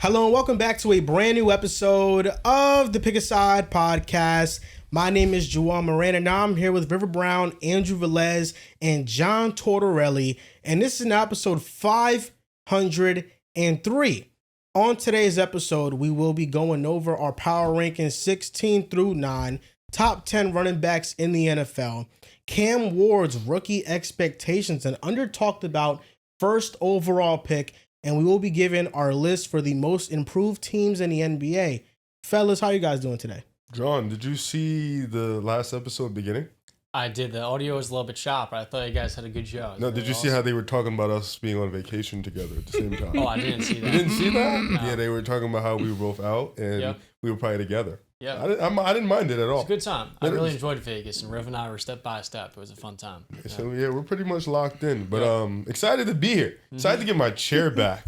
Hello and welcome back to a brand new episode of the Pick a Side podcast. My name is Joel Moran and now I'm here with River Brown, Andrew Velez, and John Tortorelli. And this is an episode 503. On today's episode, we will be going over our power rankings 16 through 9, top 10 running backs in the NFL, Cam Ward's rookie expectations, and under talked about first overall pick. And we will be giving our list for the most improved teams in the NBA. Fellas, how you guys doing today? John, did you see the last episode beginning? I did. The audio was a little bit chopped, but I thought you guys had a good show. No, did you see how they were talking about us being on vacation together at the same time? Oh, I didn't see that. You didn't see that? No. Yeah, they were talking about how we were both out and we were probably together. Yeah. I didn't mind it at all. It was a good time. I really enjoyed Vegas, and Riv and I were step by step. It was a fun time. So yeah, we're pretty much locked in. But excited to be here. Excited to get my chair back.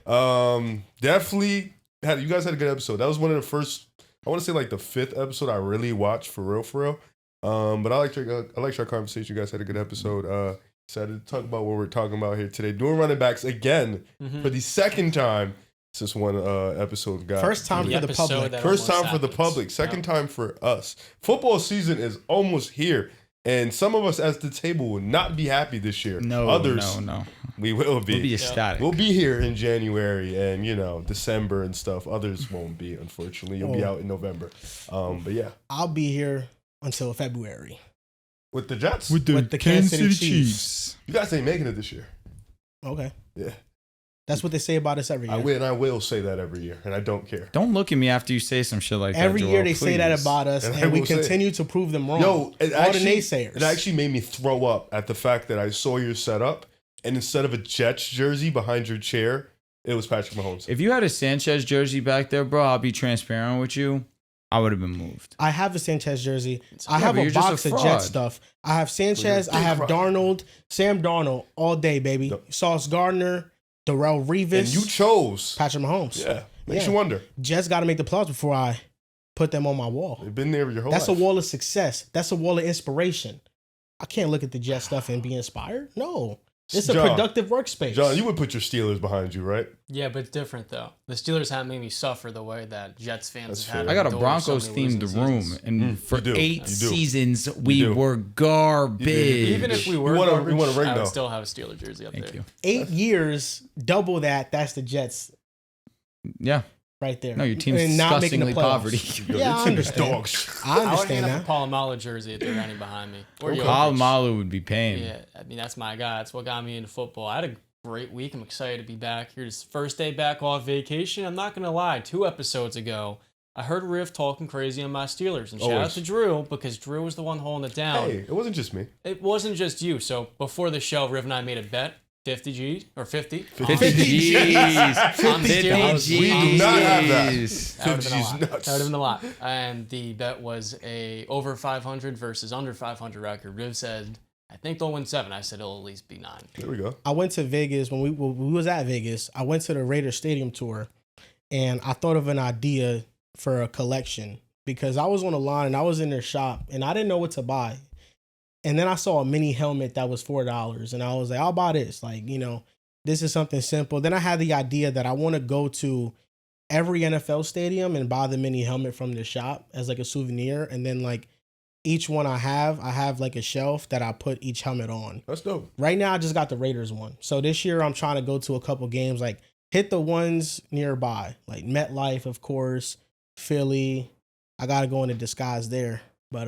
Definitely you guys had a good episode. That was one of the first, I want to say like the 5th episode I really watched for real. But I liked our conversation. You guys had a good episode. Excited to talk about what we're talking about here today. Doing running backs again for the second time since one episode got. First time for the public. First time for the public. Second time for us. Football season is almost here. And some of us at the table will not be happy this year. Others, we will be. We'll be ecstatic. We'll be here in January and, December and stuff. Others won't be, unfortunately. You'll be out in November. But yeah. I'll be here until February. With the Jets? With the Kansas City Chiefs. You guys ain't making it this year. Okay. Yeah. That's what they say about us every year. I will say that every year, and I don't care. Don't look at me after you say some shit like that. Every Joel, year they please. say that about us, and we continue to prove them wrong. Yo, all the naysayers. It actually made me throw up at the fact that I saw your setup, and instead of a Jets jersey behind your chair, it was Patrick Mahomes. If you had a Sanchez jersey back there, bro, I'll be transparent with you. I would have been moved. I have a Sanchez jersey. I have a box of Jet stuff. I have Sanchez. I have Darnold, Sam Darnold all day, baby. Sauce Gardner, Darrell Revis. And you chose Patrick Mahomes. Yeah. Makes you wonder. Jets got to make the playoffs before I put them on my wall. They've been there your whole That's life. a wall of success. That's a wall of inspiration. I can't look at the Jet stuff and be inspired. No. It's a productive workspace. John, you would put your Steelers behind you, right? Yeah, but different, though. The Steelers haven't made me suffer the way that Jets fans have had. I got a Broncos-themed room, and for 8 seasons, we were garbage. Even if we were garbage, I would still have a Steelers jersey up there. Thank you. 8 years, double that. That's the Jets. Yeah. Right there. No, your team's disgustingly poverty. Yeah, I understand. Dogs. I understand I would hang that. up a Palomalo jersey if they're running behind me. Or Palomalo would be paying. Yeah, I mean, that's my guy. That's what got me into football. I had a great week. I'm excited to be back here. This first day back off vacation. I'm not going to lie. 2 episodes ago, I heard Riv talking crazy on my Steelers. And shout out to Drew, because Drew was the one holding it down. Hey, it wasn't just me. It wasn't just you. So before the show, Riv and I made a bet. 50 G's or 50? 50 G's. 50 G's. We do not have that. That would have been a lot. And the bet was a over 500 versus under 500 record. Riv said, I think they'll win 7. I said it'll at least be 9. There we go. I went to Vegas when we was at Vegas. I went to the Raiders Stadium tour, and I thought of an idea for a collection because I was on the line and I was in their shop and I didn't know what to buy. And then I saw a mini helmet that was $4 and I was like, I'll buy this. Like, this is something simple. Then I had the idea that I want to go to every NFL stadium and buy the mini helmet from the shop as like a souvenir. And then like each one I have like a shelf that I put each helmet on. That's dope. Right now I just got the Raiders one. So this year I'm trying to go to a couple games, like hit the ones nearby, like MetLife, of course, Philly. I got to go into disguise there. But,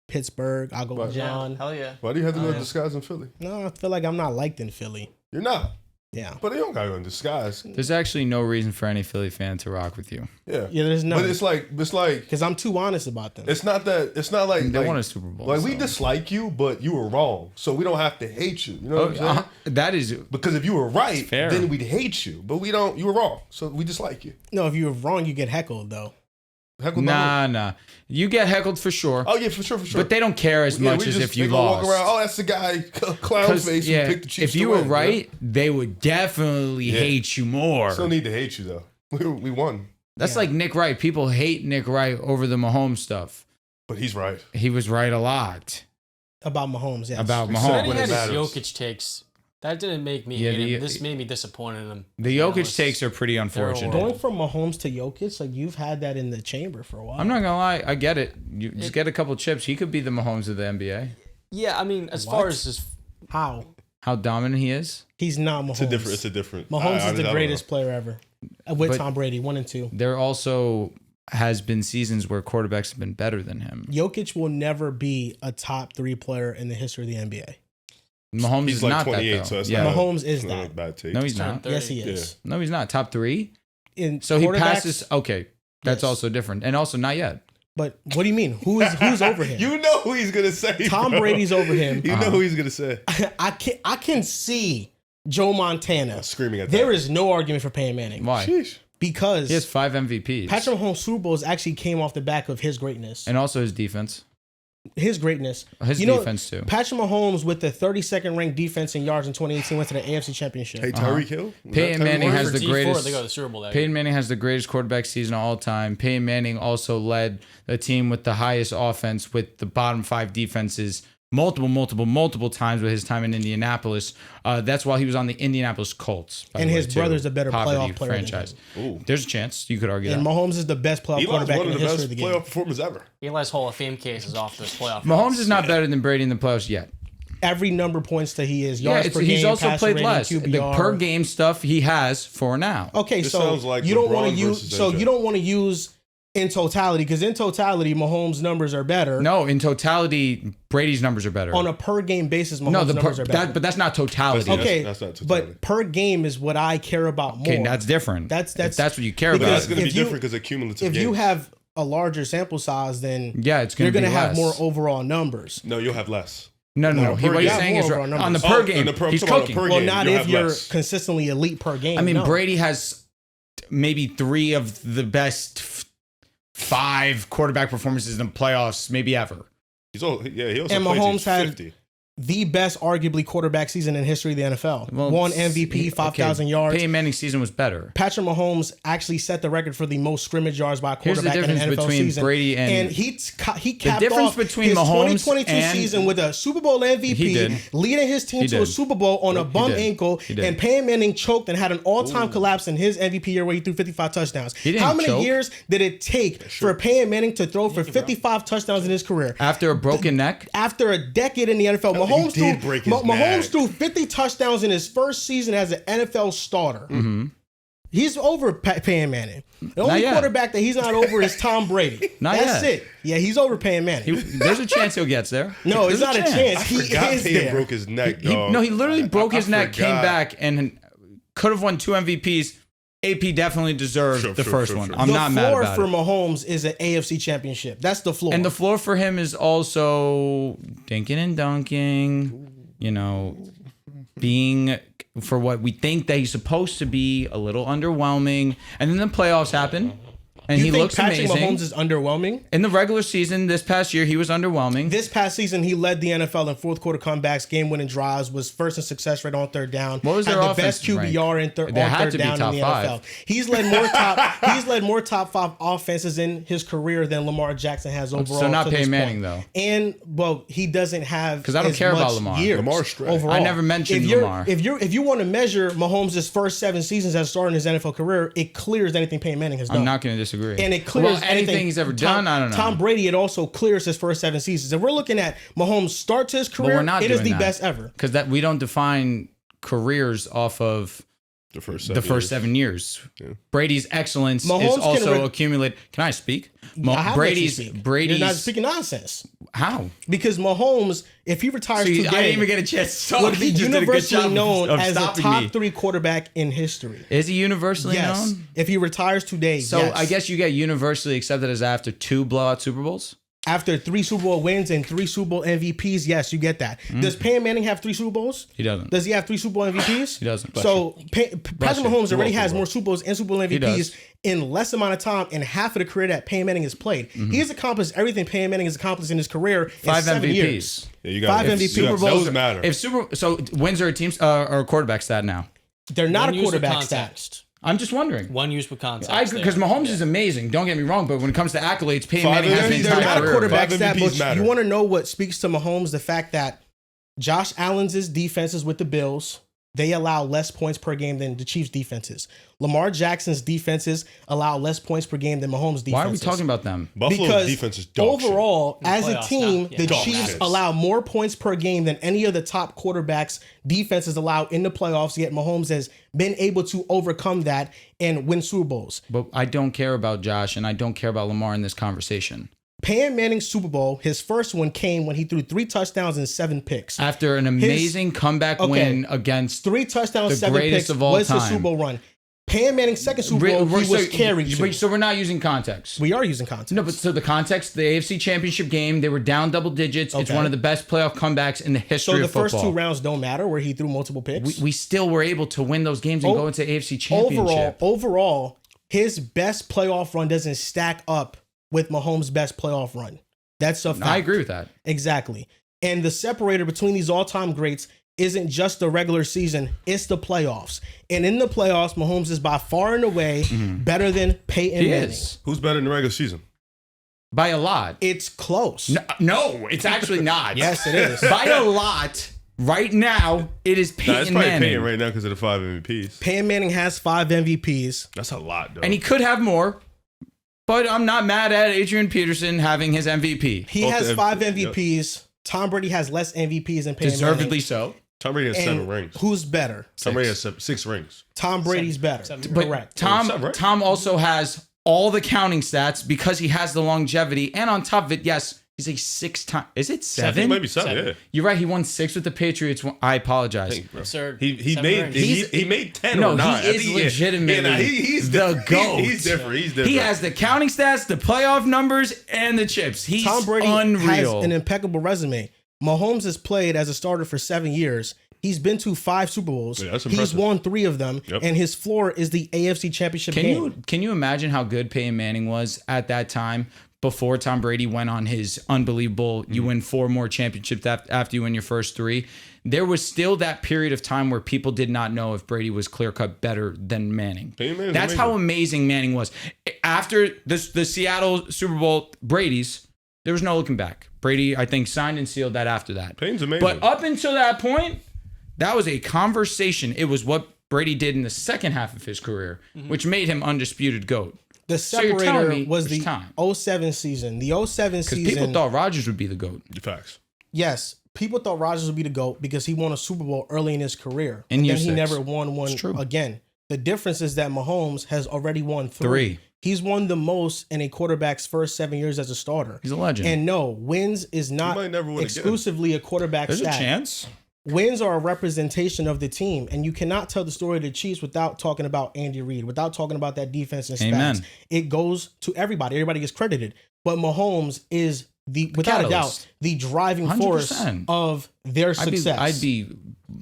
Pittsburgh, I'll go with John. Hell yeah. Why do you have to go in disguise in Philly? No, I feel like I'm not liked in Philly. You're not. Yeah. But they don't got to go in disguise. There's actually no reason for any Philly fan to rock with you. Yeah. Yeah, there's no. But it's like because I'm too honest about them. It's not like they won a Super Bowl. Like we dislike you, but you were wrong, so we don't have to hate you. You know what I'm saying? That is because if you were right, then we'd hate you. But we don't. You were wrong, so we dislike you. No, if you were wrong, you get heckled though. Nah. You get heckled for sure. Oh yeah, for sure. But they don't care as much as if you lost. Walk around, oh, that's the guy, clown face who picked the Chiefs. If you were right, they would definitely hate you more. Still need to hate you though. We won. That's like Nick Wright. People hate Nick Wright over the Mahomes stuff. But he's right. He was right a lot. About Mahomes, yes. About Mahomes. He had his Jokic takes That didn't make me hate him. This made me disappointed in him. The Jokic takes are pretty unfortunate. Going from Mahomes to Jokic, like you've had that in the chamber for a while. I'm not gonna lie, I get it. You just get a couple chips. He could be the Mahomes of the NBA. Yeah, I mean, as far as his how dominant he is, he's not Mahomes. It's a different. Mahomes is the greatest player ever, with Tom Brady, 1 and 2. There also has been seasons where quarterbacks have been better than him. Jokic will never be a top 3 player in the history of the NBA. Mahomes he's is like not 28, that, so it's not. Mahomes is not that. a bad take. No, he's not. Yes, he is. No, he's not. Top 3. So he passes. Okay, that's also different, and also not yet. But what do you mean? Who's over him? You know who he's gonna say. Tom Brady's over him. You know who he's gonna say. I can see Joe Montana screaming at that. There is no argument for Peyton Manning. Why? Sheesh. Because he has 5 MVPs. Patrick Mahomes' Super Bowls actually came off the back of his greatness. And also his defense. His greatness. His defense, too. Patrick Mahomes, with the 32nd ranked defense in yards in 2018, went to the AFC Championship. Hey, Tyreek Hill? Peyton Manning has the greatest. They go to the Super Bowl that Peyton Manning has the greatest quarterback season of all time. Peyton Manning also led a team with the highest offense with the bottom 5 defenses multiple times with his time in Indianapolis. That's while he was on the Indianapolis Colts. And his brother's a better playoff player franchise. There's a chance you could argue and that. Mahomes is the best playoff quarterback in the history of the game. Playoff performance ever. Eli's Hall of Fame case is off this playoff. Mahomes is not better than Brady in the playoffs yet. Every number points to he is yards per he's game, also played rating, less. QBR. The per game stuff he has for now. Okay, This so sounds like you don't LeBron want to use. versus So MJ. you don't want to use in totality, because in totality, Mahomes' numbers are better. No, in totality, Brady's numbers are better. On a per game basis, Mahomes' numbers are better. But that's not totality. Okay, that's not totality. But per game is what I care about more. Okay, that's different. That's what you care about. That's going to be different because of cumulative If games. you have a larger sample size, then it's you're going to have more overall numbers. No, you'll have less. No. What you're saying is on the per game, he's cooking. Well, not if you're consistently elite per game. I mean, Brady has maybe 3 of the best 5 quarterback performances in the playoffs, maybe ever. He also and plays Mahomes had 50. The best, arguably, quarterback season in history of the NFL. Won MVP, 5,000 yards. Peyton Manning's season was better. Patrick Mahomes actually set the record for the most scrimmage yards by a quarterback in an NFL between season. Brady and he capped difference off between his Mahomes 2022 and season with a Super Bowl MVP, leading his team to a Super Bowl on a bum ankle, and Peyton Manning choked and had an all-time collapse in his MVP year where he threw 55 touchdowns. How many years did it take for Peyton Manning to throw for 55 touchdowns in his career? After a broken neck? After a decade in the NFL. Mahomes threw 50 touchdowns in his first season as an NFL starter. Mm-hmm. He's over Peyton Manning. The only quarterback that he's not over is Tom Brady. That's it. Yeah, he's over Peyton Manning. There's a chance he gets there. No, it's not a chance. He is Peyton there. broke his neck, dog. He literally broke his neck, came back, and could have won 2 MVPs. AP definitely deserved the first one. I'm not mad about it. The floor for Mahomes is an AFC championship. That's the floor. And the floor for him is also dinking and dunking, being for what we think that he's supposed to be, a little underwhelming. And then the playoffs happen. And he looks amazing. Patrick Mahomes is underwhelming? In the regular season, this past year, he was underwhelming. This past season, he led the NFL in fourth quarter comebacks, game-winning drives, was first in success rate on third down. What was their offense? The best QBR on third down in the NFL. He's led more top 5 offenses in his career than Lamar Jackson has overall. So not Peyton Manning though. And he doesn't have because I don't care about Lamar. Lamar's straight. Overall. I never mentioned Lamar. If you want to measure Mahomes' first 7 seasons as a starter in his NFL career, it clears anything Peyton Manning has done. I'm not going to disagree. And it clears anything he's ever done. I don't know. Tom Brady, it also clears his first 7 seasons. If we're looking at Mahomes' start to his career, it is the best ever. Because we don't define careers off of the first 7 years. Yeah. Brady's excellence is also accumulated. Can I speak? Brady's You're not speaking nonsense. How? Because Mahomes, if he retires today, I didn't even get a chance to talk. Would be universally known as a top 3 quarterback in history. Is he universally known? If he retires today, so I guess you get universally accepted as after 2 blowout Super Bowls? After 3 Super Bowl wins and 3 Super Bowl MVPs, yes, you get that. Does Peyton Manning have 3 Super Bowls? He doesn't. Does he have 3 Super Bowl MVPs? He doesn't. So Patrick Mahomes already has more Super Bowls and Super Bowl MVPs in less amount of time in half of the career that Peyton Manning has played. He has accomplished everything Peyton Manning has accomplished in his career 5 in 7 MVPs. years. Yeah, you got 5 MVPs. Super Bowls matter. So wins are a team's or a quarterback stat now? They're not a quarterback stat. I'm just wondering. One use with context. I agree because Mahomes is amazing. Don't get me wrong, but when it comes to accolades, Peyton Manning has been they're not a quarterback stat. But you want to know what speaks to Mahomes? The fact that Josh Allen's defense is with the Bills. they allow less points per game than the Chiefs' defenses. Lamar Jackson's defenses allow less points per game than Mahomes' defenses. Why are we talking about them? Buffalo's defense is dog overall, shit. as a playoffs team, now. Yeah. the Dog Chiefs shit. allow more points per game than any of the top quarterbacks' defenses allow in the playoffs, yet Mahomes has been able to overcome that and win Super Bowls. But I don't care about Josh and I don't care about Lamar in this conversation. Peyton Manning's Super Bowl, his first one came when he threw 3 touchdowns and 7 picks. After an amazing comeback win against 3 touchdowns, the 7 greatest picks of all was his time. Super Bowl run. Peyton Manning's second Super Bowl, he was carried to. So we're not using context. We are using context. No, but so the context, the AFC Championship game, they were down double digits. It's Okay. one of the best playoff comebacks in the history So the of football. first 2 rounds don't matter where he threw multiple picks? we still were able to win those games and go into AFC Championship. Overall, his best playoff run doesn't stack up with Mahomes' best playoff run. That's a fact. I agree with that. Exactly. And the separator between these all-time greats isn't just the regular season, it's the playoffs. And in the playoffs, Mahomes is by far and away better than Peyton He Manning. is. Who's better in the regular season? By a lot. It's close. No, it's actually not. Yes, it is. By a lot, right now, it is Nah, it's Peyton probably Manning. Peyton right now because of the 5 MVPs. Peyton Manning has 5 MVPs. That's a lot, though. And he could have more, but I'm not mad at Adrian Peterson having his MVP. He Both has the 5 MVP, MVPs. Tom Brady has less MVPs than Peyton Deservedly Manning. so. Tom Brady has And 7 rings. who's better? Tom Brady has 6 rings. Tom Brady's better. Seven. But Correct. Tom, Seven, right? Tom also has all the counting stats because he has the longevity. And on top of it, yes, he's a 6-time. Is it 7? It might be 7, Seven. yeah. You're right. He won 6 with the Patriots. I apologize. Hey, bro. Absurd. He 7 made rings. he made 10 No, or 9. he is legitimately he's the different. GOAT. He's different. He's different. He has the counting stats, the playoff numbers, and the chips. He's Tom Brady unreal. has an impeccable resume. Mahomes has played as a starter for 7 years. He's been to 5 Super Bowls. Yeah, that's He's impressive. won 3 of them, Yep. and his floor is the AFC Championship game. Can you imagine how good Peyton Manning was at that time before Tom Brady went on his unbelievable, you win 4 more championships after you win your first 3? There was still that period of time where people did not know if Brady was clear-cut better than Manning. Peyton Manning's That's how amazing Manning was. After the Seattle Super Bowl Brady's, there was no looking back. Brady, I think, signed and sealed that after that. Peyton's amazing. But up until that point, that was a conversation. It was what Brady did in the second half of his career, which made him undisputed GOAT. The So you're telling separator me was there's the time. 07 season. The 07 Because people season, thought Rodgers would be the GOAT. Facts. yes, people thought Rodgers would be the GOAT because he won a Super Bowl early in his career. In and year then he 6. never won one It's true. again. The difference is that Mahomes has already won 3. 3. He's won the most in a quarterback's first 7 years as a starter. He's a legend. And no, wins is not might never win again. exclusively a quarterback There's stat. a chance. Wins are a representation of the team, and you cannot tell the story of the Chiefs without talking about Andy Reid, without talking about that defense and Amen. stats. It goes to everybody. Everybody gets credited. But Mahomes is without a doubt, catalyst. the driving force 100%. of their success. I'd be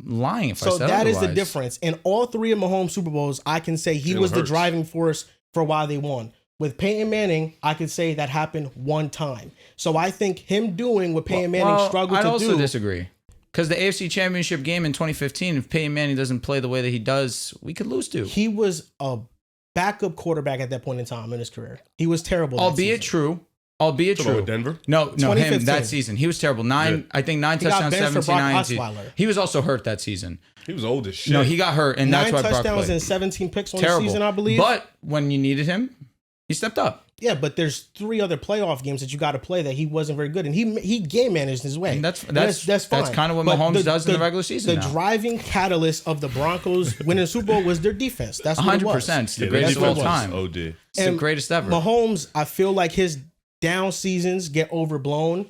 lying if I So said that is the otherwise. difference. In all 3 of Mahomes' Super Bowls, I can say he Jalen was the Hurts. driving force for why they won. With Peyton Manning, I could say that happened one time. So I think him doing what Peyton Manning struggled I'd to also do. disagree. Because the AFC Championship game in 2015, if Peyton Manning doesn't play the way that he does, we could lose to. He was a backup quarterback at that point in time in his career. He was terrible. that Albeit season. true. Albeit Talking true. about Denver? No, him 2015. that season. He was terrible. 9 got touchdowns, benched for 17, Brock 19. Osweiler. He was also hurt that season. He was old as shit. No, he got hurt, and 9 that's why Brock touchdowns played. and 17 picks on Terrible the season, I believe. But when you needed him, he stepped up. yeah, but there's 3 other playoff games that you got to play that he wasn't very good, and he game managed his way. And that's fine. kind of what But Mahomes does in the regular season The now. driving catalyst of the Broncos winning the Super Bowl was their defense. That's what it was. 100%. It's the Yeah, greatest of all that's what it time. OD. It's the And greatest ever. Mahomes, I feel like his down seasons get overblown.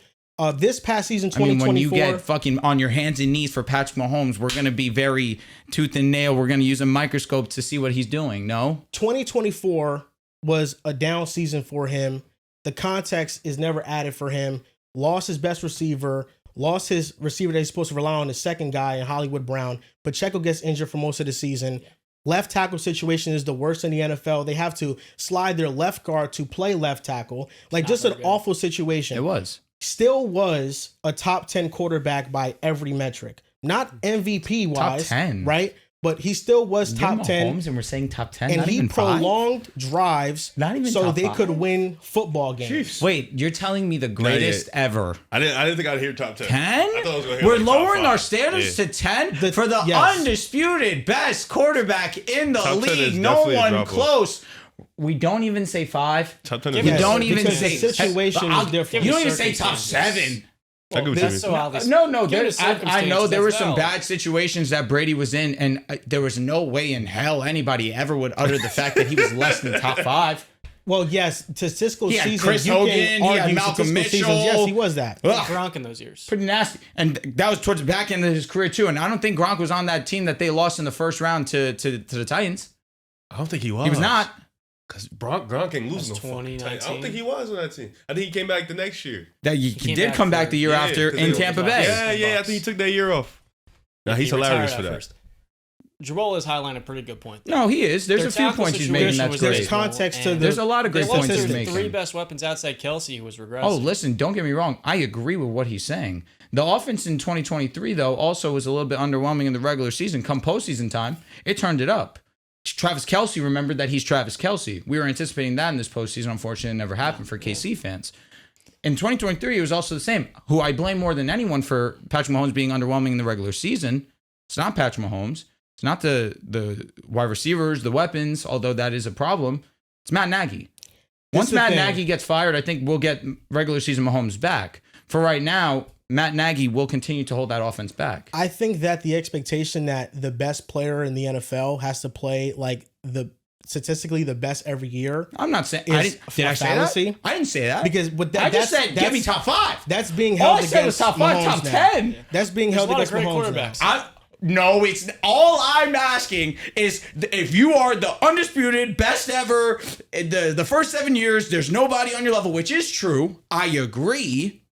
This past season, I mean, 2024. when you get fucking on your hands and knees for Patrick Mahomes, we're going to be very tooth and nail. We're going to use a microscope to see what he's doing. No? 2024 was a down season for him. The context is never added for him. Lost his best receiver. Lost his receiver that he's supposed to rely on, the second guy in Hollywood Brown. Pacheco gets injured for most of the season. Left tackle situation is the worst in the NFL. They have to slide their left guard to play left tackle. Like, just an awful situation. It was. Still was a top 10 quarterback by every metric. Not MVP wise, Top 10. right? but he still was Give him top 10. Mahomes and we're saying top 10, And not he even five? prolonged drives Not even so top they five? could win football games. Jeez. Wait, you're telling me the greatest ever? I didn't think I'd hear top 10. 10? I thought I was gonna hear We're like top lowering five. our standards Yeah. to 10 The- for the yes. undisputed best quarterback in the Top 10 is league. No definitely a one drop-off. close. We don't even say 5. Top 10 Give is me You Yes, don't even because say the situation I'll- is different. You don't even say top Circumstances. 7. I get what you That's mean. So obvious. No, Give it a I know there were circumstance, some that's bad situations that Brady was in, and there was no way in hell anybody ever would utter the fact that he was less than top 5. Well, yes, statistical He had season. Chris you Hogan, can he had argue Malcolm statistical Mitchell. seasons. Yes, he was that. Ugh. Gronk in those years. Pretty nasty. And that was towards the back end of his career, too. And I don't think Gronk was on that team that they lost in the first round to the Titans. I don't think he was. He was not. Because Gronk ain't losing no That's fucking title. I 2019. don't think he was on that team. I think he came back the next year. That he came did back come back for- the year Yeah, after 'cause in they- Tampa Bay. Yeah, I think he took that year off. Now he's He hilarious retired for at that. first. Jabal is highlighting a pretty good point. There. No, he is. There's Their a few tackle points he's making situation that's was great. There's context to and the- There's a lot of They great lost points their he's three making. best weapons outside Kelsey, who was regressing. Oh, listen, don't get me wrong. I agree with what he's saying. The offense in 2023, though, also was a little bit underwhelming in the regular season. Come postseason time, it turned it up. Travis Kelsey remembered that he's Travis Kelsey. We were anticipating that in this postseason. Unfortunately, it never happened for KC fans. In 2023, it was also the same. Who I blame more than anyone for Patrick Mahomes being underwhelming in the regular season. It's not Patrick Mahomes. It's not the wide receivers, the weapons, although that is a problem. It's Matt Nagy. Once the Matt thing. Nagy gets fired, I think we'll get regular season Mahomes back. For right now, Matt Nagy will continue to hold that offense back. I think that the expectation that the best player in the NFL has to play like the statistically the best every year, I'm not saying. Is Did a I say fallacy. that? I didn't say that. because with that, I just that's, said, that's, give me top 5. That's being All held I said was against top 5, Mahomes top now. 10. That's being There's held a lot against of great Mahomes now. quarterbacks. No, it's all I'm asking is if you are the undisputed best ever, the first 7 years, there's nobody on your level, which is true. I agree.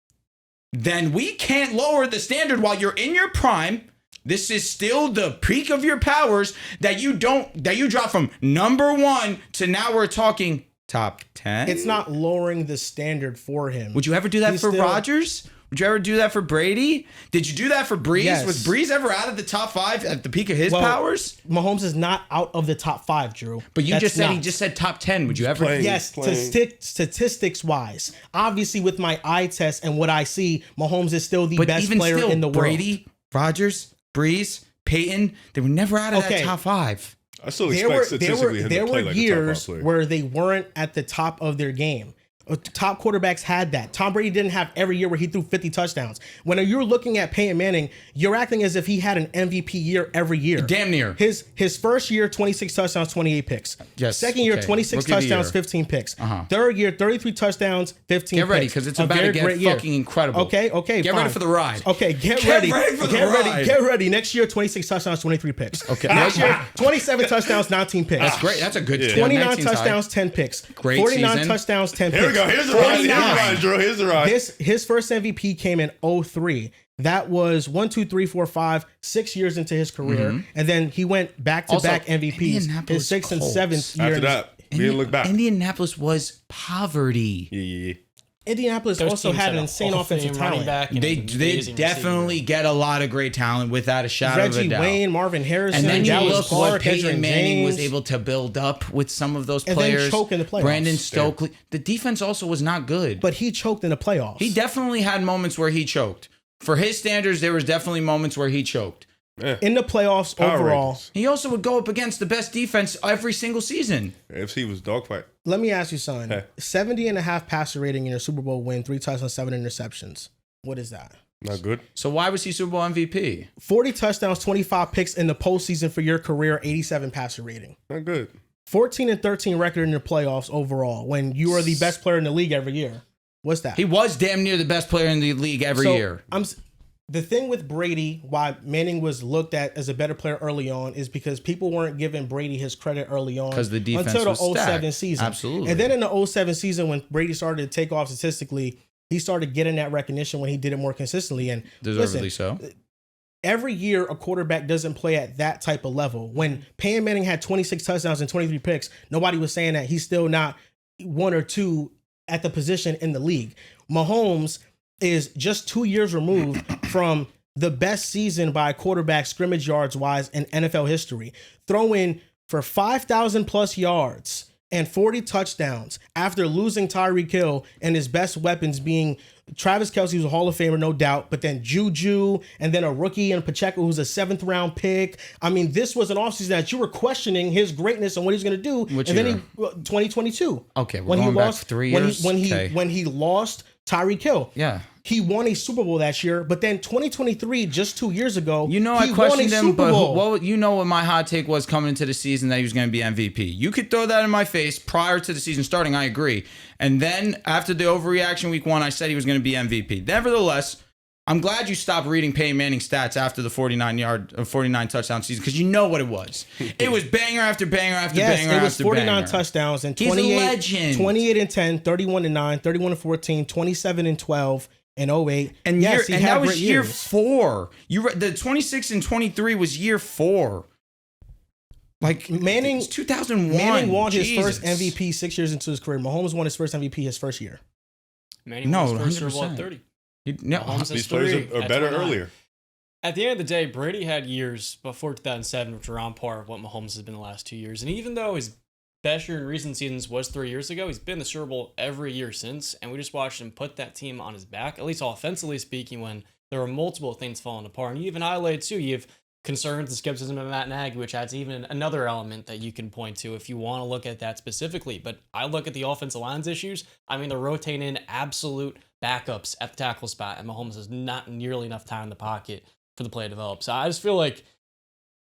Then we can't lower the standard while you're in your prime. This is still the peak of your powers that you drop from number 1 to now we're talking top 10. It's not lowering the standard for him. Would you ever do that He's for still- Rodgers? Would you ever do that for Brady? Did you do that for Breeze? Yes. Was Breeze ever out of the top 5 at the peak of his Well, powers? Mahomes is not out of the top 5, Drew. But you That's just said he not. just said top 10. Would you ever? playing. Yes, statistics wise, obviously with my eye test and what I see, Mahomes is still the But best even player still, in the world. Brady, Rodgers, Breeze, Peyton, they were never out of that Okay. top 5. I still There expect were statistically him there to play were like years a top 5 player. where they weren't at the top of their game. Top quarterbacks had that. Tom Brady didn't have every year where he threw 50 touchdowns. When you're looking at Peyton Manning, you're acting as if he had an MVP year every year. Damn near. His first year, 26 touchdowns, 28 picks. Yes, Second year, okay. 26 Rookie of the touchdowns, year. 15 picks. Uh-huh. Third year, 33 touchdowns, 15 Get ready picks. because it's A about to very get great year. fucking incredible. Okay, Get fine. ready for the ride. Okay, get Get ready. ready for the get ready. ride. Get ready. Next year, 26 touchdowns, 23 picks. Okay. Next year, 27 touchdowns, 19 picks. That's great. That's a good. Yeah. 29 19's high. touchdowns, 10 picks. Great 49 season. touchdowns, 10 picks. Here we go. Here's the ride. Here's the 49. ride, Drew. Here's the ride. His first MVP came in 03. That was 1, 2, 3, 4, 5, 6 years into his career. And then he went back to back Also, MVPs. Indianapolis His 6th and Colts. 7th year. After that, we didn't look back. Indianapolis was poverty. Yeah. Indianapolis Those also teams had an a insane Hall of Fame offensive running talent. back and They an amazing definitely receiver. get a lot of great talent without a shadow of a Reggie doubt. Wayne, Marvin Harrison, And then you Dallas look Clark, what Peyton Edgerrin Manning was James. able to build up with some of those And then players. choke in the playoffs. Brandon Stokely. The defense also was not good. But he choked in the playoffs. He definitely had moments where he choked. For his standards, there was definitely moments where he choked. in the playoffs Power overall. rankings. He also would go up against the best defense every single season. AFC was dogfight. Let me ask you something. Hey. 70.5 passer rating in your Super Bowl win, 3 touchdowns, 7 interceptions. What is that? Not good. So why was he Super Bowl MVP? 40 touchdowns, 25 picks in the postseason for your career, 87 passer rating. Not good. 14 and 13 record in your playoffs overall when you are the best player in the league every year. What's that? He was damn near the best player in the league every year. The thing with Brady, why Manning was looked at as a better player early on, is because people weren't giving Brady his credit early on. 'Cause the defense until the was 07 stacked. season. Absolutely. And then in the 07 season, when Brady started to take off statistically, he started getting that recognition when he did it more consistently. And Deservedly listen, so. every year a quarterback doesn't play at that type of level. When Peyton Manning had 26 touchdowns and 23 picks, nobody was saying that he's still not 1 or 2 at the position in the league. Mahomes is just 2 years removed from the best season by a quarterback scrimmage yards wise in NFL history, throwing for 5,000 plus yards and 40 touchdowns after losing Tyreek Hill and his best weapons being Travis Kelce, who's a Hall of Famer, no doubt, but then Juju and then a rookie and Pacheco, who's a 7th round pick. I mean, this was an offseason that you were questioning his greatness and what he's going to do. Which and year? then 2022. Okay, we're going back 3 years. When he lost Tyreek Hill. Yeah. He won a Super Bowl that year, but then 2023, just 2 years ago, I questioned him, but what my hot take was coming into the season that he was going to be MVP. You could throw that in my face prior to the season starting, I agree. And then after the overreaction week 1, I said he was going to be MVP. Nevertheless, I'm glad you stopped reading Peyton Manning stats after the 49 touchdown season because you know what it was. It was banger after banger after banger after banger. Yes, it was 49 touchdowns and 28 and 10, 31 and 9, 31 and 14, 27 and 12. In 08. And that was year 4. The 26 and 23 was year 4. Like Manning, it's 2001. Manning won his first MVP 6 years into his career. Mahomes won his first MVP his first year. Manning won his first Super Bowl at 30. These players are better earlier. At the end of the day, Brady had years before 2007 which were on par with what Mahomes has been the last 2 years. And even though his best year in recent seasons was 3 years ago, he's been in the Super Bowl every year since, and we just watched him put that team on his back, at least offensively speaking, when there were multiple things falling apart. And you even highlighted, too, you have concerns and skepticism of Matt Nagy, which adds even another element that you can point to if you want to look at that specifically. But I look at the offensive line's issues. I mean, they're rotating in absolute backups at the tackle spot, and Mahomes has not nearly enough time in the pocket for the play to develop. So I just feel like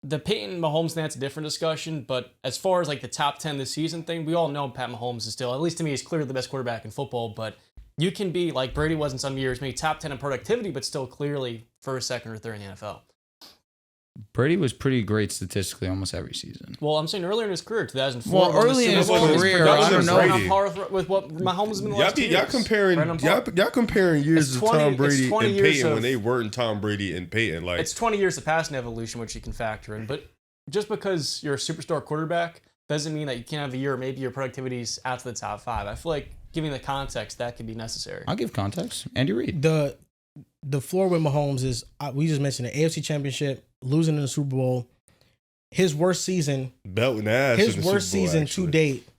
the Peyton Mahomes thing, that's a different discussion, but as far as like the top 10 this season thing, we all know Pat Mahomes is still, at least to me, he's clearly the best quarterback in football, but you can be like Brady was in some years, maybe top 10 in productivity, but still clearly first, second, or third in the NFL. Brady was pretty great statistically almost every season. Well, I'm saying earlier in his career, 2004. Well, early in his career, I don't know. On par with what Mahomes has been the last 2 years. Y'all comparing years of Tom Brady and Peyton when they weren't Tom Brady and Peyton. Like, it's 20 years of passing evolution, which you can factor in. But just because you're a superstar quarterback doesn't mean that you can't have a year, maybe your productivity's out to the top 5. I feel like giving the context, that could be necessary. I'll give context. Andy Reid. The floor with Mahomes is, we just mentioned the AFC Championship, losing in the Super Bowl. His worst season, belting ass. His worst season to date,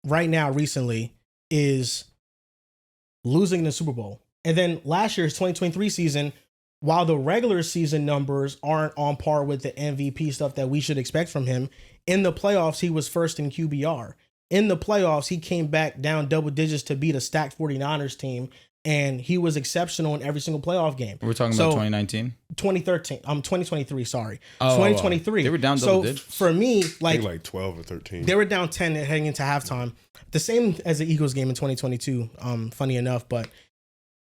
right now, recently, is losing in the Super Bowl. And then last year's 2023 season, while the regular season numbers aren't on par with the MVP stuff that we should expect from him, in the playoffs, he was first in QBR. In the playoffs, he came back down double digits to beat a stacked 49ers team. And he was exceptional in every single playoff game. We're talking about 2019? 2013. 2023, sorry. Oh, 2023. They were down double digits. For me, like 12 or 13. They were down 10 heading into halftime. The same as the Eagles game in 2022, funny enough. But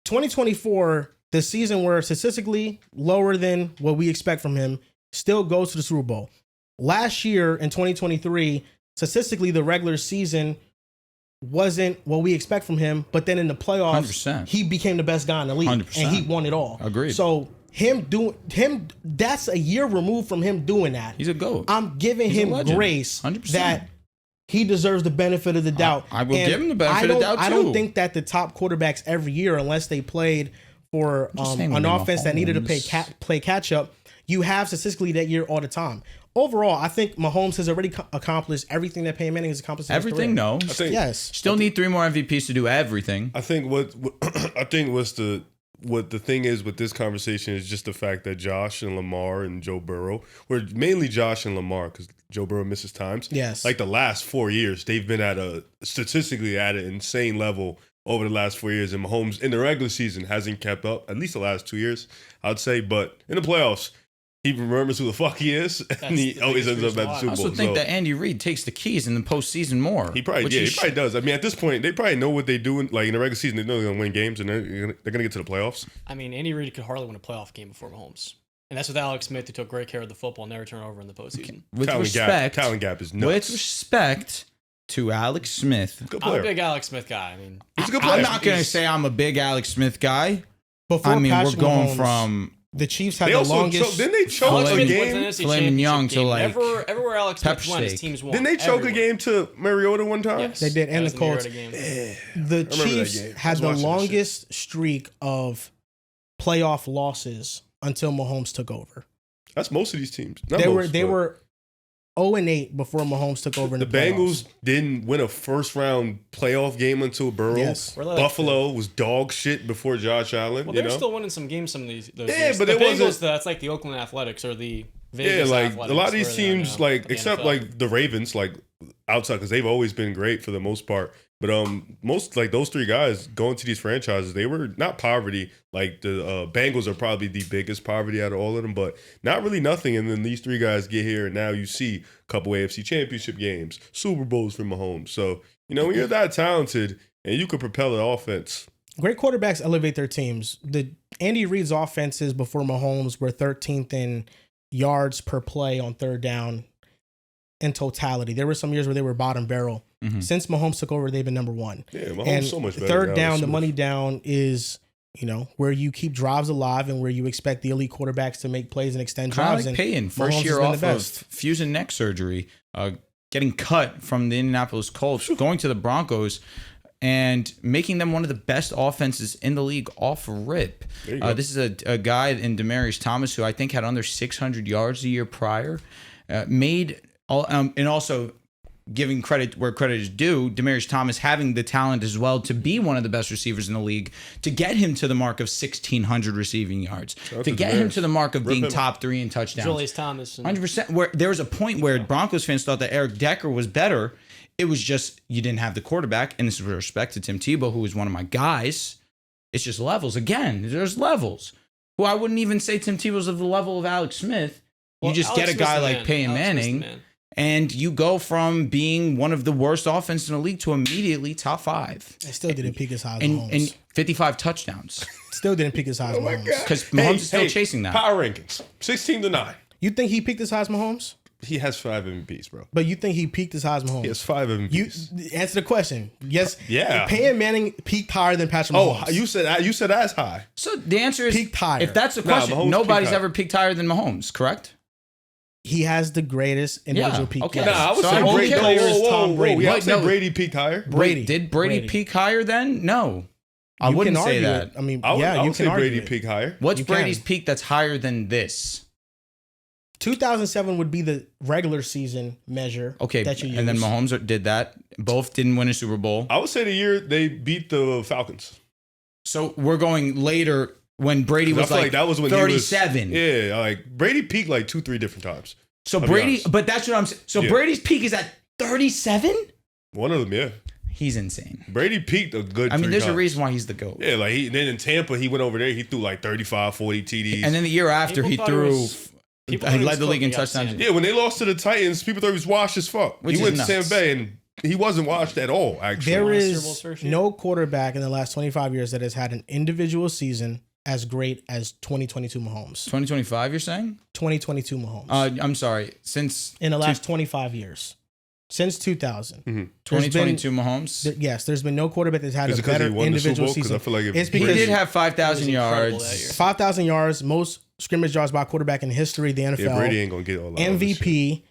2024, the season where statistically lower than what we expect from him, still goes to the Super Bowl. Last year in 2023, statistically, the regular season wasn't what we expect from him, but then in the playoffs, 100%. He became the best guy in the league, 100%. and he won it all. Agreed. So that's a year removed from him doing that. He's a GOAT. I'm giving him grace 100%. that he deserves the benefit of the doubt. I will give him the benefit of the doubt too. I don't think that the top quarterbacks every year, unless they played for an offense that needed to play catch up, you have statistically that year all the time. Overall, I think Mahomes has already accomplished everything that Peyton Manning has accomplished. Everything, no. Yes. Still need 3 more MVPs to do everything. I think what the thing is with this conversation is just the fact that Josh and Lamar and Joe Burrow, or mainly Josh and Lamar, because Joe Burrow misses times. Yes. Like the last 4 years, they've been statistically at an insane level over the last 4 years, and Mahomes in the regular season hasn't kept up, at least the last 2 years, I'd say. But in the playoffs, he remembers who the fuck he is, and he always ends up at the Super Bowl. I also think that Andy Reid takes the keys in the postseason more. He probably does. I mean, at this point, they probably know what they do. Like in the regular season, they know they're going to win games, and they're going to get to the playoffs. I mean, Andy Reid could hardly win a playoff game before Mahomes. And that's with Alex Smith, who took great care of the football and never turned over in the postseason. Talent gap is nuts. With respect to Alex Smith. I'm a big Alex Smith guy. I mean, he's a good player. I'm not going to say I'm a big Alex Smith guy. Before we're Patrick going Mahomes, from... The Chiefs had the longest. Didn't they choke a game? Flaming Young to like everywhere Alex Smith went, his teams won. Didn't they choke a game to Mariota one time? Yes, they did, and the Colts. The Chiefs had the longest streak of playoff losses until Mahomes took over. That's most of these teams. They were 0-8 before Mahomes took over. In the Bengals didn't win a first round playoff game until Burrow. Yes. Buffalo was dog shit before Josh Allen. Well, they're still winning some games. Some of those yeah, years. but the it Bengals, wasn't. That's like the Oakland Athletics or the Vegas Yeah, Athletics, a lot of these where they are teams, now, like the except NFL. like the Ravens, like outside because they've always been great for the most part. But most like those three guys going to these franchises, they were not poverty. Like the Bengals are probably the biggest poverty out of all of them, but not really nothing. And then these three guys get here, and now you see a couple AFC Championship games, Super Bowls from Mahomes. So when you're that talented and you could propel an offense. Great quarterbacks elevate their teams. The Andy Reid's offenses before Mahomes were 13th in yards per play on third down in totality. There were some years where they were bottom barrel. Mm-hmm. Since Mahomes took over, they've been number one. Yeah, Mahomes and so much better. Third down, the money down is where you keep drives alive and where you expect the elite quarterbacks to make plays and extend drives. Like Peyton, first year off of fusion neck surgery, getting cut from the Indianapolis Colts, going to the Broncos, and making them one of the best offenses in the league off rip. This is a guy in Demaryius Thomas who I think had under 600 yards a year prior, and also giving credit where credit is due, Demaryius Thomas having the talent as well to be one of the best receivers in the league, to get him to the mark of 1,600 receiving yards, to get him to the mark of being top 3 in touchdowns. Julius Thomas. 100%. Where there was a point where Broncos fans thought that Eric Decker was better. It was just you didn't have the quarterback, and this is with respect to Tim Tebow, who is one of my guys. It's just levels. Again, there's levels. Who I wouldn't even say Tim Tebow's of the level of Alex Smith. You just get a guy like Peyton Manning, and you go from being one of the worst offenses in the league to immediately top 5. They still didn't peak as high as Mahomes. Mahomes. And 55 because Still didn't peak as high as Mahomes. Mahomes is still chasing that. Power rankings, 16-9. You think he peaked as high as Mahomes? He has 5 MVPs, bro. But you think he peaked as high as Mahomes? He has 5 MVPs. You answer the question. Yes. Yeah. Peyton Manning peaked higher than Patrick Mahomes. Oh, you said as high. So the answer is peaked higher. If that's the question, Mahomes nobody's peaked ever peaked higher than Mahomes, correct? He has the greatest individual peak. Okay. Yes. Nah, I would So say I won't Brady. care. Tom Brady. Yeah, I Wait, would say no. Brady peaked higher. Brady. Did Brady peak higher then? No. I You wouldn't can say argue that. it. I mean, I would you say can argue Brady it. peaked higher. What's You Brady's can. peak that's higher than this? 2007 would be the regular season measure. Okay, that you use. and then Mahomes did that. Both didn't win a Super Bowl. I would say the year they beat the Falcons. So we're going later when Brady 'Cause I was feel like that was when 37. He was, yeah, like Brady peaked like 2-3 different times. So I'll be Brady, honest. but that's what I'm saying. So Yeah. Brady's peak is at 37? One of them, yeah. He's insane. Brady peaked a good. I mean, 3 there's times. a reason why he's the GOAT. Yeah, like then in Tampa, he went over there. He threw like 35, 40 TDs. And then the year after, People he thought it threw. was- people He thought it led was the league in cooking, touchdowns. yeah, when they lost to the Titans, people thought he was washed as fuck. Which He is went to nuts. Tampa Bay and he wasn't washed at all. Actually, There Super is Bowl's first year? no quarterback in the last 25 years that has had an individual season as great as 2022 Mahomes. 2025, you're saying? 2022 Mahomes. I'm sorry. Since in the last 25 years. Since 2000. Mm-hmm. 2022 Mahomes? Yes, there's been no quarterback that's had Is a it because better he won the Super individual Bowl? Because season. I feel like if It's He because did have 5,000 It was incredible yards. that year. 5,000 yards, most scrimmage yards by a quarterback in the history of the NFL. yeah, Brady ain't gonna get all that. MVP,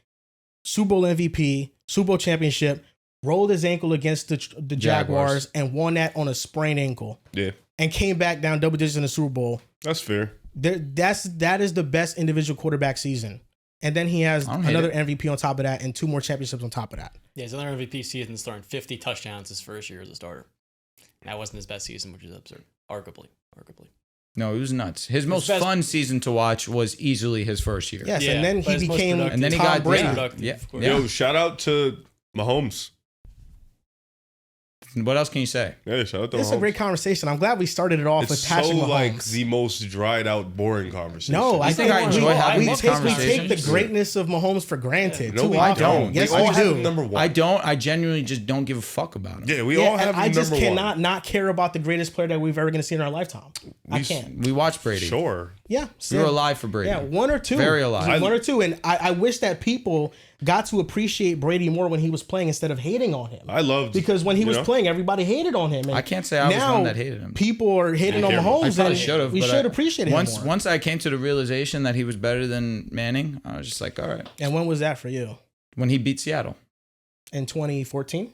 Super Bowl MVP, Super Bowl championship, rolled his ankle against the Jaguars and won that on a sprained ankle. Yeah, And came back down double digits in the Super Bowl. that's fair. That is the best individual quarterback season. And then he has I don't hate another it. MVP on top of that and 2 more championships on top of that. Yeah, his other MVP season starting 50 touchdowns his first year as a starter. And that wasn't his best season, which is absurd. Arguably. No, it was nuts. His most best- fun season to watch was easily his first year. Yes, Yeah, and then but he his most became productive- And then he Tom got Brady. Productive, Yeah. of course. Yeah. Yo, shout out to Mahomes. What else can you say? Yeah, shout out to It's Mahomes. a great conversation. I'm glad we started it off It's with Patrick so Mahomes. like the most dried out, boring conversation. No, I think I enjoy having these we take conversations. the greatness of Mahomes for granted. No, too we often. don't. Yes, we all we have do. him number one. I don't. I genuinely just don't give a fuck about him. Yeah, we Yeah, all have and him I just number cannot one. not care about the greatest player that we've ever going to see in our lifetime. I can't. We watched Brady. Sure. Yeah, We were alive for Brady. Yeah, 1 or 2. Very alive. One or two, and I wish that people got to appreciate Brady more when he was playing instead of hating on him. I loved Because when he you was know? playing, everybody hated on him. And I can't say I was now one that hated him. People are hating on care. I Mahomes, probably and should have. we but should I- appreciate him once more. Once I came to the realization that he was better than Manning, I was just like, all right. And when was that for you? When he beat Seattle. In 2014?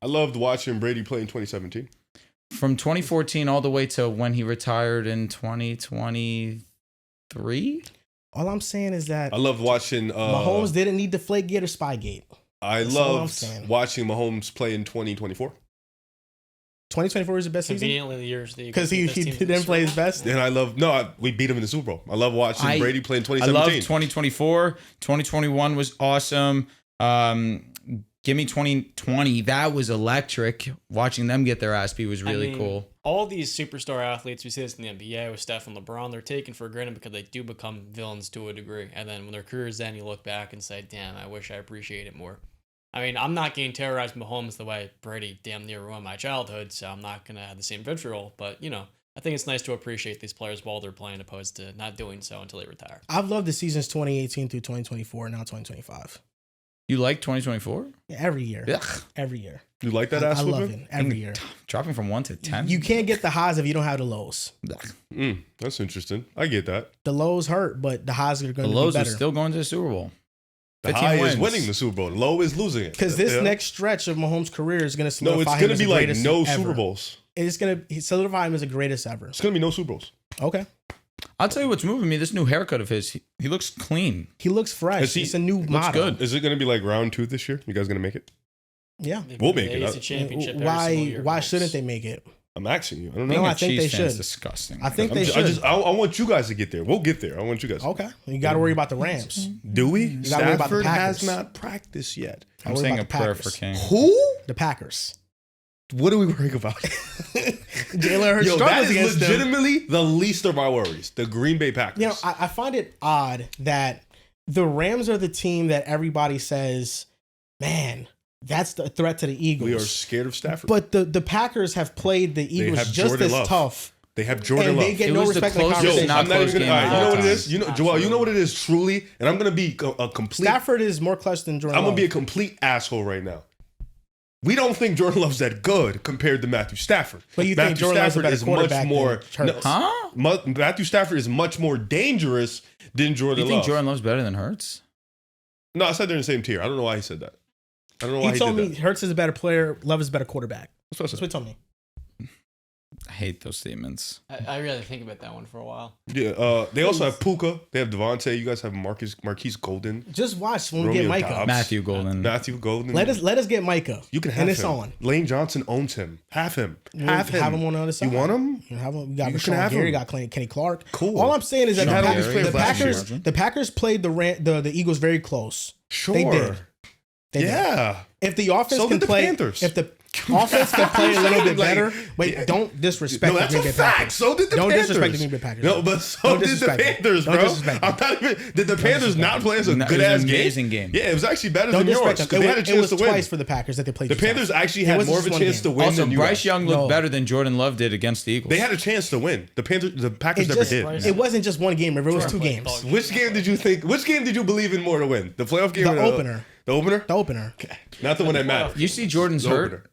I loved watching Brady play in 2017. From 2014 all the way to when he retired in 2023. 3. All I'm saying is that I loved watching Mahomes didn't need Deflategate or Spygate. That's all I'm saying. Loved watching Mahomes play in 2024. 2024 is the best season Conveniently, the years because he didn't play his best. And we beat him in the Super Bowl. I love watching Brady play in 2017. I love 2024. 2021 was awesome. Give me 2020. That was electric. Watching them get their ass beat was really cool. All these superstar athletes, we see this in the NBA with Steph and LeBron, they're taken for granted because they do become villains to a degree. And then when their careers end, you look back and say, damn, I wish I appreciated it more. I mean, I'm not getting terrorized by Mahomes the way Brady damn near ruined my childhood, so I'm not going to have the same vitriol. But, I think it's nice to appreciate these players while they're playing opposed to not doing so until they retire. I've loved the seasons 2018 through 2024, now 2025. You like 2024? Yeah, every year. Ugh. Every year. You like that ass I love whipping? it. Every year. Dropping from 1 to 10? You can't get the highs if you don't have the lows. That's interesting. I get that. The lows hurt, but the highs are going The to be Lows are better. still going to the Super Bowl. The high is winning the Super Bowl. The low is losing it. Because this next stretch of Mahomes' career is going to No, solidify it's him going to as be the like greatest no ever. Super Bowls. It's going to solidify him as the greatest ever. It's going to be no Super Bowls. Okay. I'll tell you what's moving me. This new haircut of his. He looks clean. He looks fresh. It's a new model. good. Is it going to be like round 2 this year? You guys going to make it? Yeah. We'll make it. It's a championship every single year, Why folks. shouldn't they make it? I'm asking you. I don't know. No, I think they should. Disgusting. I think they should. I want you guys to get there. We'll get there. I want you guys. Okay. You got to worry about the Rams. Do we? You got to worry about the Stafford has Packers. not practiced yet. I'm worry saying a about the prayer Packers. for King. Who? The Packers. What are we worrying about? Jalen Hurts Yo, that struggles is against them. legitimately the least of our worries. The Green Bay Packers. I find it odd that the Rams are the team that everybody says, man, that's the threat to the Eagles. We are scared of Stafford. But the Packers have played the Eagles have just Jordan as Love. tough. They have Jordan And Love. they get It no was the respect in the closest, conversation. not I'm not close even game gonna. of You know all what it time. is? You know what it is truly, and I'm gonna be a complete. Stafford is more clutch than Jordan I'm gonna Love. be a complete asshole right now. We don't think Jordan Love's that good compared to Matthew Stafford. But you think Matthew Jordan Love's a Stafford better is much quarterback more. than Hurts? Huh? Matthew Stafford is much more dangerous than Jordan You think Love. Jordan Love's better than Hurts? No, I said they're in the same tier. I don't know why he said that. I don't know why He told did me that. Hurts is a better player, Love is a better quarterback. That's what I That's said. what he told me. I hate those statements. I really think about that one for a while. Yeah, they also have Puka. They have Devontae. You guys have Marquise Golden. Just watch when we Romeo get Micah. Dobbs. Matthew Golden. Matthew Golden. Let us get Micah. You can have and him. it's on. Lane Johnson owns him. Have him. Have him. Have him on the other side. You want him? You can have him. We got You can Rashawn have Gary. him. Got Kenny Clark. Cool. All I'm saying is that Sean the, Gary played last year. the Packers played the Eagles very close. Sure. They did. They did. Yeah. If the offense So can did the play, Panthers. if the offense can play a little bit Like, better, wait, yeah. don't disrespect No, the that's Green a Bay fact. Packers. So did the Don't Panthers. disrespect the Green Bay Packers. No, but so Don't did the disrespect them. Panthers, Don't bro. disrespect I'm not even. Did the Panthers not play as a No, it good was an ass amazing game. Yeah, it was actually better Don't than yours disrespect because them. they had a It chance was to win. twice for the Packers that they played. The each other. Panthers actually It had wasn't more of a just one chance game. to win Also, than you Bryce guys. Young looked No. better than Jordan Love did against the Eagles. They had a chance to win. The Packers It never just did. it wasn't just one game. It was two games. Dog. Which game did you think? Which game did you believe in more to win? The playoff game The or opener. The opener? The opener. Not the one that mattered. You see Jordan's The hurt? opener.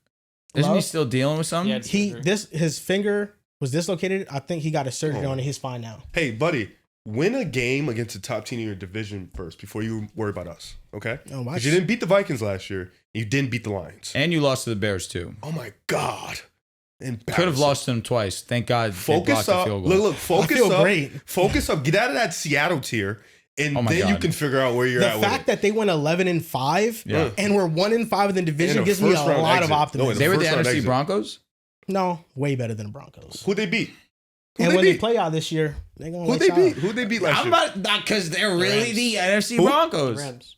Isn't he Love? still dealing with something? Yeah, His finger was dislocated. I think he got a surgery on it. He's fine now. Hey, buddy, win a game against the top team in your division first before you worry about us. Okay? Oh, Because you didn't beat the Vikings last year. You didn't beat the Lions. And you lost to the Bears too. Oh my God. Could have lost to them twice. Thank God. they Focus blocked the up. field goal. Look, focus feel up. great. Focus up. Get out of that Seattle tier. And Oh my then you God. can figure out where you're The at with fact it. that they went 11-5 Yeah. and were 1-5 in the division And a gives me a first-round lot of exit. optimism. They were the First round NFC exit. Broncos? No, way better than the Broncos. Who'd they beat? Who'd And they when they beat? play out this year, they're gonna Who'd let they y'all beat? out. Who'd they beat last I'm year? not because they're really Rams. the NFC Who? Broncos. Rams.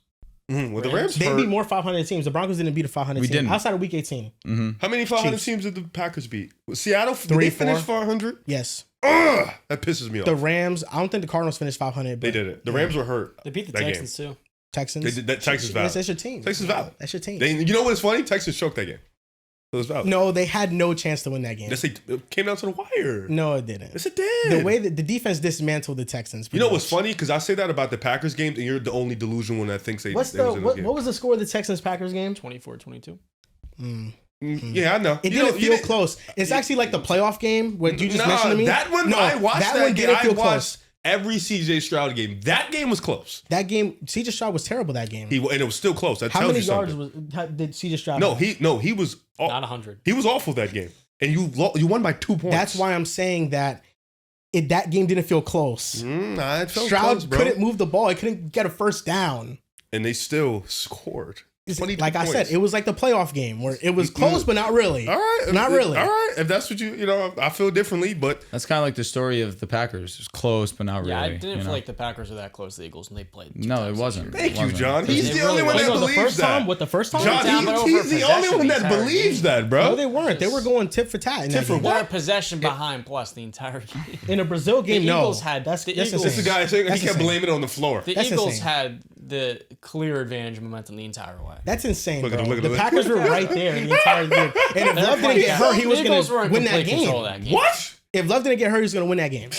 With the Rams They hurt. beat more 500 teams. The Broncos didn't beat a 500 We team didn't. outside of Week 18. How many 500 Chiefs. teams did the Packers beat? Seattle, did 3, they finish 4. 500? Yes, Ugh, that pisses me off. the Rams. I don't think the Cardinals finished 500. They but did it. The Rams were hurt. They beat the that game. Texans too. Texans. They did that. Texas valid. That's your team. Texas valid. That's your team. You know what's funny? Texas choked that game. So it's valid. No, they had no chance to win that game. Yes, it came down to the wire. No, it didn't. Yes, it did. The way that the defense dismantled the Texans. You know pretty what's much. funny? Because I say that about the Packers games, and you're the only delusional one that thinks they. What's they the was in those what, games. what was the score of the Texans Packers game? 24-22. Yeah, I know. It You know, didn't you feel didn't- close. It's actually like the playoff game what you just Nah, mentioned to me. That one, no, I watched that, one game. didn't I feel watched close. every CJ Stroud game. That game was close. That game, CJ Stroud was terrible. That game. And it was still close. That How tells many you yards something. did CJ Stroud? No, have? he was Not 100. he was awful that game, and you won by 2 points. That's why I'm saying that that game didn't feel close. Nah, it felt Stroud close, bro. couldn't move the ball. He couldn't get a first down. And they still scored. Like I said, it was like the playoff game where it was close, but not really. All right. Not really. All right. If that's what I feel differently, but. That's kind of like the story of the Packers. It was close, but not really. Yeah, I didn't feel like the Packers were that close to the Eagles when they played. No, it wasn't. Thank you, John. He's It the really only one that wasn't. believes that. The first time? John, he's the only one that believes that, bro. No, they weren't. They were going tit for tat. Tit for They what? were possession behind plus the entire game. In a Brazil game, The no. Eagles had- That's the that's Eagles- It's the insane. guy saying he That's kept insane. blaming it on the floor. The That's Eagles insane. had the clear advantage of momentum the entire way. That's insane, Look at bro. him, look at The him. Packers were right there the entire game. And if Love didn't get hurt, he was The Eagles were going in to win that complete control of game. that game. What? If Love didn't get hurt, he was going to win that game.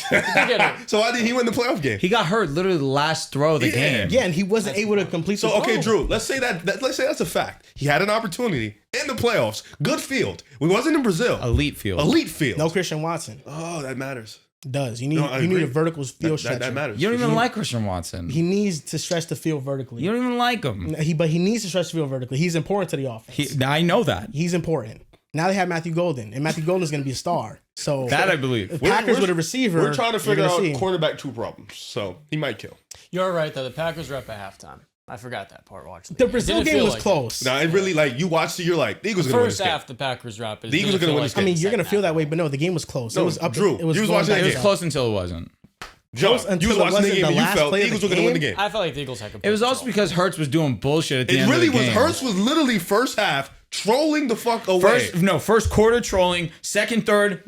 So why did he win the playoff game? He got hurt literally the last throw of the game. Yeah, and he wasn't able to complete the So okay, throw. Drew. Let's say that's a fact. He had an opportunity in the playoffs. Good field. We wasn't in Brazil. Elite field. Elite field. No Christian Watson. Oh, that matters. Does. You need No, I you need agree. a vertical field That stretcher. matters. You don't even like Christian Watson. He needs to stretch the field vertically. You don't even like him. But he needs to stretch the field vertically. He's important to the offense. I know that. He's important. Now they have Matthew Golden, and Matthew Golden is going to be a star. So That I believe. the Packers with a receiver. We're trying to figure you're out gonna see. quarterback 2 problems. So he might kill. You're right though. The Packers were up at halftime. I forgot that part. Watching The game. It Brazil didn't game feel was like close. Now it really you watched it. You're like the Eagles are gonna win this First game. half, the Packers were up. The Eagles are gonna win this I game. mean, you're going to feel that way, but no, the game was close. No, it was up. Drew, it was you was going watching back that It was game. down. close until it wasn't. John, Close you until was it watching the wasn't game the and you last felt play the of the Eagles were gonna win the game. game. I felt like the Eagles had complete It was also control. because Hurts was doing bullshit at the It end really of the was. game. Hurts was literally first half trolling the fuck away. First quarter trolling, second, third,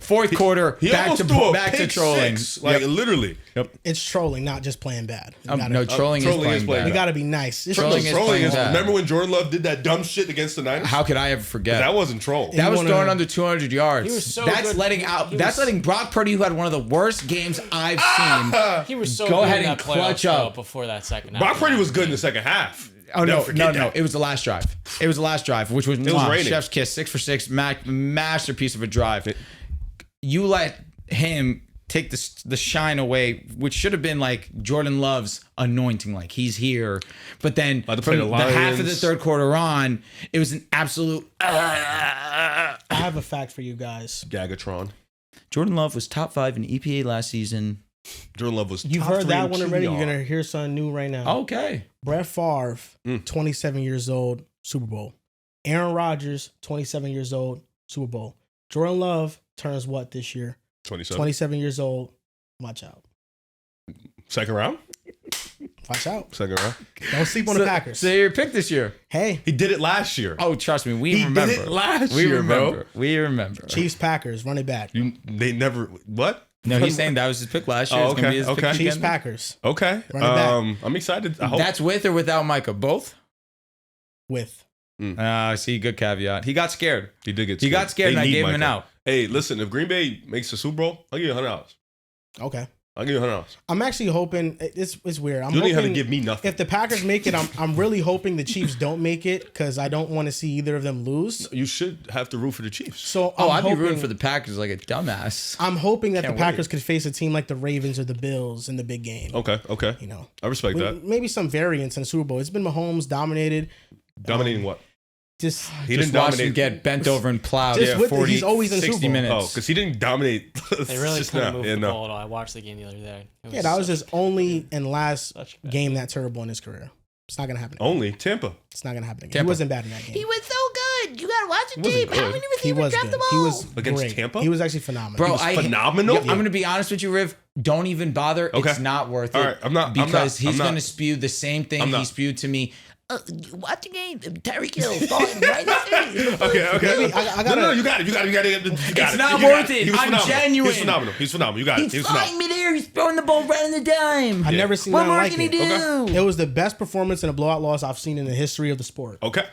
fourth quarter He back almost to threw a back to pick trolling. six, like literally. It's trolling, not just playing bad. You gotta- No, trolling is trolling playing is playing bad. You got to be nice. It's Trolling just- is Trolling playing is. bad. Remember when Jordan Love did that dumb shit against the Niners? How could I ever forget? That wasn't troll. That was wanna- throwing under 200 yards. He was so that's good. letting out. He That's was- letting Brock Purdy, who had one of the worst games I've seen. He was so Go good ahead in and that clutch playoff up. before that second half. Brock Purdy was good in the second half. Oh Never no, forget no! that. It was the last drive. It was the last drive, which was raining. chef's kiss, 6 for 6, masterpiece of a drive. You let him take the shine away, which should have been like Jordan Love's anointing, like he's here. But then About to play from the the half of the Lions. third quarter on, it was an absolute. I have a fact for you guys. Gagatron. Jordan Love was top 5 in EPA last season. Jordan Love was. You've top heard 3 that in one already. QBR. You're going to hear something new right now. Okay. Brett Favre, 27 years old, Super Bowl. Aaron Rodgers, 27 years old, Super Bowl. Jordan Love turns what this year? 27. 27 years old. Watch out. Second round. Watch out. Second round. Don't sleep on the Packers. So your pick this year. Hey, He did it last year. Oh, trust me, we He remember. did it last we year, remember. bro. We remember. Chiefs, Packers, run it back. They never. What? No, he's saying that was his pick last year. Oh, It's gonna okay, be his okay. pick Chiefs, again. Packers, Okay. Run it back. I'm excited. I hope. That's with or without Micah? Both? with. See, good caveat. He got scared. he did get. He got scared They and I need gave him an Michael. out. Hey, listen. If Green Bay makes the Super Bowl, I'll give you $100. Okay. I'll give you $100. I'm actually hoping it's weird. I'm You don't even have to hoping give me nothing. if the Packers make it, I'm really hoping the Chiefs don't make it because I don't want to see either of them lose. You should have to root for the Chiefs. So I'd be rooting for the Packers like a dumbass. I'm hoping that Can't the Packers could face a team like the Ravens or the Bills in the big game. Okay. Okay. You know, I respect that. maybe some variance in the Super Bowl. It's been Mahomes dominated. Dominating what? Just He Just didn't watch him dominate. get bent over and plowed Just for with- 40, he's always in 60 Super Bowl. minutes. Oh, because he didn't dominate. They really just couldn't now. move Yeah, the no. ball at all. I watched the game the other day. yeah, that was such- his only and last such bad. game that terrible in his career. It's not gonna happen. Again. Only Tampa. It's not gonna happen again. Tampa. He wasn't bad in that game. He was so good. You gotta watch the He wasn't tape. How good. many He receivers was dropped good. the He ball? was Against great. Tampa? He was actually phenomenal. Bro, He was I phenomenal. I'm going to be honest with you, Riv. Don't even bother. Okay. It's not worth it. All right, I'm not- Because I'm he's not. going to spew the same thing I'm he not. spewed to me. Watch the game. Tyreek Hill falling right there. Okay. Maybe I gotta- No, you got it. You got it. It's not You got worth it. He was I'm phenomenal. genuine. He's phenomenal. He's phenomenal. You got it. He's He was flying phenomenal. midair. He's throwing the ball right on the dime. I've never seen What nothing more like can he it. do? Okay. It was the best performance in a blowout loss I've seen in the history of the sport Okay.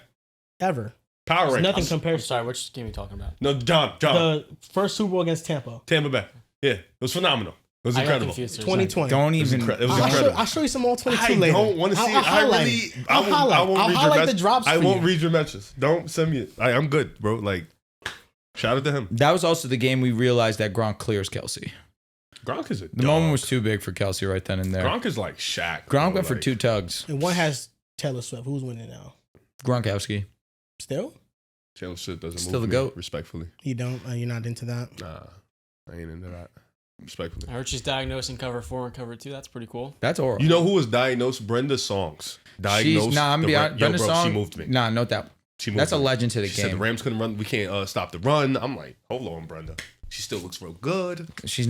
ever. Power rankings. Nothing I'm compares. sorry, which game are you talking about? No, John. The first Super Bowl against Tampa, Tampa Bay. Yeah, it was phenomenal. It was I got incredible. confused. for a second. 2020. Don't It was, even. it was I'll incredible. show you some all 22 I later. don't want to see I'll it. I highlight really. it. I won't I'll read your highlight the mess- drops I for won't you. read your mentions. Don't send me it. I'm good, bro. Like, shout out to him. That was also the game we realized that Gronk clears Kelsey. Gronk is a The moment was too big for Kelsey right then and there. Gronk is like Shaq. Gronk bro, went for like, 2 tugs. And one has Taylor Swift. Who's winning now? Gronkowski. Still? Taylor Swift doesn't Still move the me, GOAT. respectfully. You don't? You're not into that? Nah, I ain't into that. Respectfully. I heard she's diagnosing cover 4 and cover 2. That's pretty cool. That's horrible. You know who was diagnosed? Brenda Songs. Diagnosed. I'm beyond Brenda Song. She moved me. Nah, note that. She moved That's me. a legend to the She game. said the Rams couldn't run. We can't stop the run. I'm like, hold on, Brenda. She still looks real good. She's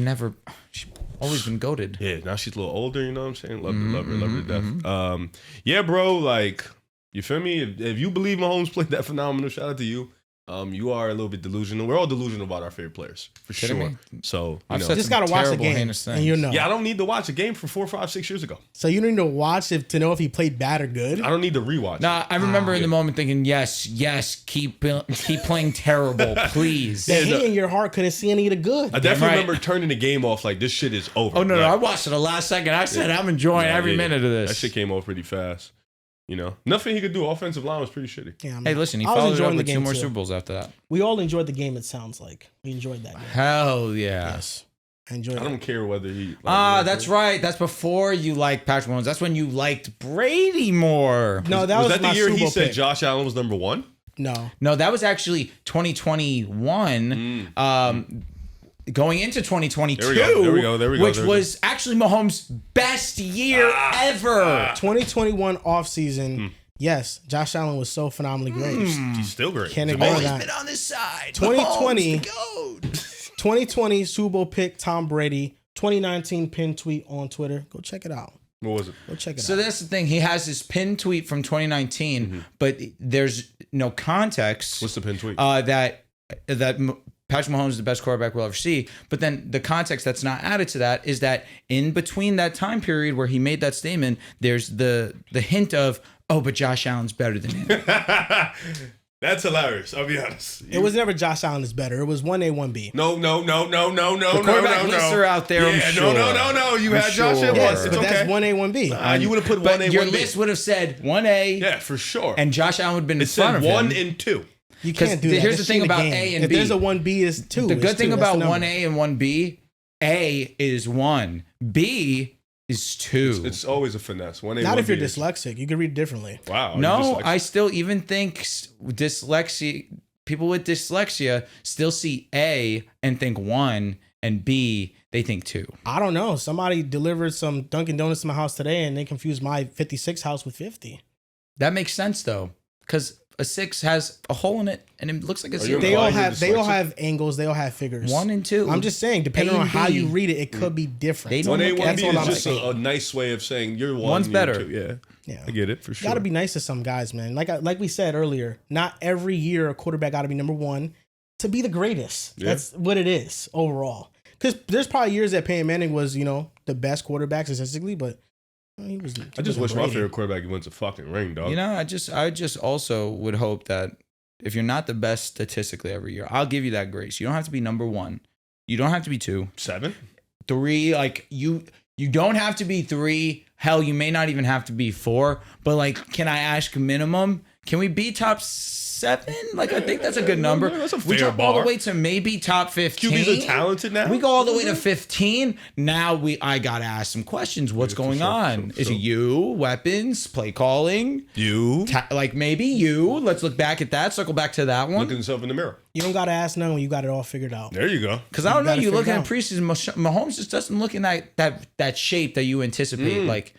always been goated. Yeah, now she's a little older. You know what I'm saying? Love her to death. Yeah, bro. Like, you feel me? If you believe Mahomes played that phenomenal, shout out to you. You are a little bit delusional. We're all delusional about our favorite players, for Kidding sure. me? So, I've you said know. Just gotta watch the terrible, game, heinous and things. you know. Yeah, I don't need to watch a game from 4, 5, 6 years ago. So you don't need to watch it to know if he played bad or good. I don't need to rewatch. Nah, I remember in the moment thinking, yes, keep playing terrible, please. The hate in your heart couldn't see any of the good. I definitely right. remember turning the game off like this shit is over. Oh no, Like, I watched it the last second. I said I'm enjoying every minute of this. That shit came off pretty fast. You know, nothing he could do. Offensive line was pretty shitty. Yeah, Hey, listen, he I was followed it enjoying up the with 2 game more too. Super Bowls after that. We all enjoyed the game. It sounds like we enjoyed that game. Hell yeah. Yes, I enjoyed I it. don't care whether he. That's right. That's before you liked Patrick Mahomes. That's when you liked Brady more. No, that Was was that my the year Super he Bowl said pick. Josh Allen was number 1? No, No, that was actually 2021. Going into 2022, There we go. which was actually Mahomes' best year ever. 2021 offseason. Yes, Josh Allen was so phenomenally great. He's still great. Can't He's ignore always that. been- On this side. 2020. Mahomes, the GOAT. 2020 Super Bowl pick Tom Brady. 2019 pin tweet on Twitter. Go check it out. What was it? Go check it So out. that's the thing. He has this pinned tweet from 2019, but there's no context. What's the pin tweet? That Patrick Mahomes is the best quarterback we'll ever see. But then the context that's not added to that is that in between that time period where he made that statement, there's the hint of, oh, but Josh Allen's better than him. That's hilarious. I'll be honest. It was never Josh Allen is better. It was 1A, 1B. No. The quarterback lists are out there, I'm Yeah, sure. No. You had Josh sure. Allen. Yes, It's but okay. that's 1A, 1B. You would have put But 1A, your 1B. list would have said 1A, Yeah, for sure. and Josh Allen would have been it in front said of 1 him. and 2. You 'Cause can't do that. here's That's the thing cheating about game. A and if B. there's a 1B, it's 2. The It's good thing 2. That's about the number. 1A and 1B, A is 1, B is 2. It's always a finesse. 1A, Not if 1B you're is- dyslexic. You can read differently. Wow. No, I still even think dyslexia. People with dyslexia still see A and think 1, and B they think 2. I don't know. Somebody delivered some Dunkin' Donuts to my house today, and they confused my 56 house with 50. That makes sense though, because a 6 has a hole in it, and it looks like a Are you 0. They all Why you're have. They all dyslexic? have angles. They all have figures. 1 and 2. I'm just saying, depending A on and how B. you read it, it could be different. They don't 1A, look- 1B That's all is I'm just saying. a nice way of saying you're 1. One's you're better. 2. Yeah. Yeah. I get it for sure. Got to be nice to some guys, man. Like we said earlier, not every year a quarterback got to be number 1 to be the greatest. Yeah. That's what it is overall. Because there's probably years that Peyton Manning was, the best quarterback statistically, but he was. I just wish my favorite quarterback wins a fucking ring, dog. I just also would hope that if you're not the best statistically every year, I'll give you that grace. You don't have to be number 1. You don't have to be 2. 7? 3, like you don't have to be 3. Hell, you may not even have to be 4. But like, can I ask minimum? Can we be top 7? Like, I think that's a good number. That's a We fair jump all the bar. way to maybe top 15. QBs are talented now. We go all the way to 15. Now I gotta ask some questions. What's Yeah, for going sure, on? for Is it sure. you? Weapons? Play calling? You Like maybe you? Let's look back at that. Circle back to that one. look at yourself in the mirror. You don't got to ask none when you got it all figured out. There you go. Because I don't know, gotta you figure looking it at out. preseason, Mahomes just doesn't look in that shape that you anticipate. Like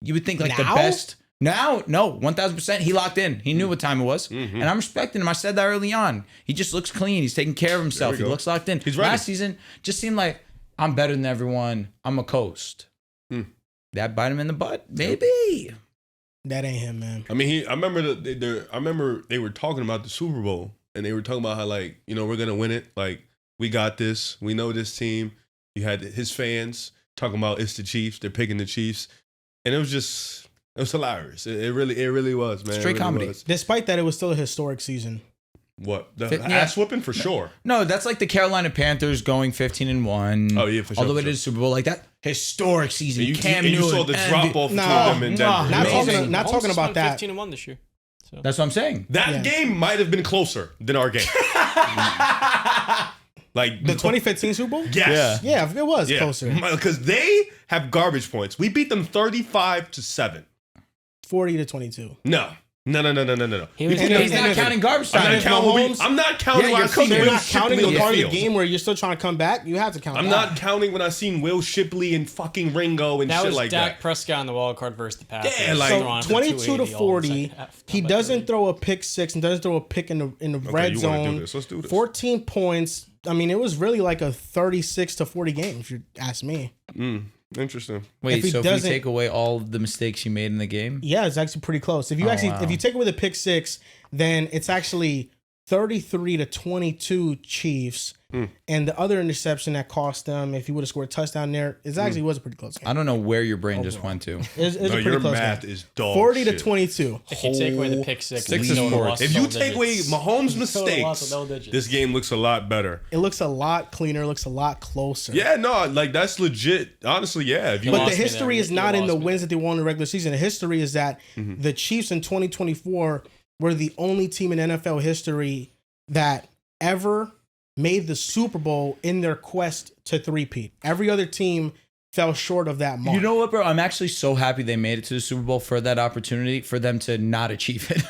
you would think like the Now? best. Now, no, 1000%. He locked in. He knew what time it was, and I'm respecting him. I said that early on. He just looks clean. He's taking care of himself. There He we go. looks locked in. He's ready. Last season just seemed like I'm better than everyone. I'm a coast. That bite him in the butt, maybe. That ain't him, man. I mean, I remember they were talking about the Super Bowl, and they were talking about how we're gonna win it. Like we got this. We know this team. You had his fans talking about it's the Chiefs. They're picking the Chiefs, and it was hilarious. It really was, man. Straight It really comedy. was. Despite that, it was still a historic season. What the Yeah. ass whooping for sure. No, that's like the Carolina Panthers going 15-1. Oh, yeah, for sure, all the way for to the sure. Super Bowl, like that historic season. And Cam you saw Newton, the MVP. drop off Nah, between them in nah, Denver. Not Amazing. talking. Not Mahomes talking just about went that. 15-1 this year. So. That's what I'm saying. That Yeah. game might have been closer than our game. Like The 2015 Super Bowl. Yes. Yeah, it was closer. Because they have garbage points. We beat them 35-7. 40-22. No. No. He's not counting garbage time. I'm not counting when I seen They're Will not counting Shipley the on part the of the field. game where you're still trying to come back. You have to count. I'm not counting when I seen Will Shipley and fucking Ringo and That shit was like Dak that. Prescott on the wild card versus the Packers. Yeah, like- Throwing So for 22 to 280 all in the 40. second half. He Down by doesn't 30. throw a pick six and doesn't throw a pick in the red you wanna do zone. this. Let's do this. 14 points. I mean, it was really like a 36 to 40 game, if you ask me. Interesting. Wait, If he so if you doesn't- take away all of the mistakes you made in the game, Yeah, it's actually pretty close. If you if you take away the pick six, then it's actually 33 to 22 Chiefs. And the other interception that cost them, if he would have scored a touchdown there, it actually was a pretty close game. I don't know where your brain just went to. It's a No, pretty your close math game. is dog 40 to shit. 22. If you take away the pick six, Six you is still four. lost If you double take away digits. Mahomes' Still lost mistakes, double digits. this game looks a lot better. It looks a lot cleaner, looks a lot closer. Yeah, no, like that's legit. Honestly, yeah. If you But lost the me history there. is You not in lost the me wins that they won in the regular season. The history is that the Chiefs in 2024 were the only team in NFL history that ever made the Super Bowl in their quest to three-peat. Every other team fell short of that mark. You know what, bro? I'm actually so happy they made it to the Super Bowl for that opportunity for them to not achieve it.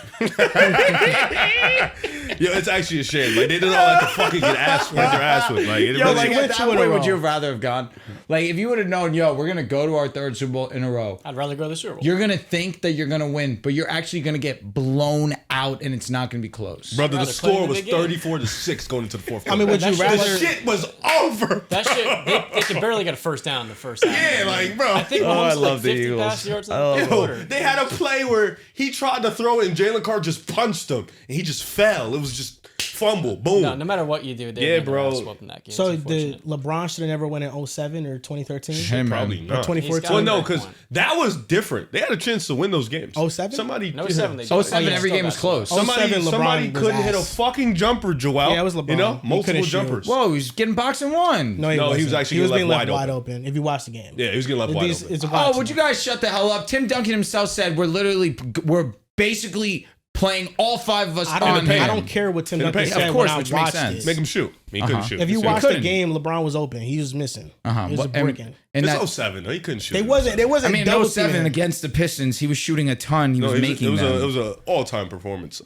Yo, it's actually a shame. Like they did all that to fucking get ass with their ass with. Like, it Yo, really- like went at that two in a point, would row. you have rather have gone? Like, if you would have known, yo, we're gonna go to our third Super Bowl in a row. I'd rather go to the Super Bowl. You're gonna think that you're gonna win, but you're actually gonna get blown out, and it's not gonna be close. brother, the rather play score the was big game. 34-6 going into the fourth. I mean, would quarter. you That shit rather... the shit was over. That shit, they could barely get a first down in the first half. Yeah, like, bro. I think Oh, Mahomes I had, love like the 50 Eagles. passing yards in I the love third Yo, quarter. they had a play where he tried to throw it and Jalen Carter just punched him and he just fell. It was just fumble, boom. No matter what you do, Yeah, they bro. in that game. So It's the unfortunate. LeBron should have never won in 07 or 2013? Hey, man. Probably not. 2014? Well, no, Great because point. that was different. They had a chance to win those games. 07? Somebody, No 07, they Oh, did. 07, Yeah, every still game was basketball. close. 07, LeBron somebody was couldn't hit a ass. fucking jumper, Joel. Yeah, it was LeBron. You know, He multiple couldn't shoot. jumpers. Whoa, he's getting boxed and one. No, he was wasn't. actually he was getting being left left wide wide open. If you watch the game. Yeah, he was getting left wide open. It's a Oh, watch would you game. guys shut the hell up? Tim Duncan himself said we're basically playing all five of us I on don't, him. I don't care what Tim Duncan paint. said Of course, when I which makes watched sense. it. Make him shoot. He couldn't shoot. If you Seriously. watch the couldn't. game, LeBron was open. He was missing. He was Well, breaking. and It's that, 07, though. He couldn't shoot. They wasn't. I mean, double 07 teaming him. against the Pistons, he was shooting a ton. He No, was making them. it was an all-time performance.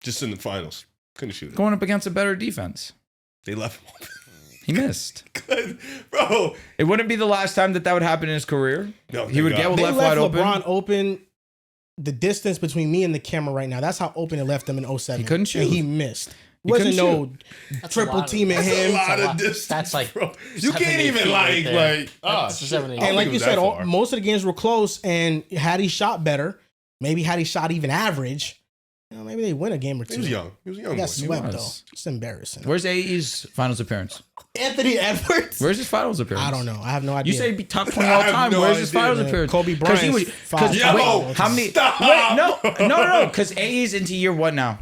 Just in the finals. Couldn't shoot it. Going up against a better defense. They left him open. He missed. Bro. It wouldn't be the last time that would happen in his career. No, He would thank get God. They left left wide LeBron open. open. The distance between me and the camera right now. That's how open it left him in 07. He couldn't shoot. And he missed. He Wasn't couldn't no That's a triple lot of- teaming that's That's him. a lot lot. of distance, That's like bro. You 7, can't 8 even feet right there. That's 7, 8 And think like it you was said, that far. most of the games were close. And had he shot better, maybe had he shot even average, maybe they win a game or two. He was young. He was a young He boy. got swept was. though. It's embarrassing. Where's AE's finals appearance? Anthony Edwards. Where's his finals appearance? I don't know. I have no idea. You say be top 20 all I have time. no Where's his idea. finals Yeah, appearance? Kobe 'Cause he Bryant's was- five. 'cause Yo, wait, how many? stop. Wait, no. Because AE's into year what now?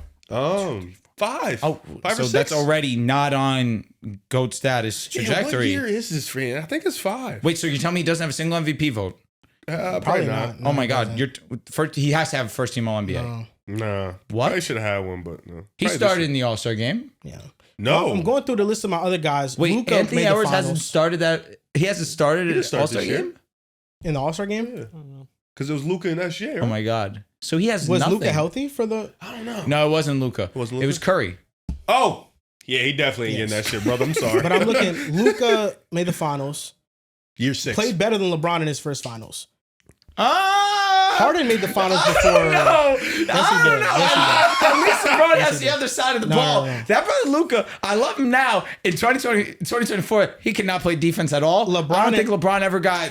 5. Oh, 5 so or 6. that's already not on GOAT status Yeah, trajectory. what year is this for? I think it's 5. Wait, so you're telling me he doesn't have a single MVP vote? Probably not. No, Oh my he God, doesn't. he has to have a first team All NBA. No. Nah. What? I should have had one, but no. He Probably started this in the All Star game. Yeah. No. Well, I'm going through the list of my other guys. Wait, Luka Anthony made the Edwards hasn't finals started that. He hasn't started didn't an start All Star this year. game. in the All-Star game. Because it was Luka in that shit. Oh my God. So he has Was nothing. Luka healthy for the? I don't know. No, it wasn't Luka. wasn't It was Luka? Curry. Oh. Yeah, he definitely ain't Yes. getting that shit, brother. I'm sorry. But I'm looking. Luka made the finals. Year 6. Played better than LeBron in his first finals. Ah! Harden made the finals before. No, Yes, he did. At least LeBron has the other side of the No, ball. no, no. That brother Luka, I love him now. In 2024, he cannot play defense at all. LeBron I don't think and- LeBron ever got.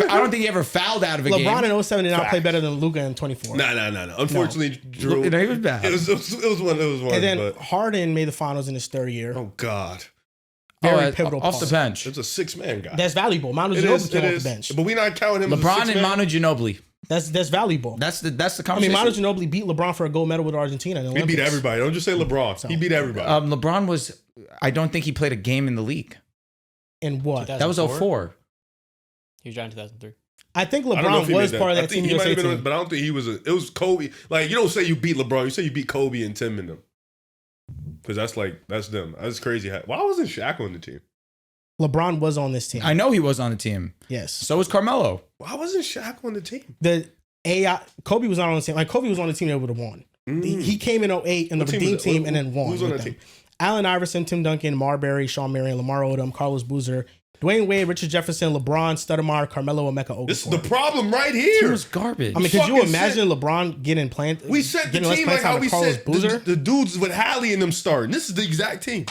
I don't think he ever fouled out of a game. LeBron in 07 did not play Facts. better than Luka in 24. No. Unfortunately, Drew. You know, he was bad. It was one. And then but Harden made the finals in his third year. oh god, Very pivotal off the part. bench. it's a 6-man guy. That's valuable. Manu It Ginobili is. came It off is. the bench. But we not counting him. LeBron as a and 6-man. Manu Ginobili. That's valuable. That's the I mean, conversation. Manu Ginobili beat LeBron for a gold medal with Argentina. In the He beat Olympics. everybody. Don't just say LeBron. He beat everybody. LeBron was. I don't think he played a game in the league. In what? That was 04. He was drafted in 2003. I think I don't know if LeBron he was made part of I that think team he might USA have been, team. but I don't think he was. It was Kobe. Like you don't say you beat LeBron. You say you beat Kobe and Tim and them. Because that's them. That's crazy. Why wasn't Shaq on the team? LeBron was on this team. I know he was on the team. Yes. So was Carmelo. Why wasn't Shaq on the team? The Kobe was not on the team. Like Kobe was on the team that would have won. He came in 08 in the Redeem team and then won. Who was on that team? Allen Iverson, Tim Duncan, Marbury, Sean Marion, Lamar Odom, Carlos Boozer, Dwayne Wade, Richard Jefferson, LeBron, Stoudemire, Carmelo, Emeka Okafor. This is the problem right He here. was garbage. I mean, could you imagine LeBron getting planted? We set the team like how we set the dudes with Hallie and them starting. This is the exact team.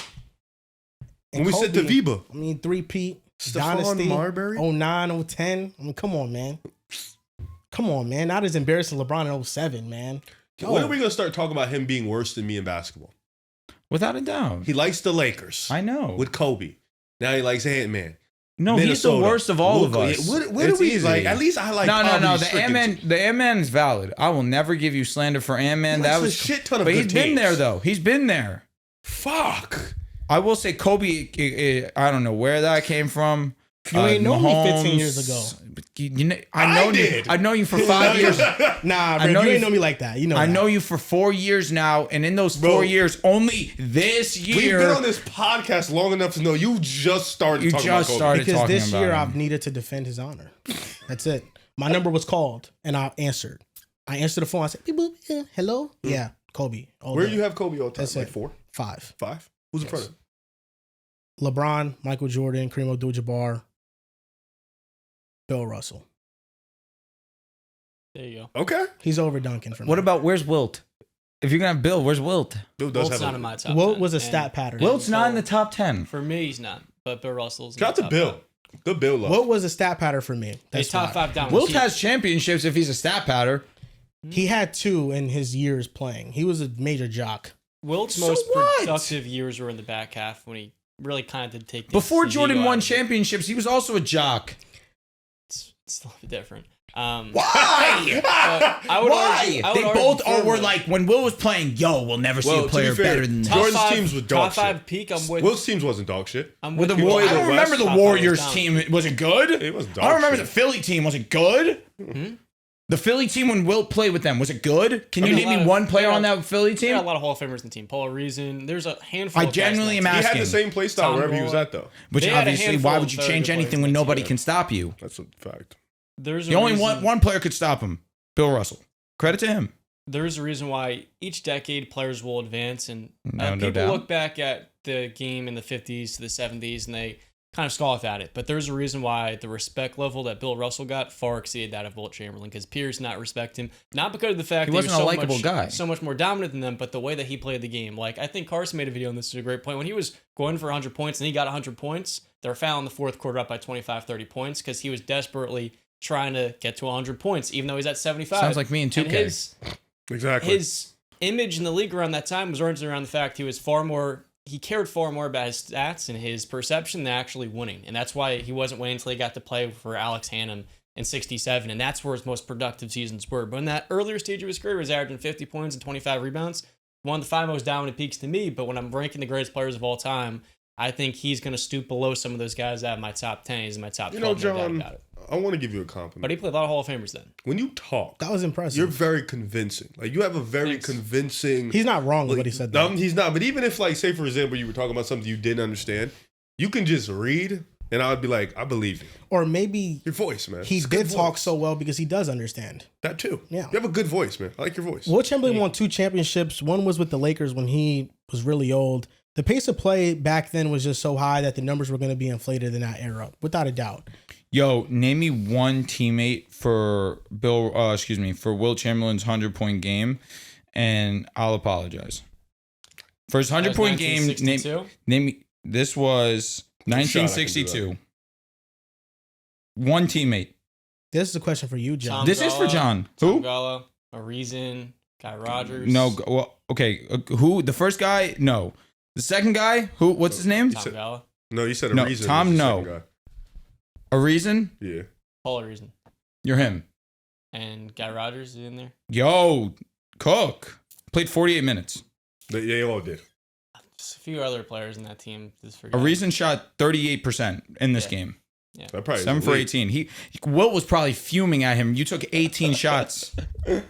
When we set the Viva. I mean, 3-peat, Stephon Dynasty, Marbury. 09, 010. I mean, come on, man. Come on, man. Not as embarrassing LeBron in 07, man. When are we going to start talking about him being worse than me in basketball? Without a doubt. He likes the Lakers. I know. With Kobe. Now he likes Ant-Man. No, he's the worst of all of us. What do we like? At least I like. No. The Ant-Man is valid. I will never give you slander for Ant-Man. That was a shit ton of. But good he's been teams. there though. He's been there. Fuck. I will say Kobe. I don't know where that came from. You ain't known me Mahomes, 15 years ago. I know you for 5 years. Nah, bro, you ain't know me like that. You know I that. know you for 4 years now, and in those 4 years, only this year We've been on this podcast long enough to know you just started talking about Kobe. Because this year I've needed to defend his honor. That's it. My number was called, and I answered. I answered the phone. I said, beep, boop, yeah, hello? Yeah, Kobe. Where do you have Kobe all the time? That's like it. 4? 5. 5? Who's in front of him? LeBron, Michael Jordan, Kareem Abdul-Jabbar, Bill Russell. There you go. Okay. He's over Duncan for me. What about where's Wilt? If you're gonna have Bill, where's Wilt? Bill does Wilt's have not in my top. Wilt 10, was a and stat pattern. Wilt's not in the top 10. For me, he's not. But Bill Russell's. Shout out to top Bill. 10. Good Bill love. Wilt was a stat pattern for me. He's top 5 down. Wilt has championships if he's a stat patter. He had 2 in his years playing. He was a major jock. Wilt's So most what? productive years were in the back half when he really kind of did take. Before the Jordan ego won out of it. championships, he was also a jock. It's a little bit different. Why? I would Why? argue- I would They argue both for were Wilt. like, when Will was playing, yo, we'll never see Well, a to player be fair, better than that. Top Jordan's 5 teams was dog top 5 shit. peak. I'm with. Will's teams wasn't dog shit. I'm With with the you. Warriors, I the don't remember West, the top five Warriors down. team. Was it good? It was dog I don't remember shit. the Philly team. Was it good? Hmm? The Philly team when Wilt played with them, was it good? Can you Okay, name a lot me of- one player there are- on that Philly There are a team? lot of Hall of Famers in the team. Paul Reason. There's a handful. I of guys genuinely in that am team. He had the asking. same play style Tom wherever he was Moore. at, though. Which They had a obviously, handful why of would you very change good anything players when in that nobody team. can stop you? That's a fact. There's The a only reason, one player could stop him, Bill Russell. Credit to him. There's a reason why each decade players will advance, and No people doubt. look back at the game in the 50s to the 70s and they kind of scoff at it. But there's a reason why the respect level that Bill Russell got far exceeded that of Wilt Chamberlain, because peers not respect him, not because of the fact He that wasn't was a likable guy. so much more dominant than them, but the way that he played the game. Like, I think Carson made a video on this, is a great point. When he was going for 100 points and he got 100 points, they were fouling the fourth quarter up by 25, 30 points because he was desperately trying to get to 100 points, even though he's at 75. Sounds like me in 2K. And Exactly. his image in the league around that time was oriented around the fact he cared far more about his stats and his perception than actually winning. And that's why he wasn't winning until he got to play for Alex Hannum in 67. And that's where his most productive seasons were. But in that earlier stage of his career, he was averaging 50 points and 25 rebounds. One of the 5 most dominant peaks to me. But when I'm ranking the greatest players of all time, I think he's going to stoop below some of those guys out of my top 10. He's in my top 12, no doubt John, about it. I want to give you a compliment. But he played a lot of Hall of Famers then. When you talk, That was impressive. you're very convincing. Like, you have a very Thanks. convincing. He's not wrong with what he said. No, Though. he's not. But even if, like, say for example, you were talking about something you didn't understand, you can just read, and I would be like, I believe you. Or maybe Your voice, man. he It's a good did talk voice. so well because he does understand. That too. Yeah. You have a good voice, man. I like your voice. Wilt Chamberlain won 2 championships. One was with the Lakers when he was really old. The pace of play back then was just so high that the numbers were going to be inflated in that era, without a doubt. Yo, name me one teammate for for Wilt Chamberlain's 100-point game, and I'll apologize. For his 100-point game, 1962? name me. This was 1962. One teammate. This is a question for you, John. Tom This is for Gala, John. Tom Who? Gala, a reason, Guy Rogers. No. Well, okay. Who? The first guy? No. The second guy? Who? What's his name? Tom Gala, No, you said a No, reason. Tom, was the no. second guy. A reason? Yeah. Paul Reason, You're him. and Guy Rogers is in there. Yo, Cook played 48 minutes. They all did. Just a few other players in that team. Just A forgot. reason shot 38% in this Yeah. game. That probably 7 is for elite. 18. Wilt was probably fuming at him. You took 18 shots. Wilt,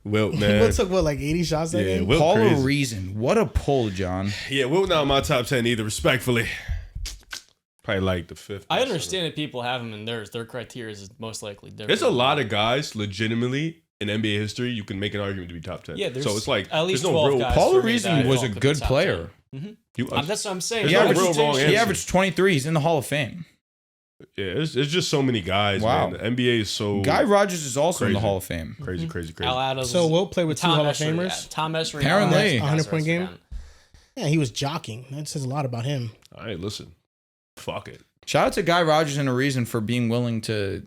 Wilt man. took what, like 80 shots that Yeah, game? Wilt Paul crazy. Reason. What a pull, John. Yeah, Wilt not in my top 10 either, respectfully. Probably like the 5th. I understand that people have him in theirs. Their criteria is most likely different. There's a lot of guys legitimately in NBA history you can make an argument to be top 10. Yeah, there's so it's like at least there's no 12 real. guys Paul for me Reason that I was thought a could be good top player. 10. You, That's what I'm saying. There's no There's real wrong reputation. He answer. averaged 23. He's in the Hall of Fame. yeah, it's just so many guys. Wow. Man. The NBA is so Guy Rogers is also in the Crazy. Hall of Fame. crazy. Al Adams. So we'll play with two Tom Hall of Essery, Famers. yeah. Tom Essery. Apparently. 100-point game. Yeah, he was jockeying. That says a lot about him. All right, listen, fuck it. Shout out to Guy Rogers and a reason for being willing to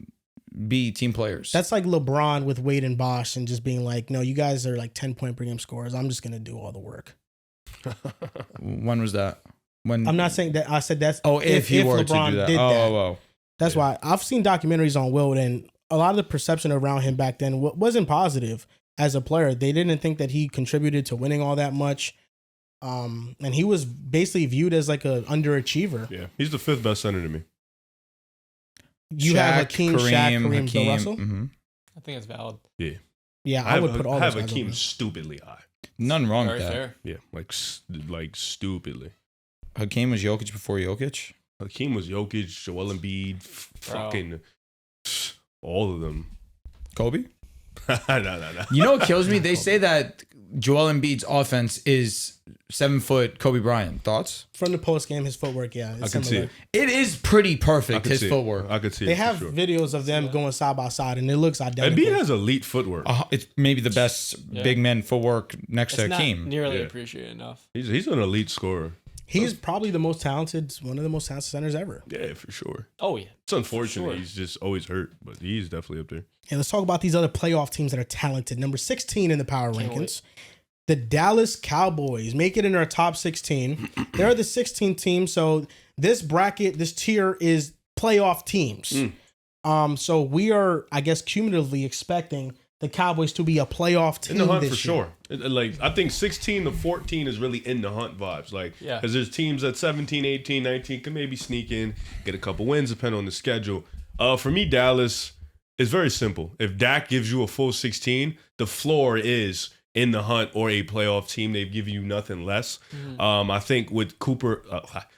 be team players. That's like LeBron with Wade and Bosch and just being like, no, you guys are like 10-point per game scorers. I'm just going to do all the work. When was that? When I'm not saying that. I said that's if he were LeBron to do that. did that. Oh. That's why I've seen documentaries on Wilt, and a lot of the perception around him back then wasn't positive as a player. They didn't think that he contributed to winning all that much. And he was basically viewed as like a underachiever. Yeah, he's the 5th best center to me. You have Hakeem, Kareem, Bill Russell. Mhm. I think it's valid. Yeah, I would put all I those have guys Hakeem over. stupidly high. Nothing wrong Very with that. fair. Yeah, like stupidly. Hakeem was Jokic before Jokic. Hakeem was Jokic, Joel Embiid, fucking all of them. Kobe? No. You know what kills me? They say that Joel Embiid's offense is 7 foot Kobe Bryant. Thoughts? From the post game, his footwork, yeah, it's I can see similar. it. It is pretty I perfect, could his see footwork. it. I could see it. They for have sure. videos of them going side by side, and it looks identical. Embiid has elite footwork. It's maybe the best big man footwork next It's to not Hakeem. nearly Yeah. appreciated enough. He's an elite scorer. He's probably the most talented, one of the most talented centers ever. Yeah, for sure. Oh, yeah. It's unfortunate sure. he's just always hurt, but he's definitely up there. And let's talk about these other playoff teams that are talented. Number 16 in the power Can't rankings. The Dallas Cowboys make it in our top 16. They're the 16th team. So this bracket, this tier is playoff teams. So we are, I guess, cumulatively expecting the Cowboys to be a playoff team In the hunt this for year. sure. Like I think 16 to 14 is really in the hunt vibes. Like Yeah. because there's teams at 17, 18, 19 can maybe sneak in, get a couple wins depending on the schedule. For me, Dallas is very simple. If Dak gives you a full 16, the floor is in the hunt or a playoff team. They've given you nothing less. I think with Cooper,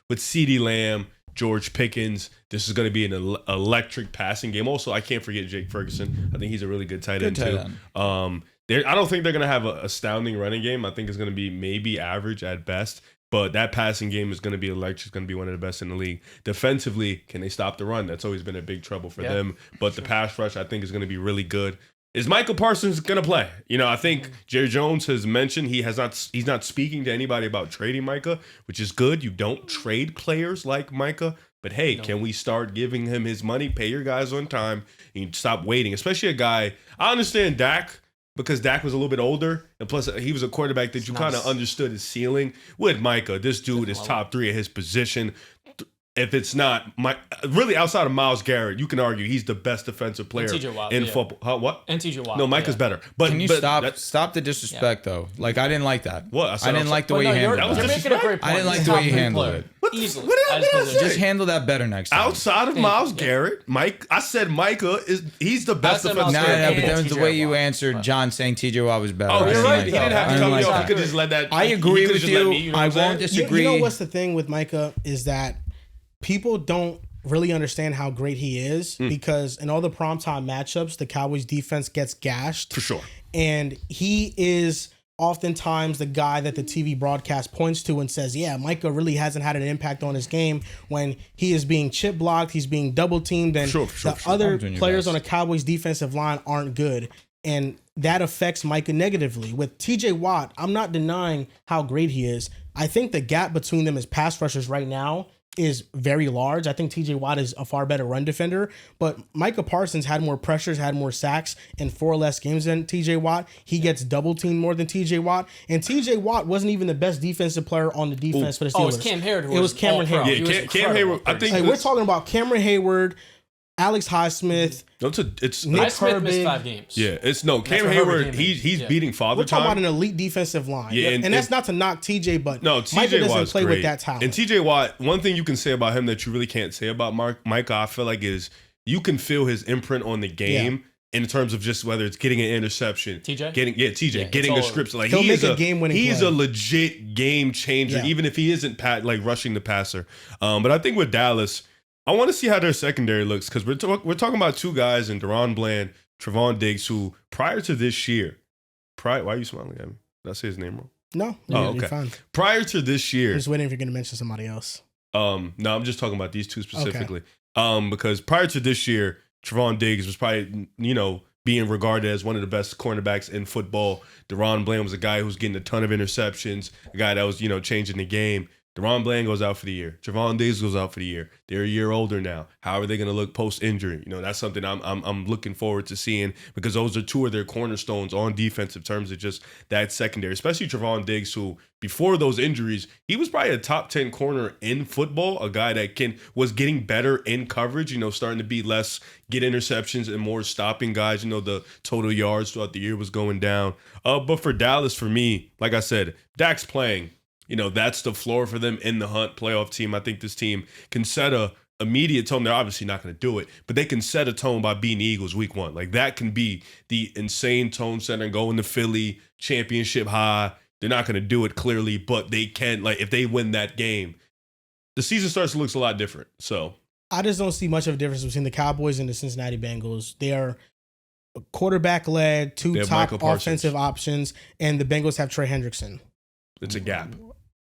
with CeeDee Lamb, George Pickens, this is going to be an electric passing game. Also, I can't forget Jake Ferguson. I think he's a really good tight end too. I don't think they're going to have an astounding running game. I think it's going to be maybe average at best. But that passing game is going to be electric. It's going to be one of the best in the league. Defensively, can they stop the run? That's always been a big trouble for them. But the pass rush, I think, is going to be really good. Is Michael Parsons going to play? I think Jerry Jones has mentioned he's not speaking to anybody about trading Micah, which is good. You don't trade players like Micah. But hey, can we start giving him his money? Pay your guys on time and stop waiting. Especially a guy, I understand Dak, because Dak was a little bit older, and plus he was a quarterback that you kind of understood his ceiling. With Micah, this dude is top 3 at his position. If it's not really outside of Myles Garrett, you can argue he's the best defensive player in football. What? And TJ Watt. No, Micah's better. But Can you stop the disrespect though? Like I didn't like that. What? I didn't like the way you handled You're was it. making a great point. I didn't like He's the way top you 3 handled player. it. Easily. what did I say? Just handle that better next time. Outside of Myles Garrett, I said Micah he's the best I said defensive Myles player. No, but and that was the TJ way you Watt. answered John saying TJ Watt was better. Oh, I you're didn't right. like He that. didn't have I to didn't cut me like off. that. He could just let that. I agree with just let you. me, know what I I'm saying? won't disagree. You know what's the thing with Micah is that people don't really understand how great he is because in all the primetime matchups, the Cowboys defense gets gashed. For sure. And he is oftentimes the guy that the TV broadcast points to and says, yeah, Micah really hasn't had an impact on his game when he is being chip blocked, he's being double teamed, and the other players on the Cowboys defensive line aren't good. And that affects Micah negatively. With TJ Watt, I'm not denying how great he is. I think the gap between them as pass rushers right now is very large. I think TJ Watt is a far better run defender, but Micah Parsons had more pressures, had more sacks in 4 less games than TJ Watt. He gets double teamed more than TJ Watt, and TJ Watt wasn't even the best defensive player on the defense for the Steelers. Oh, it was Cam Hayward. It was Cameron all-pro. Hayward. He was Yeah, Cam incredible. Hayward. I think Like, we're talking about Cameron Hayward, Alex Highsmith. It's Nick Mike Smith missed Herbig. 5 games. yeah. It's no Cam where Herbig Hayward. came in. He's Yeah. beating father We're talking about time. an elite defensive line. Yeah, and that's not to knock TJ, but No, Micah TJ doesn't Watt's play great. with that talent. And TJ Watt, one thing you can say about him that you really can't say about Micah, I feel like is you can feel his imprint on the game in terms of just whether it's getting an interception, TJ? getting a script. Like He'll he make is a game-winning he's play. a legit game changer, even if he isn't rushing the passer. But I think with Dallas, I want to see how their secondary looks because we're talking about two guys in Deron Bland, Trevon Diggs, who prior to this year, why are you smiling at me? Did I say his name wrong? No, Oh, you're okay. fine. Prior to this year, I'm just waiting if you're going to mention somebody else. no, I'm just talking about these two specifically. Because prior to this year, Trevon Diggs was probably, being regarded as one of the best cornerbacks in football. Deron Bland was a guy who was getting a ton of interceptions, a guy that was, changing the game. Deron Bland goes out for the year. Trevon Diggs goes out for the year. They're a year older now. How are they going to look post-injury? That's something I'm looking forward to seeing because those are two of their cornerstones on defense in terms of just that secondary, especially Trevon Diggs, who before those injuries, he was probably a top 10 corner in football, a guy that was getting better in coverage, starting to be less get interceptions and more stopping guys. The total yards throughout the year was going down. But for Dallas, for me, like I said, Dak's playing. That's the floor for them in the hunt playoff team. I think this team can set a immediate tone. They're obviously not going to do it, but they can set a tone by beating the Eagles week 1. Like that can be the insane tone setter and go into Philly championship high. They're not going to do it clearly, but they can. Like if they win that game, the season starts to look a lot different. So I just don't see much of a difference between the Cowboys and the Cincinnati Bengals. They are quarterback-led, two top offensive options, and the Bengals have Trey Hendrickson. It's a gap.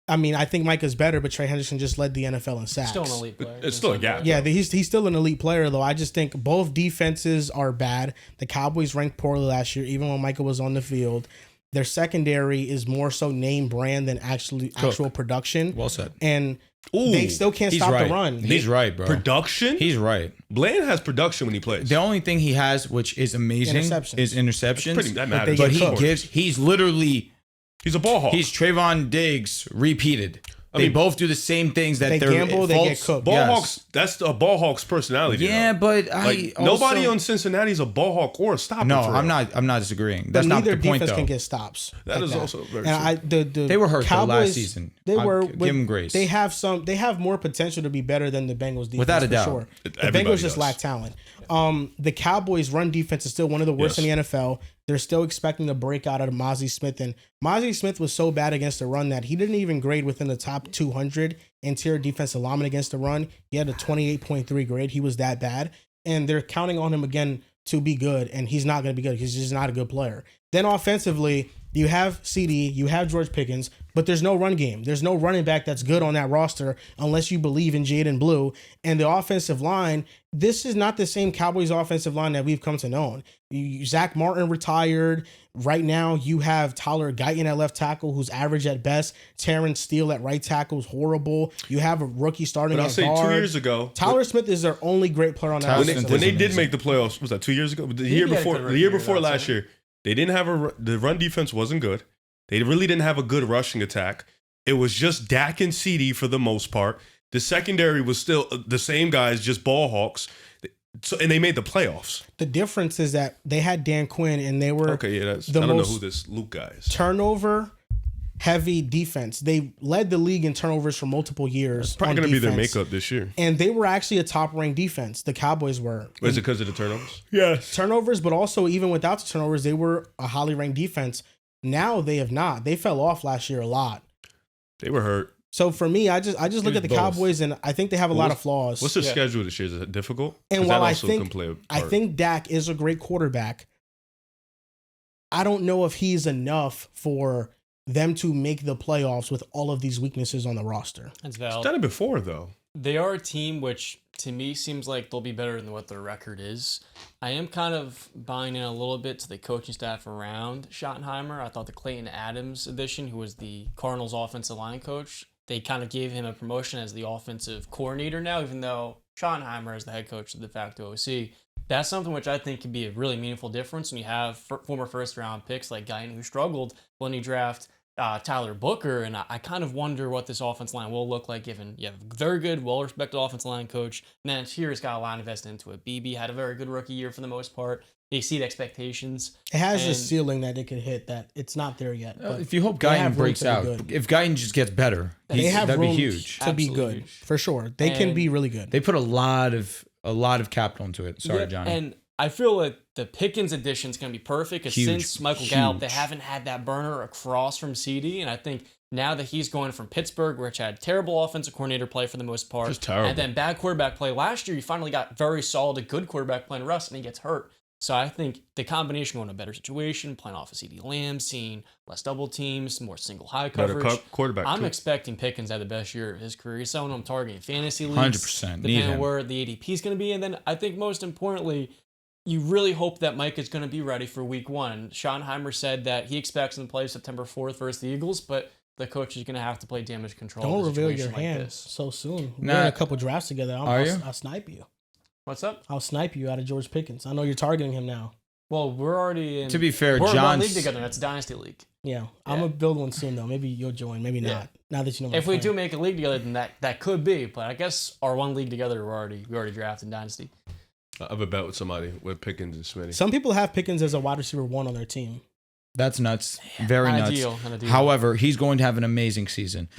I mean, I think Micah's better, but Trey Hendrickson just led the NFL in sacks. Still an elite player. It's still a gap. Yeah, he's still an elite player, though. I just think both defenses are bad. The Cowboys ranked poorly last year, even when Micah was on the field. Their secondary is more so name brand than actual production. Well said. And they still can't stop the run. He's right, bro. Production? He's right. Bland has production when he plays. The only thing he has, which is amazing, is interceptions. That matters. But he's literally... He's a ball hawk. He's Trayvon Diggs repeated. They both do the same things that they gamble, they get cooked. Ball hawks, that's a ball hawk's personality. Yeah, but nobody on Cincinnati is a ball hawk or a stopper. No, I'm not disagreeing. That's not the point, though. Neither defense can get stops. That is also very true. They were hurt Cowboys, last season. They were. Give them grace. They have more potential to be better than the Bengals defense. Without a doubt. Sure. The Bengals just lack talent. The Cowboys' run defense is still one of the worst in the NFL. They're still expecting a breakout out of Mozzie Smith. And Mozzie Smith was so bad against the run that he didn't even grade within the top 200 interior defensive linemen against the run. He had a 28.3 grade. He was that bad. And they're counting on him again to be good. And he's not going to be good. He's just not a good player. Then offensively, you have CD, you have George Pickens, but there's no run game. There's no running back that's good on that roster unless you believe in Jaden Blue. And the offensive line, this is not the same Cowboys offensive line that we've come to know. Zach Martin retired. Right now, you have Tyler Guyton at left tackle, who's average at best. Terrence Steele at right tackle is horrible. You have a rookie starting at guard. 2 years ago, Tyler Smith is their only great player on that offensive line. When they did make the playoffs, was that 2 years ago? The year before last year. They didn't have the run defense wasn't good. They really didn't have a good rushing attack. It was just Dak and CD for the most part. The secondary was still the same guys, just ball hawks. And they made the playoffs. The difference is that they had Dan Quinn and they were I don't know who this Luke guy is. Turnover heavy defense. They led the league in turnovers for multiple years. It's probably going to be their makeup this year. And they were actually a top-ranked defense. The Cowboys were. Is it because of the turnovers? Yes. Turnovers, but also even without the turnovers, they were a highly ranked defense. Now they have not. They fell off last year a lot. They were hurt. So for me, I just look at the Cowboys and I think they have a lot of flaws. What's their schedule this year? Is it difficult? And while I think Dak is a great quarterback, I don't know if he's enough for them to make the playoffs with all of these weaknesses on the roster. That's valid. He's done it before, though. They are a team which, to me, seems like they'll be better than what their record is. I am kind of buying in a little bit to the coaching staff around Schottenheimer. I thought the Clayton Adams addition, who was the Cardinals offensive line coach, they kind of gave him a promotion as the offensive coordinator now, even though Schottenheimer is the head coach of the de facto OC. That's something which I think could be a really meaningful difference when you have former first-round picks like Guyton, who struggled when you draft Tyler Booker, and I kind of wonder what this offense line will look like given you have a very good, well-respected offensive line coach, and then Cheer's got a lot invested into it. BB had a very good rookie year for the most part. They exceed expectations. It has a ceiling that it could hit that it's not there yet. But if you hope Guyton breaks out, if Guyton just gets better, that'd be huge. To be good, huge. For sure. They can be really good. They put a lot of capital into it. Sorry, Johnny. And I feel like the Pickens addition is going to be perfect because since Michael Gallup, they haven't had that burner across from CD. And I think now that he's going from Pittsburgh, which had terrible offensive coordinator play for the most part, Just terrible. and then bad quarterback play last year, you finally got very solid, a good quarterback playing Russ, and he gets hurt. So I think the combination going to a better situation, playing off of CD Lamb, seeing less double teams, more single high coverage. Better quarterback. I'm expecting Pickens to have the best year of his career. He's someone I'm targeting fantasy leagues. 100%. Depending on where the ADP is going to be. And then I think most importantly, you really hope that Mike is going to be ready for week 1. Schottenheimer said that he expects him to play September 4th versus the Eagles, but the coach is going to have to play damage control. Don't reveal your like hand this. so soon. We're in a couple drafts together. I'll snipe you. What's up? I'll snipe you out of George Pickens. I know you're targeting him now. Well, we're already in. To be fair, we're in one John's league together. That's a dynasty league. Yeah, I'm gonna build one soon though. Maybe you'll join. Maybe not. Now that you know. My If we plan. do make a league together, then that could be. But I guess our one league together, we already drafted dynasty. I have a bet with somebody with Pickens and Smitty. Some people have Pickens as a wide receiver 1 on their team. That's nuts. Very Not nuts. ideal. However, he's going to have an amazing season.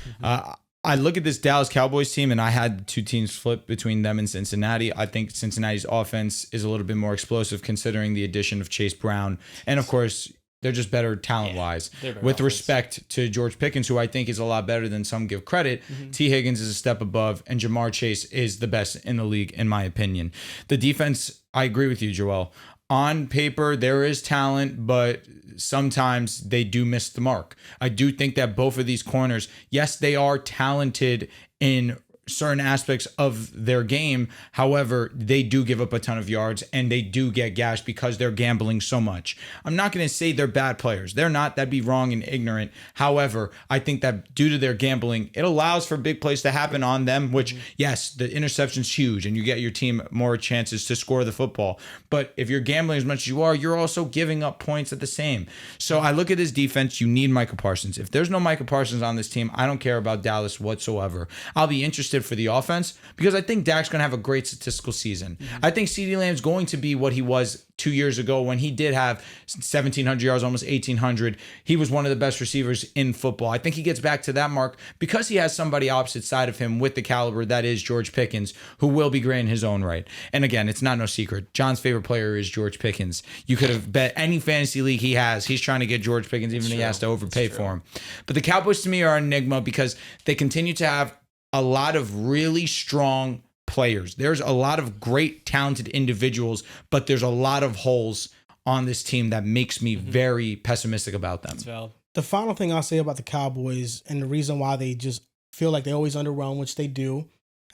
I look at this Dallas Cowboys team, and I had the two teams flip between them and Cincinnati. I think Cincinnati's offense is a little bit more explosive considering the addition of Chase Brown. And, of course, they're just better talent-wise. With respect to George Pickens, who I think is a lot better than some give credit, T. Higgins is a step above, and Jamar Chase is the best in the league, in my opinion. The defense, I agree with you, Joel. On paper, there is talent, but sometimes they do miss the mark. I do think that both of these corners, yes, they are talented in certain aspects of their game. However, they do give up a ton of yards and they do get gashed because they're gambling so much. I'm not going to say they're bad players. They're not. That'd be wrong and ignorant. However, I think that due to their gambling, it allows for big plays to happen on them, which, yes, the interception's huge and you get your team more chances to score the football. But if you're gambling as much as you are, you're also giving up points at the same. So I look at this defense. You need Micah Parsons. If there's no Micah Parsons on this team, I don't care about Dallas whatsoever. I'll be interested for the offense because I think Dak's going to have a great statistical season. I think CeeDee Lamb's going to be what he was 2 years ago when he did have 1,700 yards, almost 1,800. He was one of the best receivers in football. I think he gets back to that mark because he has somebody opposite side of him with the caliber that is George Pickens, who will be great in his own right. And again, it's not no secret. John's favorite player is George Pickens. You could have bet any fantasy league he has, he's trying to get George Pickens, even if he has to overpay for him. But the Cowboys to me are an enigma because they continue to have a lot of really strong players. There's a lot of great, talented individuals, but there's a lot of holes on this team that makes me very pessimistic about them. That's valid. The final thing I'll say about the Cowboys and the reason why they just feel like they always underwhelm, which they do,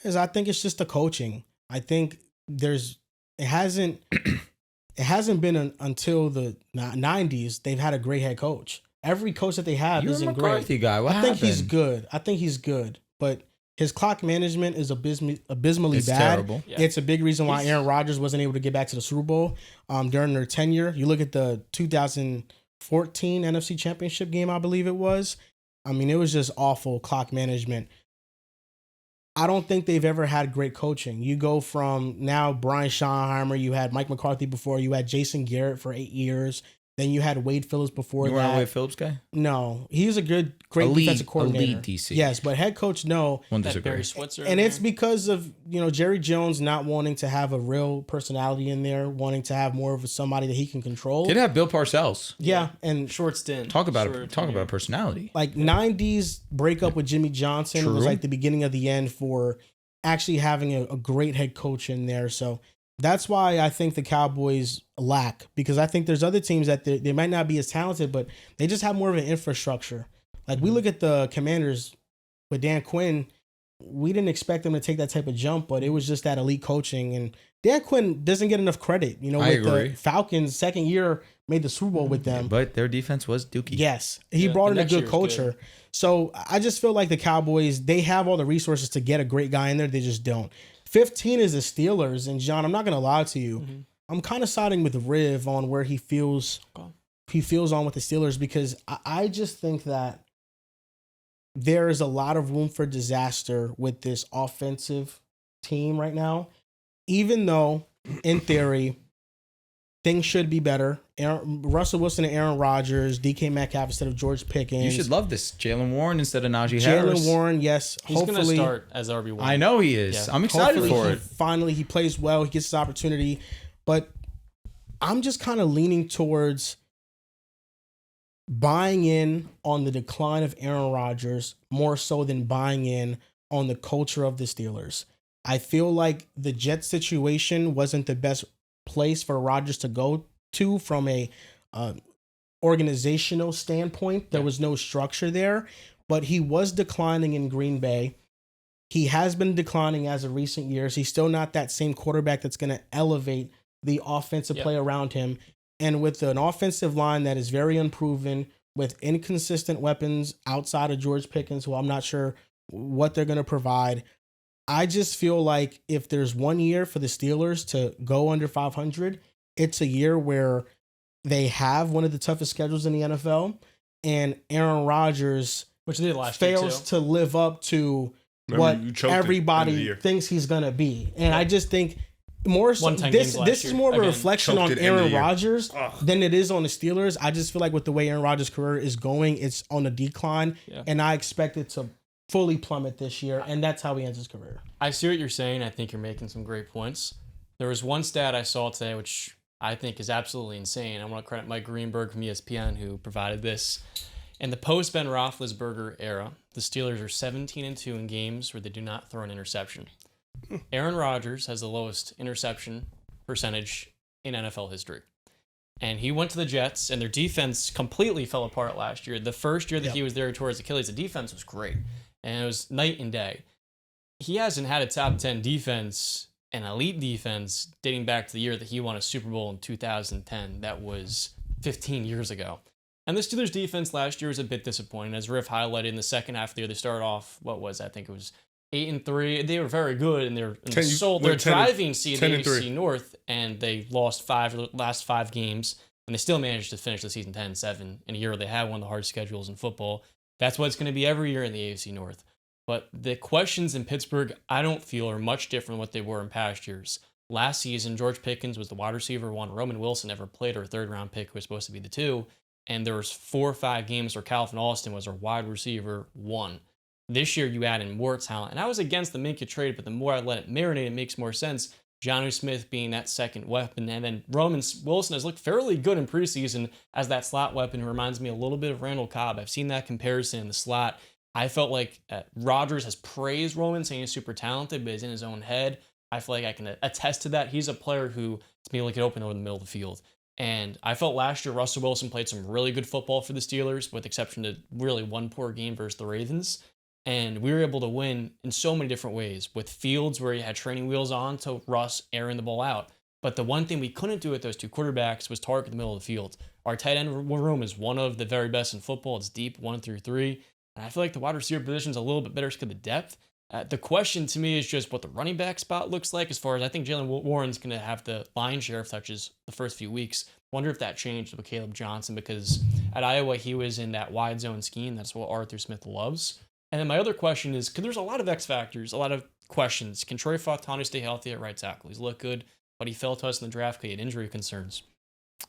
is I think it's just the coaching. I think it hasn't been until the 90s they've had a great head coach. Every coach that they have You're a isn't McCarthy great. guy. What I think happened? he's good, but his clock management is abysmally It's bad. terrible. Yeah. It's a big reason why Aaron Rodgers wasn't able to get back to the Super Bowl during their tenure. You look at the 2014 NFC Championship game, I believe it was. I mean, it was just awful clock management. I don't think they've ever had great coaching. You go from now Brian Schottenheimer, you had Mike McCarthy before, you had Jason Garrett for 8 years. Then you had Wade Phillips before You weren't that. a Wade Phillips guy? No, he's a great defensive coordinator. Elite DC. Yes, but head coach, no. Won't That disagree. Barry Switzer. And it's because of, Jerry Jones not wanting to have a real personality in there, wanting to have more of somebody that he can control. Did have Bill Parcells. Yeah, and short stint. Talk about Short personality. like 90s breakup with Jimmy Johnson was True. like the beginning of the end for actually having a great head coach in there. So that's why I think the Cowboys lack, because I think there's other teams that they might not be as talented, but they just have more of an infrastructure. Like we look at the Commanders with Dan Quinn, we didn't expect them to take that type of jump, but it was just that elite coaching. And Dan Quinn doesn't get enough credit. I With agree. the Falcons, second year, made the Super Bowl with them. But their defense was dookie. Yes, he Yeah, brought the in a next good year was culture. good. So I just feel like the Cowboys, they have all the resources to get a great guy in there. They just don't. 15 is the Steelers, and John, I'm not gonna lie to you. I'm kind of siding with Riv on where he feels on with the Steelers, because I just think that there is a lot of room for disaster with this offensive team right now. Even though, in theory, things should be better. Russell Wilson and Aaron Rodgers, DK Metcalf instead of George Pickens. You should love this. Jalen Warren instead of Najee Harris. Jalen Warren, yes. He's going to Hopefully, start as RB1. I know he is. Yeah. I'm excited hopefully for it. Finally, he plays well. He gets his opportunity. But I'm just kind of leaning towards buying in on the decline of Aaron Rodgers more so than buying in on the culture of the Steelers. I feel like the Jets situation wasn't the best place for Rodgers to go to from a organizational standpoint. There was no structure there, but he was declining in Green Bay. He has been declining as of recent years. He's still not that same quarterback that's going to elevate the offensive play around him. And with an offensive line that is very unproven, with inconsistent weapons outside of George Pickens, who I'm not sure what they're going to provide, I just feel like if there's 1 year for the Steelers to go under 500, it's a year where they have one of the toughest schedules in the NFL, and Aaron Rodgers which they did last fails to live up to what everybody thinks he's going to be. And I just think more so, this is more of a reflection on Aaron Rodgers than it is on the Steelers. I just feel like with the way Aaron Rodgers' career is going, it's on a decline, and I expect it to fully plummet this year, and that's how he ends his career. I see what you're saying. I think you're making some great points. There was one stat I saw today, which I think is absolutely insane. I want to credit Mike Greenberg from ESPN, who provided this. In the post-Ben Roethlisberger era, the Steelers are 17-2 in games where they do not throw an interception. Aaron Rodgers has the lowest interception percentage in NFL history. And he went to the Jets, and their defense completely fell apart last year. The first year that he was there towards Achilles, the defense was great. And it was night and day. He hasn't had a top 10 defense, an elite defense, dating back to the year that he won a Super Bowl in 2010. That was 15 years ago. And the Steelers' defense last year was a bit disappointing. As Riff highlighted, in the second half of the year, they started off, I think it was 8-3. They were very good, and they're driving seed in the AFC North, and they lost last five games, and they still managed to finish the season 10-7 in a year where they had one of the hard schedules in football. That's what it's going to be every year in the AFC North. But the questions in Pittsburgh, I don't feel, are much different than what they were in past years. Last season, George Pickens was the wide receiver one. Roman Wilson never played, our third-round pick, who was supposed to be the 2. And there was 4 or 5 games where Calvin Austin was our wide receiver 1. This year, you add in more talent. And I was against the Minkah trade, but the more I let it marinate, it makes more sense. Jonnu Smith being that second weapon. And then Roman Wilson has looked fairly good in preseason as that slot weapon. It reminds me a little bit of Randall Cobb. I've seen that comparison in the slot. I felt like Rodgers has praised Roman, saying he's super talented, but he's in his own head. I feel like I can attest to that. He's a player who, to me, get open over the middle of the field. And I felt last year Russell Wilson played some really good football for the Steelers, with exception to really one poor game versus the Ravens. And we were able to win in so many different ways, with Fields where he had training wheels on to Russ airing the ball out. But the one thing we couldn't do with those two quarterbacks was target the middle of the field. Our tight end room is one of the very best in football. It's deep 1 through 3. And I feel like the wide receiver position is a little bit better because of the depth. The question to me is just what the running back spot looks like, as far as I think Jalen Warren's going to have the lion's share of touches the first few weeks. Wonder if that changed with Caleb Johnson, because at Iowa he was in that wide zone scheme. That's what Arthur Smith loves. And then my other question is, because there's a lot of X factors, a lot of questions. Can Troy Fautanu stay healthy at right tackle? He's looked good, but he fell to us in the draft because he had injury concerns.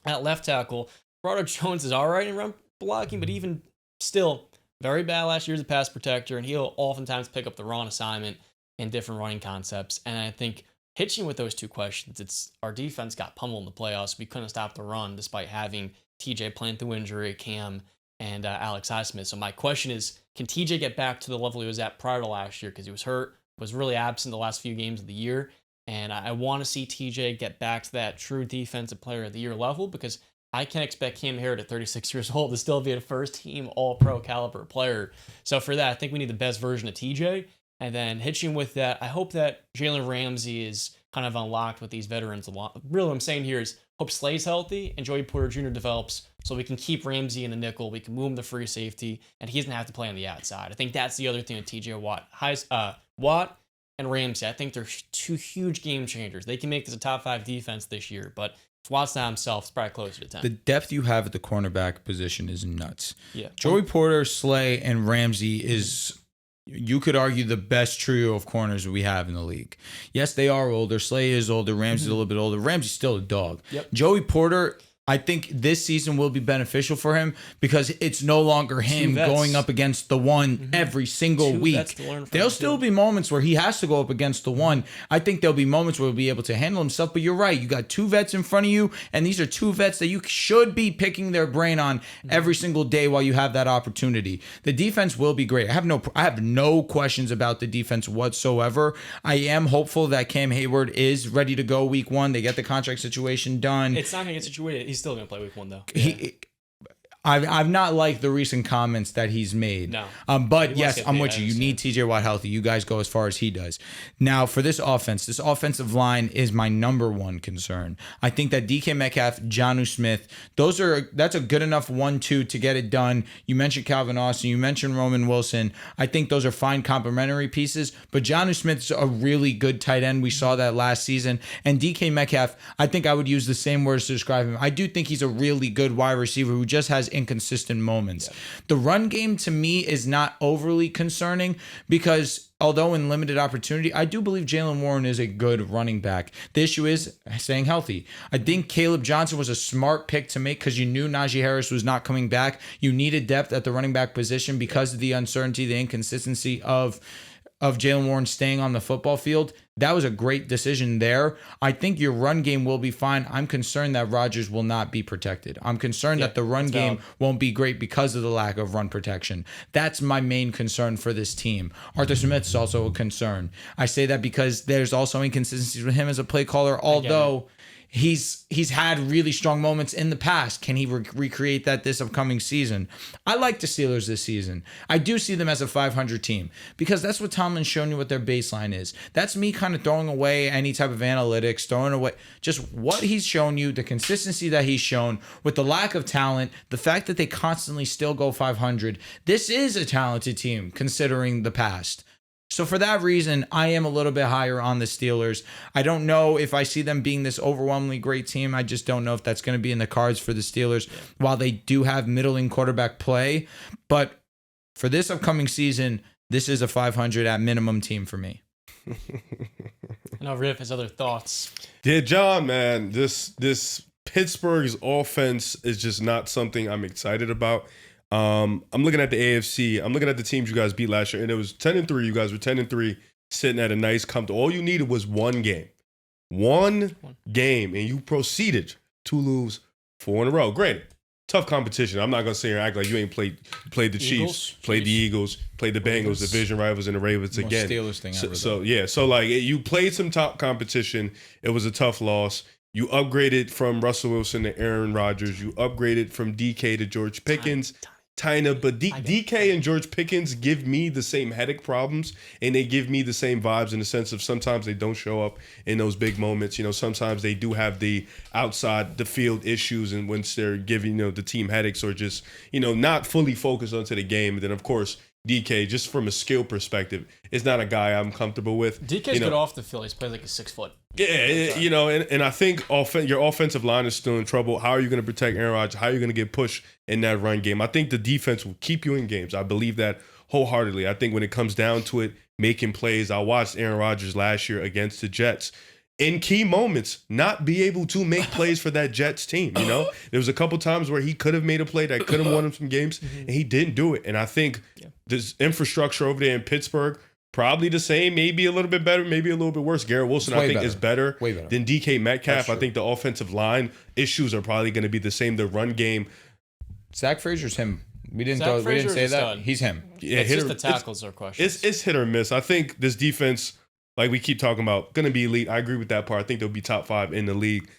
At left tackle, Broderick Jones is all right in run blocking, but even still, very bad last year as a pass protector, and he'll oftentimes pick up the wrong assignment in different running concepts. And I think hitching with those two questions, it's our defense got pummeled in the playoffs. We couldn't stop the run despite having TJ playing through injury, Cam, and Alex Highsmith. So my question is, can TJ get back to the level he was at prior to last year? Because he was hurt, was really absent the last few games of the year. And I want to see TJ get back to that true defensive player of the year level, because I can't expect Cam Hayward at 36 years old to still be a first-team All-Pro caliber player. So for that, I think we need the best version of TJ. And then hitching with that, I hope that Jalen Ramsey is kind of unlocked with these veterans a lot. Really, what I'm saying here is hope Slay's healthy and Joey Porter Jr. develops so we can keep Ramsey in the nickel. We can move him to free safety, and he doesn't have to play on the outside. I think that's the other thing with TJ Watt. Watt and Ramsey, I think they're 2 huge game changers. They can make this a top 5 defense this year, but if Watt's not himself, it's probably closer to 10. The depth you have at the cornerback position is nuts. Yeah. Joey Porter, Slay, and Ramsey is, you could argue, the best trio of corners we have in the league. Yes, they are older. Slay is older. Ramsey's a little bit older. Ramsey's still a dog. Yep. Joey Porter I think this season will be beneficial for him because it's no longer him going up against the one every single week. There'll still be moments where he has to go up against the one. I think there'll be moments where he'll be able to handle himself, but you're right. You got 2 vets in front of you, and these are 2 vets that you should be picking their brain on every single day while you have that opportunity. The defense will be great. I have no questions about the defense whatsoever. I am hopeful that Cam Hayward is ready to go week 1. They get the contract situation done. It's not going to get situated. He's still going to play week 1, though. I've not liked the recent comments that he's made. No. But yes, I'm with you. You need TJ Watt healthy. You guys go as far as he does. Now, for this offensive line is my number 1 concern. I think that DK Metcalf, Jonnu Smith, that's a good enough 1-2 to get it done. You mentioned Calvin Austin. You mentioned Roman Wilson. I think those are fine complementary pieces. But Jonnu Smith's a really good tight end. We saw that last season. And DK Metcalf, I think I would use the same words to describe him. I do think he's a really good wide receiver who just has inconsistent moments. The run game to me is not overly concerning because although in limited opportunity, I do believe Jaylen Warren is a good running back. The issue is staying healthy. I think Caleb Johnson was a smart pick to make because you knew Najee Harris was not coming back. You needed depth at the running back position because of the uncertainty, the inconsistency of Jaylen Warren staying on the football field. That was a great decision there. I think your run game will be fine. I'm concerned that Rodgers will not be protected. I'm concerned that the run game won't be great because of the lack of run protection. That's my main concern for this team. Arthur Smith is also a concern. I say that because there's also inconsistencies with him as a play caller, although he's had really strong moments in the past. Can he recreate that this upcoming season? I like the Steelers this season. I do see them as a 500 team because that's what Tomlin's shown you what their baseline is. That's me kind of throwing away any type of analytics, throwing away just what he's shown you, the consistency that he's shown with the lack of talent, the fact that they constantly still go 500. This is a talented team considering the past. So for that reason, I am a little bit higher on the Steelers. I don't know if I see them being this overwhelmingly great team. I just don't know if that's going to be in the cards for the Steelers while they do have middling quarterback play. But for this upcoming season, this is a 500 at minimum team for me. I know Riff has other thoughts. Yeah, John, man, this Pittsburgh's offense is just not something I'm excited about. I'm looking at the AFC. I'm looking at the teams you guys beat last year, and it was 10-3. You guys were 10-3, sitting at a nice comfortable. All you needed was one game, and you proceeded to lose 4 in a row. Granted, tough competition. I'm not gonna sit here and act like you ain't played the Chiefs, played the Eagles, played the Bengals, division rivals, and the Ravens again. Steelers thing ever. So like you played some top competition. It was a tough loss. You upgraded from Russell Wilson to Aaron Rodgers. You upgraded from DK to George Pickens. But DK and George Pickens give me the same headache problems, and they give me the same vibes in the sense of sometimes they don't show up in those big moments. You know, sometimes they do have the outside the field issues, and once they're giving the team headaches or just not fully focused onto the game. And then of course DK, just from a skill perspective, is not a guy I'm comfortable with. DK's good off the field. He's played like a 6 foot. Yeah, and I think your offensive line is still in trouble. How are you going to protect Aaron Rodgers? How are you going to get pushed in that run game? I think the defense will keep you in games. I believe that wholeheartedly. I think when it comes down to it, making plays, I watched Aaron Rodgers last year against the Jets in key moments not be able to make plays for that Jets team. There was a couple times where he could have made a play that could have won him some games, and he didn't do it. And I think this infrastructure over there in Pittsburgh, probably the same, maybe a little bit better, maybe a little bit worse. Garrett Wilson, I think, is better than DK Metcalf. I think the offensive line issues are probably going to be the same. The run game. Zach Frazier's him. We didn't say that. Stud. He's him. Yeah, it's just the tackles are questions. It's hit or miss. I think this defense, like we keep talking about, going to be elite. I agree with that part. I think they'll be top 5 in the league.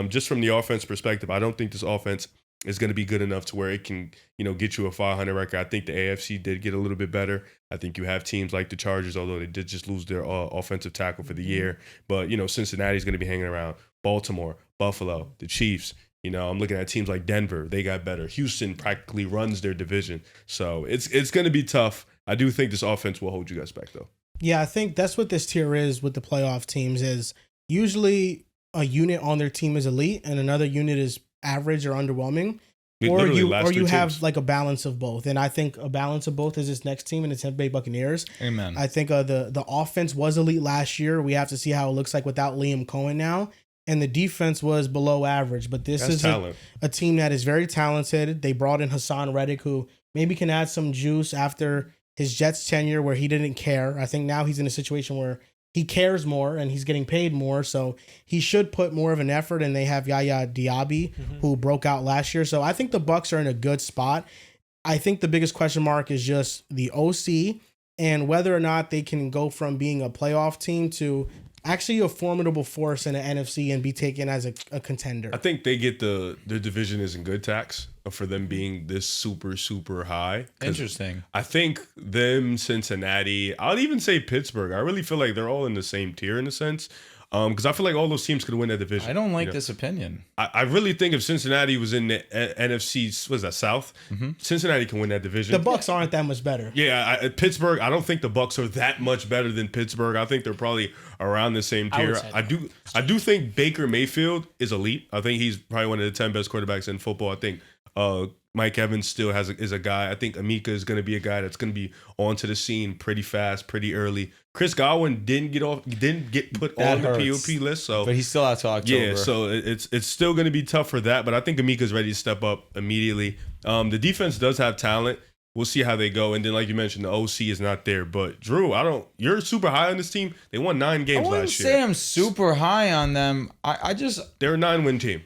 Just from the offense perspective, I don't think this offense is going to be good enough to where it can, get you a 500 record. I think the AFC did get a little bit better. I think you have teams like the Chargers, although they did just lose their offensive tackle for the year. But, Cincinnati's going to be hanging around. Baltimore, Buffalo, the Chiefs. I'm looking at teams like Denver. They got better. Houston practically runs their division. So it's going to be tough. I do think this offense will hold you guys back, though. Yeah, I think that's what this tier is with the playoff teams is usually a unit on their team is elite and another unit is average or underwhelming. Or you have like a balance of both. And I think a balance of both is this next team and the Tampa Bay Buccaneers. Amen. I think the offense was elite last year. We have to see how it looks like without Liam Cohen now. and the defense was below average. But this is a team that is very talented. They brought in Hassan Reddick, who maybe can add some juice after his Jets tenure where he didn't care. I think now he's in a situation where he cares more and he's getting paid more. So he should put more of an effort. And they have Yaya Diaby, who broke out last year. So I think the Bucs are in a good spot. I think the biggest question mark is just the OC and whether or not they can go from being a playoff team to actually a formidable force in the NFC and be taken as a contender. I think they get their division is in good tax for them being this super, super high. Interesting. I think them, Cincinnati, I'll even say Pittsburgh. I really feel like they're all in the same tier in a sense. Because I feel like all those teams could win that division. I don't like this opinion. I really think if Cincinnati was in the NFC, what is that, South? Cincinnati can win that division. The Bucs aren't that much better. Yeah, Pittsburgh, I don't think the Bucs are that much better than Pittsburgh. I think they're probably around the same tier. I do think Baker Mayfield is elite. I think he's probably one of the 10 best quarterbacks in football. I think Mike Evans still is a guy. I think Amika is going to be a guy that's going to be onto the scene pretty fast, pretty early. Chris Godwin didn't get put on the POP list, so but he's still out till October. Yeah, so it's still going to be tough for that. But I think Amika's ready to step up immediately. The defense does have talent. We'll see how they go. And then, like you mentioned, the OC is not there. But Drew, you're super high on this team. They won 9 games last year. I wouldn't say I'm super high on them. They're a 9-win team.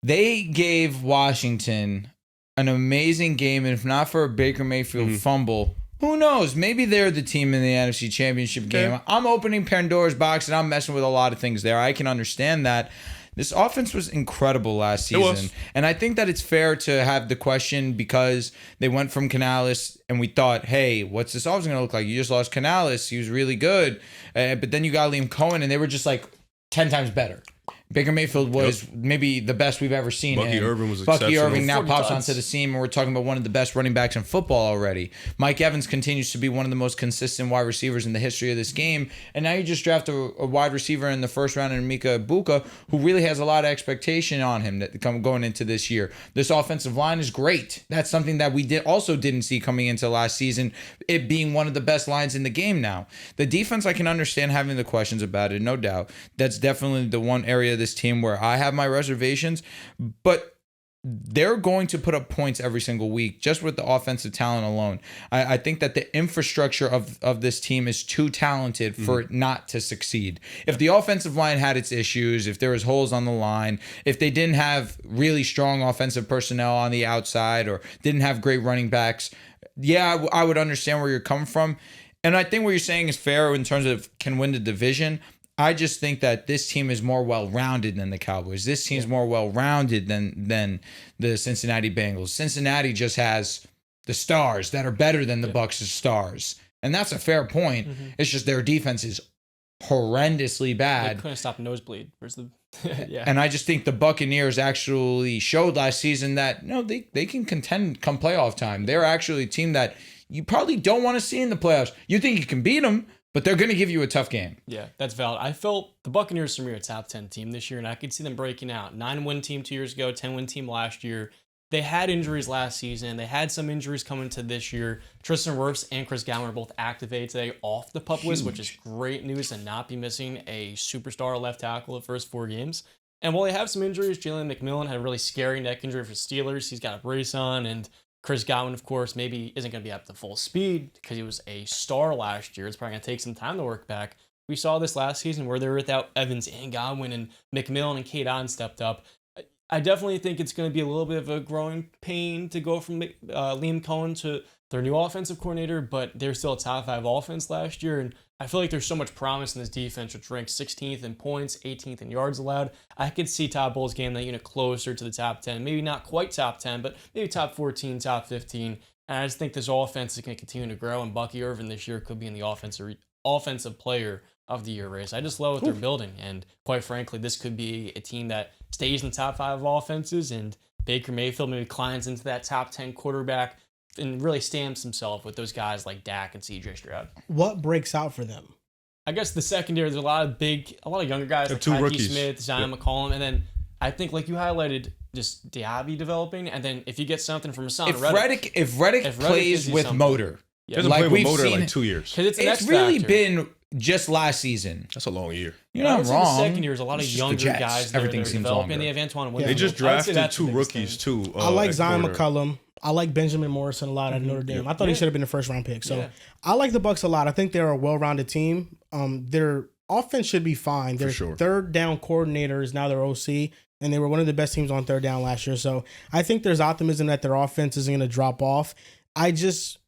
They gave Washington an amazing game, and if not for a Baker Mayfield fumble, who knows? Maybe they're the team in the NFC Championship game. I'm opening Pandora's box, and I'm messing with a lot of things there. I can understand that. This offense was incredible last season, and I think that it's fair to have the question because they went from Canales, and we thought, hey, what's this offense going to look like? You just lost Canales. He was really good, but then you got Liam Cohen, and they were just like 10 times better. Baker Mayfield was maybe the best we've ever seen. Bucky Irvin was exceptional. Bucky Irvin now pops onto the scene, and we're talking about one of the best running backs in football already. Mike Evans continues to be one of the most consistent wide receivers in the history of this game. And now you just draft a wide receiver in the first round in Mika Ibuka, who really has a lot of expectation on him going into this year. This offensive line is great. That's something that we didn't see coming into last season, it being one of the best lines in the game now. The defense, I can understand having the questions about it, no doubt. That's definitely the one area of this team where I have my reservations, but they're going to put up points every single week just with the offensive talent alone. I think that the infrastructure of this team is too talented for it not to succeed. If the offensive line had its issues, if there was holes on the line, if they didn't have really strong offensive personnel on the outside or didn't have great running backs, yeah, I would understand where you're coming from. And I think what you're saying is fair in terms of can win the division. I just think that this team is more well-rounded than the Cowboys. This team's more well-rounded than the Cincinnati Bengals. Cincinnati just has the stars that are better than the Bucs' stars. And that's a fair point. It's just their defense is horrendously bad. They couldn't stop a nosebleed. Where's the And I just think the Buccaneers actually showed last season that they can contend come playoff time. They're actually a team that you probably don't want to see in the playoffs. You think you can beat them, but they're going to give you a tough game. Yeah, that's valid. I felt the Buccaneers to me are a top 10 team this year, and I could see them breaking out. 9-win team 2 years ago, 10-win team last year. They had injuries last season. They had some injuries coming to this year. Tristan Wirfs and Chris Godwin are both activated today off the PUP list, which is great news to not be missing a superstar left tackle the first 4 games. And while they have some injuries, Jalen McMillan had a really scary neck injury for Steelers. He's got a brace on, and Chris Godwin, of course, maybe isn't going to be up to full speed because he was a star last year. It's probably going to take some time to work back. We saw this last season where they were without Evans and Godwin, and McMillan and Kate On stepped up. I definitely think it's going to be a little bit of a growing pain to go from Liam Cohen to their new offensive coordinator, but they're still a top 5 offense last year, and I feel like there's so much promise in this defense, which ranks 16th in points, 18th in yards allowed. I could see Todd Bowles game that unit closer to the top 10, maybe not quite top 10, but maybe top 14, top 15. And I just think this offense is going to continue to grow, and Bucky Irvin this year could be in the offensive player of the year race. I just love what they're building, and quite frankly, this could be a team that stays in the top 5 offenses, and Baker Mayfield maybe climbs into that top 10 quarterback and really stamps himself with those guys like Dak and CJ Stroud. What breaks out for them? I guess the secondary, there's a lot of younger guys like 2 Tyke rookies. Smith, Zion McCollum, and then I think, like you highlighted, just Diaby developing, and then if you get something from Hassan Reddick. If Reddick plays with motor, yeah. He hasn't played with motor in like 2 years. It's really been just last season. That's a long year. You're I not would say wrong. The second year is a lot of It's just the younger Jets. guys. Everything that are seems developing. longer. They have Antoine They Winfield. just I would say drafted that's the 2 biggest rookies thing. too. I like at Zion corner. McCollum. I like Benjamin Morrison a lot at Notre Dame. I thought he should have been the first round pick. So I like the Bucs a lot. I think they're a well-rounded team. Their offense should be fine. Their sure. third down coordinator is now their OC, and they were one of the best teams on third down last year. So I think there's optimism that their offense isn't going to drop off. I just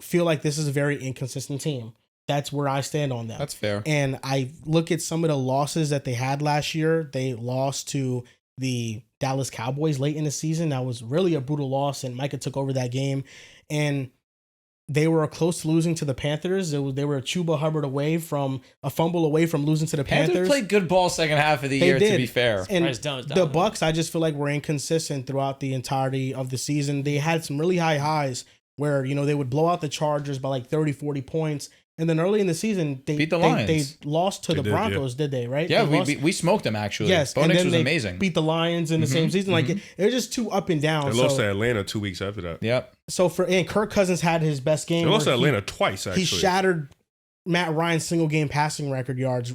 feel like this is a very inconsistent team. That's where I stand on them. That's fair. And I look at some of the losses that they had last year. They lost to the Dallas Cowboys late in the season. That was really a brutal loss, and Micah took over that game. And they were close to losing to the Panthers. They were a Chuba Hubbard away from a fumble away from losing to the Panthers. Played good ball second half of the They year, did. to be fair. And It's done. the Bucs, I just feel like were inconsistent throughout the entirety of the season. They had some really high highs where, they would blow out the Chargers by like 30, 40 points. And then early in the season, they Beat the they Lions. lost to the Broncos, did they? Right? Yeah, They lost- we smoked them actually. Yes, Bo and Nix then was they amazing. beat the Lions in the same season. Like they're just too up and down. They lost to Atlanta 2 weeks after that. Yep. And Kirk Cousins had his best game. They lost to where Atlanta twice. Actually, He shattered Matt Ryan's single game passing record yards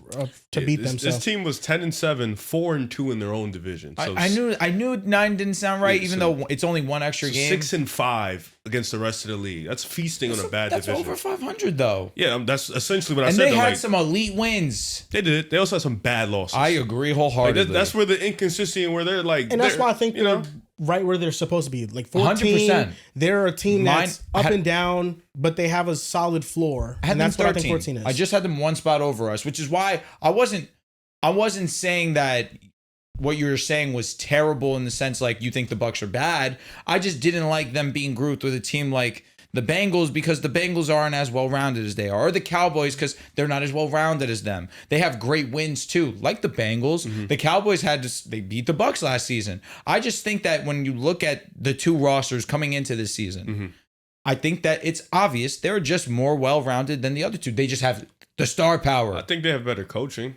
to beat them. This team was 10-7, 4-2 in their own division. So I knew 9 didn't sound right, even though it's only one extra game. 6-5 against the rest of the league. That's feasting on a bad That's division. over 500 though. Yeah, that's essentially what I And said. they though, had like, some elite wins. They did. They also had some bad losses. I agree Like, wholeheartedly. that's where the inconsistency and where they're like, And that's they're- why I think they're right where they're supposed to be. Like 14, 100%. they're a team that's Mine- up and down, but they have a solid floor. I had And them that's what I 13. think 14 is. I just had them one spot over us, which is why I wasn't saying that what you were saying was terrible in the sense like you think the Bucs are bad. I just didn't like them being grouped with a team like the Bengals because the Bengals aren't as well-rounded as they are. Or the Cowboys because they're not as well-rounded as them. They have great wins too, like the Bengals. The Cowboys they beat the Bucs last season. I just think that when you look at the two rosters coming into this season, I think that it's obvious they're just more well-rounded than the other two. They just have the star power. I think they have better coaching.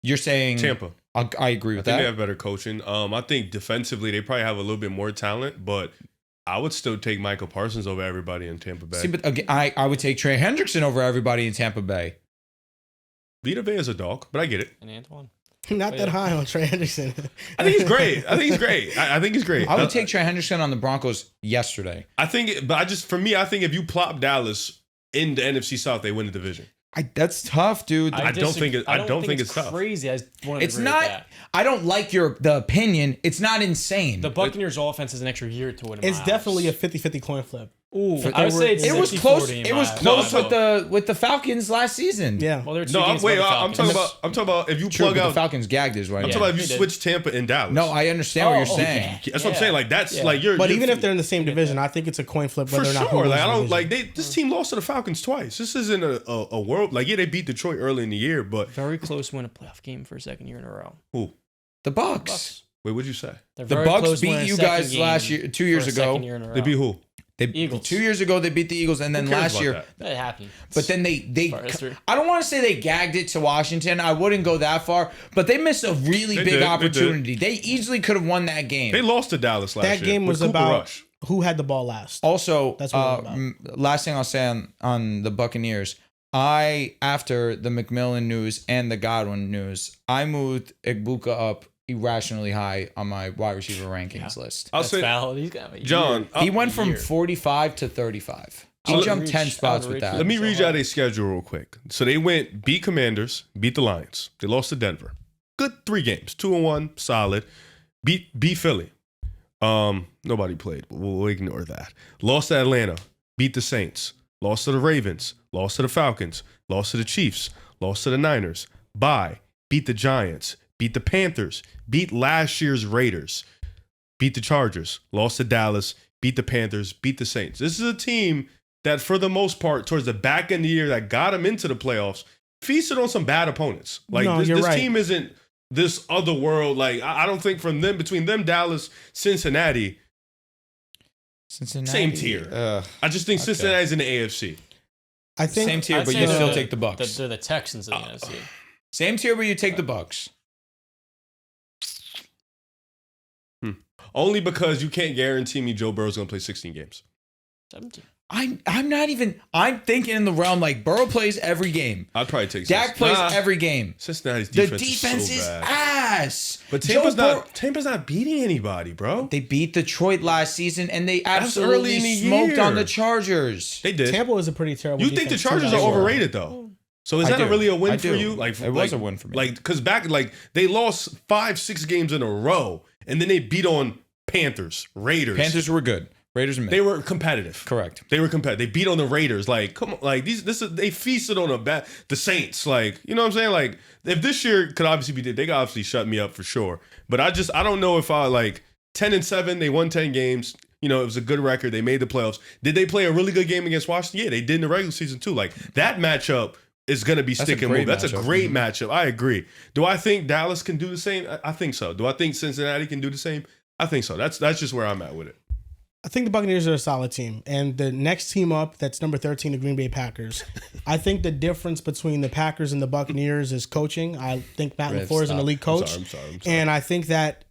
You're saying Tampa. I agree I with think they that. have better coaching. I think defensively they probably have a little bit more talent, but I would still take Michael Parsons over everybody in Tampa Bay. See, but again, I would take Trey Hendrickson over everybody in Tampa Bay. Vita Vea is a dog, but I get it. And Antoine. Not that high on Trey Anderson. I think he's great. I think he's great. I think he's great. I would take Trey Hendrickson on the Broncos yesterday. I think, but for me, I think if you plop Dallas in the NFC South, they win the division. That's tough, dude. I don't think it's tough. Crazy. I wanted to It's agree with not. that. I don't like the opinion. It's not insane. The Buccaneers' offense has an extra year to win. It's definitely a 50-50 coin flip. Ooh, I would say it's it was 60-40 close. in It was my close eyes. with the Falcons last season. Yeah. Well, they're two No, games wait. above the I'm talking Falcons. about if you True, plug but the out. Falcons gagged us right I'm now. talking about if you they did. switch Tampa and Dallas. No, I understand what you're saying. That's what I'm saying. Like that's Yeah. like you're. But you're- even if they're in the same division, I think it's a coin flip for whether or not who sure, wins like I the don't division. like this team lost to the Falcons twice. This isn't a world like they beat Detroit early in the year, but Very close to win a playoff game for a second year in a row. who? The Bucks. Bucks. Wait, what'd you say? They're The very Bucks close to winning beat a you second guys game last year, 2 years for a ago. second year in a row. They beat who? They Eagles. 2 years ago they beat the Eagles, and then Who cares last about year. that? That happened. But then they Part of history. I don't want to say they gagged it to Washington. I wouldn't go that far, but they missed a really They big did, they opportunity. They easily could have won that game. They lost to Dallas last year. That game with was Cooper about Rush. who had the ball last. Also, That's what I'm about. last thing I'll say on the Buccaneers, after the McMillan news and the Godwin news, I moved Igbuka up irrationally high on my wide receiver rankings list. I'll That's say, valid. He's got a John. He went from year. 45 to 35. I He would jumped reach- 10 I would spots with reach that. for Let me so read you out hard. a schedule real quick. So they went beat Commanders, beat the Lions. They lost to Denver. Good 3 games, 2-1, solid. Beat Philly. Nobody played. We'll ignore that. Lost to Atlanta. Beat the Saints. Lost to the Ravens. Lost to the Falcons. Lost to the Chiefs. Lost to the Niners. Bye. Beat the Giants. Beat the Panthers. Beat last year's Raiders. Beat the Chargers. Lost to Dallas. Beat the Panthers. Beat the Saints. This is a team that, for the most part, towards the back end of the year, that got them into the playoffs, feasted on some bad opponents. Like No, this you're right. team isn't this other world. Like I don't think between them, Dallas, Cincinnati, Cincinnati. same tier. I just think Cincinnati's in the AFC. I think Same tier, I'd but say you they're still take the Bucks. They're the Texans of the NFC. Same tier, but you take the Bucks. Only because you can't guarantee me Joe Burrow's going to play 16 games. 17. I'm not even. I'm thinking in the realm like Burrow plays every game. I'd probably take Dak plays every game. Cincinnati's The defense, defense is is so bad. ass. But Tampa's not beating anybody, bro. They beat Detroit last season, and they early absolutely in the smoked on year. the Chargers. They did. Tampa is a pretty terrible. You think the defense, too, Chargers are last year. overrated though? So is I that do. really a win I for do. you? Like It was a win for me. Like because they lost 5-6 games in a row, and then they beat on Panthers, Raiders. Panthers were good. Raiders and They were competitive. correct. They were competitive. They beat on the Raiders. Like, come on, like they feasted on the Saints. Like, you know what I'm saying? Like, if this year could obviously be, they could obviously shut me up for sure. But I don't know if I like 10-7. They won 10 games. You know, it was a good record. They made the playoffs. Did they play a really good game against Washington? Yeah, they did in the regular season too. Like that matchup is going to be stick and move. That's a great matchup. I agree. Do I think Dallas can do the same? I think so. Do I think Cincinnati can do the same? I think so. That's just where I'm at with it. I think the Buccaneers are a solid team. And the next team up, that's number 13, the Green Bay Packers. I think the difference between the Packers and the Buccaneers is coaching. I think Matt LaFleur is an elite coach. I'm sorry. And I think that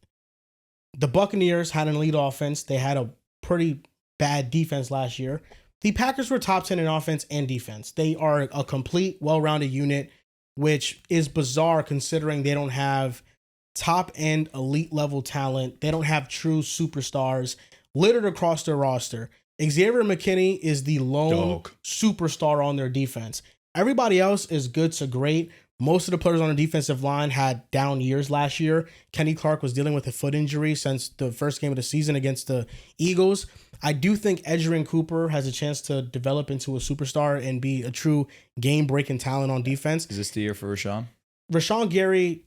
the Buccaneers had an elite offense. They had a pretty bad defense last year. The Packers were top 10 in offense and defense. They are a complete, well-rounded unit, which is bizarre considering they don't have top-end elite-level talent. They don't have true superstars littered across their roster. Xavier McKinney is the lone superstar on their defense. Everybody else is good to great. Most of the players on the defensive line had down years last year. Kenny Clark was dealing with a foot injury since the first game of the season against the Eagles. I do think Edgerrin Cooper has a chance to develop into a superstar and be a true game-breaking talent on defense. Is this the year for Rashawn? Rashawn Gary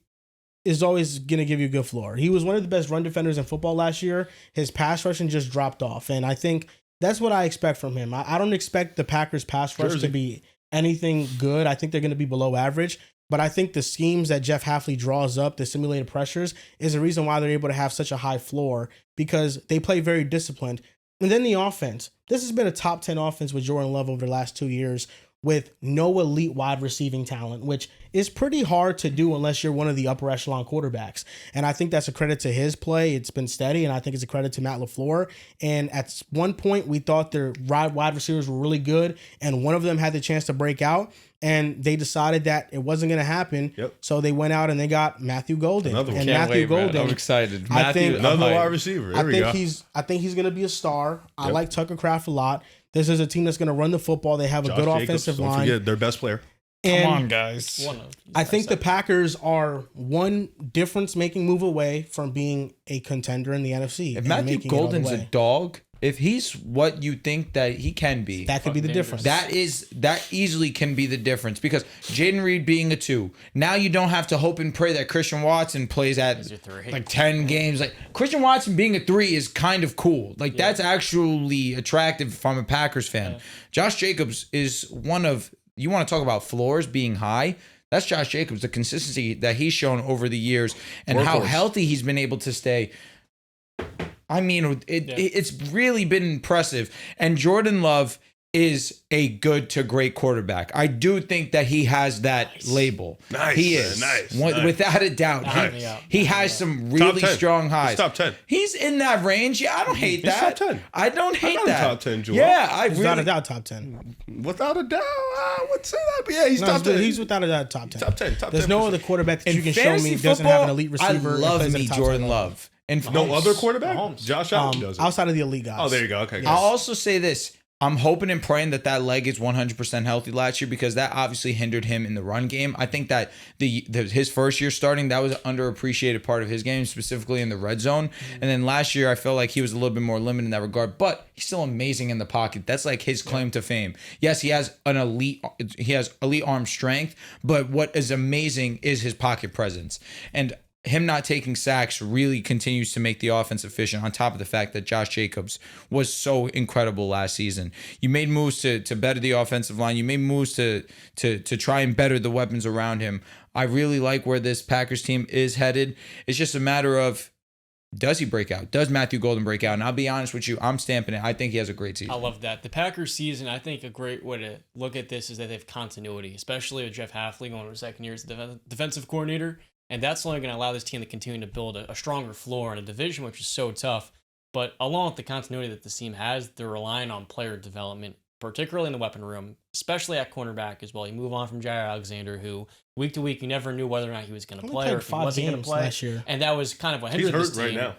is always going to give you a good floor. He was one of the best run defenders in football last year. His pass rushing just dropped off, and I think that's what I expect from him. I don't expect the Packers pass rush to be anything good. I think they're going to be below average, but I think the schemes that Jeff Hafley draws up, the simulated pressures, is the reason why they're able to have such a high floor because they play very disciplined. And then the offense. This has been a top 10 offense with Jordan Love over the last 2 years with no elite wide receiving talent, which is pretty hard to do unless you're one of the upper echelon quarterbacks. And I think that's a credit to his play. It's been steady, and I think it's a credit to Matt LaFleur. And at one point, we thought their wide receivers were really good, and one of them had the chance to break out, and they decided that it wasn't going to happen. Yep. So they went out and they got Matthew Golden. Another one. And Can't Matthew wait, man. Golden, I'm excited. I think Another wide receiver. There we go. I think he's going to be a star. I like Tucker Kraft a lot. This is a team that's going to run the football. They have a good offensive line. Don't forget their best player. And Come on, guys. I think the Packers are one difference-making move away from being a contender in the NFC. If and Matthew making it all the Golden's a way. dog, if he's what you think that he can be, That could be the difference. that easily can be the difference because Jaden Reed being a 2, now you don't have to hope and pray that Christian Watson plays at like 10 games. Like Christian Watson being a 3 is kind of cool. Like that's actually attractive if I'm a Packers fan. Yeah. Josh Jacobs is one of, you want to talk about floors being high. That's Josh Jacobs, the consistency that he's shown over the years and how healthy he's been able to stay. I mean, it's really been impressive. And Jordan Love is a good to great quarterback. I do think that he has that label. Nice. He is. Nice. Without a doubt. Nice. He has some really strong highs. He's top 10. He's in that range. Yeah, I don't hate He's that. top 10. I don't hate got him that. top 10, Joel. Yeah, I He's without a really. doubt top 10. Without a doubt, I would say that. But yeah, he's top 10. He's without a doubt top 10. Top 10. Top 10. There's no for other sure. quarterback that In you can show fantasy me doesn't football, have an elite receiver. I and love plays at me a top Jordan 10 Love. And No other quarterback? Mahomes. Josh Allen does it. outside of the elite guys. Oh, there you go. Okay. I'll also say this. I'm hoping and praying that leg is 100% healthy last year because that obviously hindered him in the run game. I think that his first year starting, that was an underappreciated part of his game, specifically in the red zone. And then last year, I felt like he was a little bit more limited in that regard, but he's still amazing in the pocket. That's like his claim to fame. Yes, he has elite arm strength, but what is amazing is his pocket presence. And him not taking sacks really continues to make the offense efficient, on top of the fact that Josh Jacobs was so incredible last season. You made moves to better the offensive line. You made moves to try and better the weapons around him. I really like where this Packers team is headed. It's just a matter of, does he break out? Does Matthew Golden break out? And I'll be honest with you, I'm stamping it. I think he has a great season. I love that. The Packers season, I think a great way to look at this is that they have continuity, especially with Jeff Hafley going to his second year as the defensive coordinator. And that's only going to allow this team to continue to build a stronger floor in a division, which is so tough. But along with the continuity that this team has, they're relying on player development, particularly in the weapon room, especially at cornerback as well. You move on from Jair Alexander, who week to week you never knew whether or not he was going to play or if he wasn't going to play. Last year. And that was kind of what hindered this team. He's hurt right now.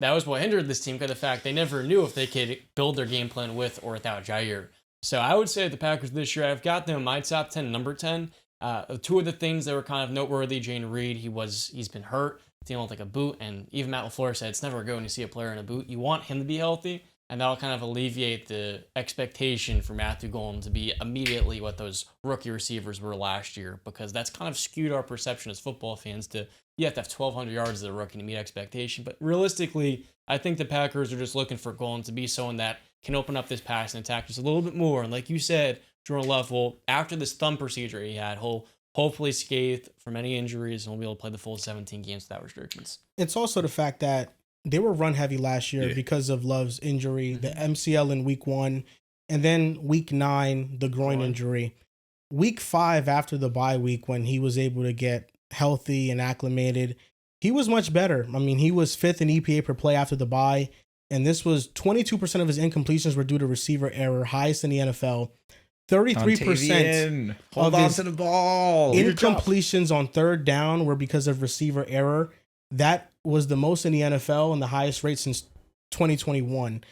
That was what hindered this team because of the fact they never knew if they could build their game plan with or without Jair. So I would say the Packers this year, I've got them in my top 10, number 10. Two of the things that were kind of noteworthy, Jane Reed, he's been hurt, dealing with like a boot, and even Matt LaFleur said it's never good when you see a player in a boot. You want him to be healthy, and that'll kind of alleviate the expectation for Matthew Golden to be immediately what those rookie receivers were last year, because that's kind of skewed our perception as football fans to, you have to have 1,200 yards as a rookie to meet expectation. But realistically, I think the Packers are just looking for Golden to be someone that can open up this passing attack just a little bit more. And like you said, Jordan Love will, after this thumb procedure he had, he'll hopefully scathed from any injuries and will be able to play the full 17 games without restrictions. It's also the fact that they were run heavy last year because of Love's injury, the MCL in week 1, and then week 9, the groin injury. Week 5 after the bye week, when he was able to get healthy and acclimated, he was much better. I mean, he was 5th in EPA per play after the bye, and this was 22% of his incompletions were due to receiver error, highest in the NFL. 33% hold on to the ball. Incompletions on third down were because of receiver error. That was the most in the NFL and the highest rate since 2021.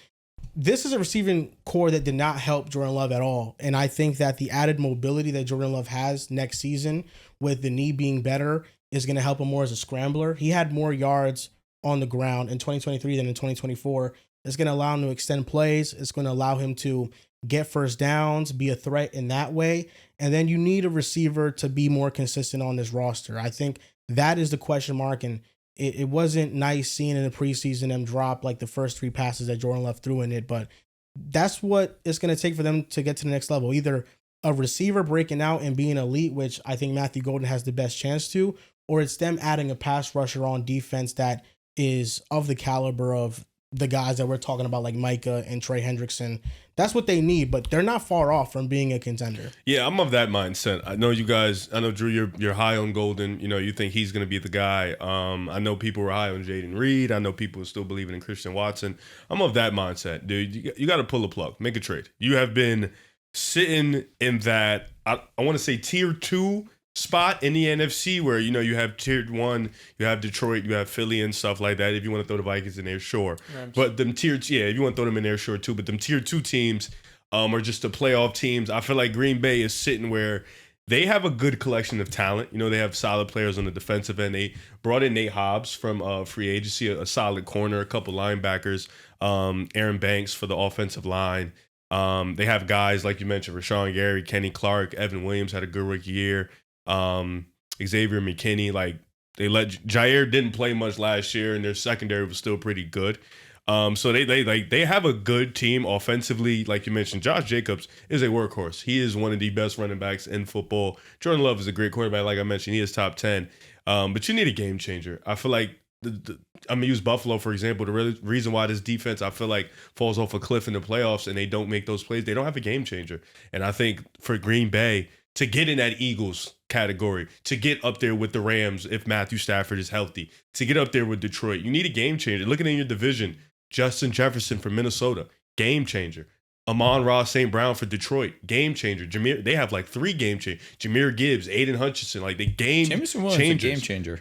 This is a receiving core that did not help Jordan Love at all. And I think that the added mobility that Jordan Love has next season, with the knee being better, is going to help him more as a scrambler. He had more yards on the ground in 2023 than in 2024. It's going to allow him to extend plays. It's going to allow him to get first downs, be a threat in that way. And then you need a receiver to be more consistent on this roster. I think that is the question mark. And it wasn't nice seeing in the preseason them drop like the first 3 passes that Jordan Love threw in it. But that's what it's going to take for them to get to the next level. Either a receiver breaking out and being elite, which I think Matthew Golden has the best chance to, or it's them adding a pass rusher on defense that is of the caliber of the guys that we're talking about, like Micah and Trey Hendrickson. That's what they need, but they're not far off from being a contender. Yeah, I'm of that mindset. I know you guys, I know Drew, you're high on Golden. You know, you think he's going to be the guy. I know people were high on Jaden Reed. I know people are still believing in Christian Watson. I'm of that mindset, dude. You got to pull a plug, make a trade. You have been sitting in that, I want to say tier 2 spot in the NFC, where, you know, you have tier 1, you have Detroit, you have Philly and stuff like that. If you want to throw the Vikings in there, sure. But them tier, if you want to throw them in there, sure too. But them tier 2 teams are just the playoff teams. I feel like Green Bay is sitting where they have a good collection of talent. You know, they have solid players on the defensive end. They brought in Nate Hobbs from free agency, a solid corner, a couple linebackers, Aaron Banks for the offensive line. They have guys like you mentioned, Rashawn Gary, Kenny Clark, Evan Williams had a good rookie year. Xavier McKinney, like they let Jair didn't play much last year, and their secondary was still pretty good. So they have a good team offensively. Like you mentioned, Josh Jacobs is a workhorse. He is one of the best running backs in football. Jordan Love is a great quarterback. Like I mentioned, he is top 10. But you need a game changer. I feel like I'm gonna use Buffalo for example. The reason why this defense I feel like falls off a cliff in the playoffs and they don't make those plays, they don't have a game changer. And I think for Green Bay to get in that Eagles category, to get up there with the Rams if Matthew Stafford is healthy, to get up there with Detroit, you need a game changer. Looking in your division, Justin Jefferson from Minnesota, game changer. Amon-Ra St. Brown for Detroit, game changer. They have like 3 game changers. Jameer Gibbs, Aiden Hutchinson, like the game changers. Game changer.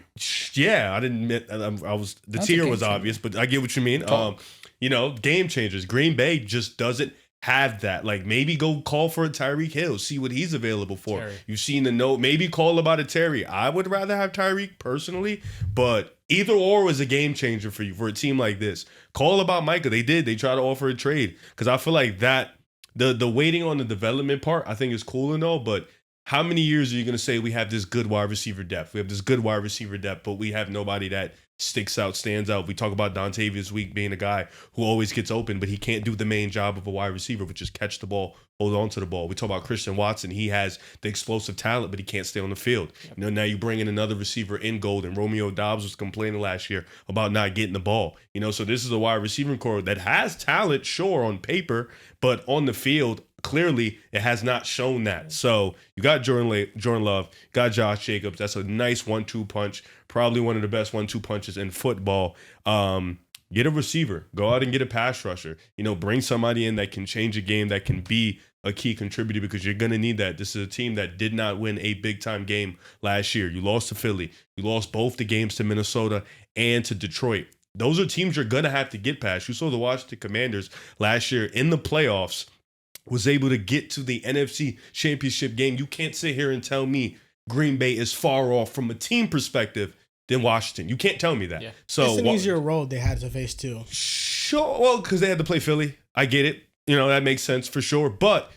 Yeah, I didn't admit I was the tier was obvious, but I get what you mean. You know, game changers. Green Bay just doesn't have that. Like maybe go call for a Tyreek Hill, see what he's available for. Terry. You've seen the note, maybe call about a Terry. I would rather have Tyreek personally, but either or was a game changer for you for a team like this. Call about Micah. They tried to offer a trade because I feel like that the waiting on the development part I think is cool and all, but how many years are you going to say we have this good wide receiver depth? We have this good wide receiver depth, but we have nobody that sticks out, stands out. We talk about Dontavius Week being a guy who always gets open, but he can't do the main job of a wide receiver, which is catch the ball, hold on to the ball. We talk about Christian Watson. He has the explosive talent, but he can't stay on the field. Yep. You know, now you bring in another receiver in Golden. Romeo Doubs was complaining last year about not getting the ball. You know, so this is a wide receiver core that has talent, sure, on paper, but on the field, clearly, it has not shown that. So you got Jordan Love, got Josh Jacobs. That's a nice 1-2 punch. Probably one of the best 1-2 punches in football. Get a receiver. Go out and get a pass rusher. Bring somebody in that can change a game, that can be a key contributor, because you're going to need that. This is a team that did not win a big-time game last year. You lost to Philly. You lost both the games to Minnesota and to Detroit. Those are teams you're going to have to get past. You saw the Washington Commanders last year in the playoffs was able to get to the NFC Championship game. You can't sit here and tell me Green Bay is far off from a team perspective than Washington. You can't tell me that. Yeah. So it's an easier road they had to face too. Sure. Well, because they had to play Philly. I get it. That makes sense for sure. But,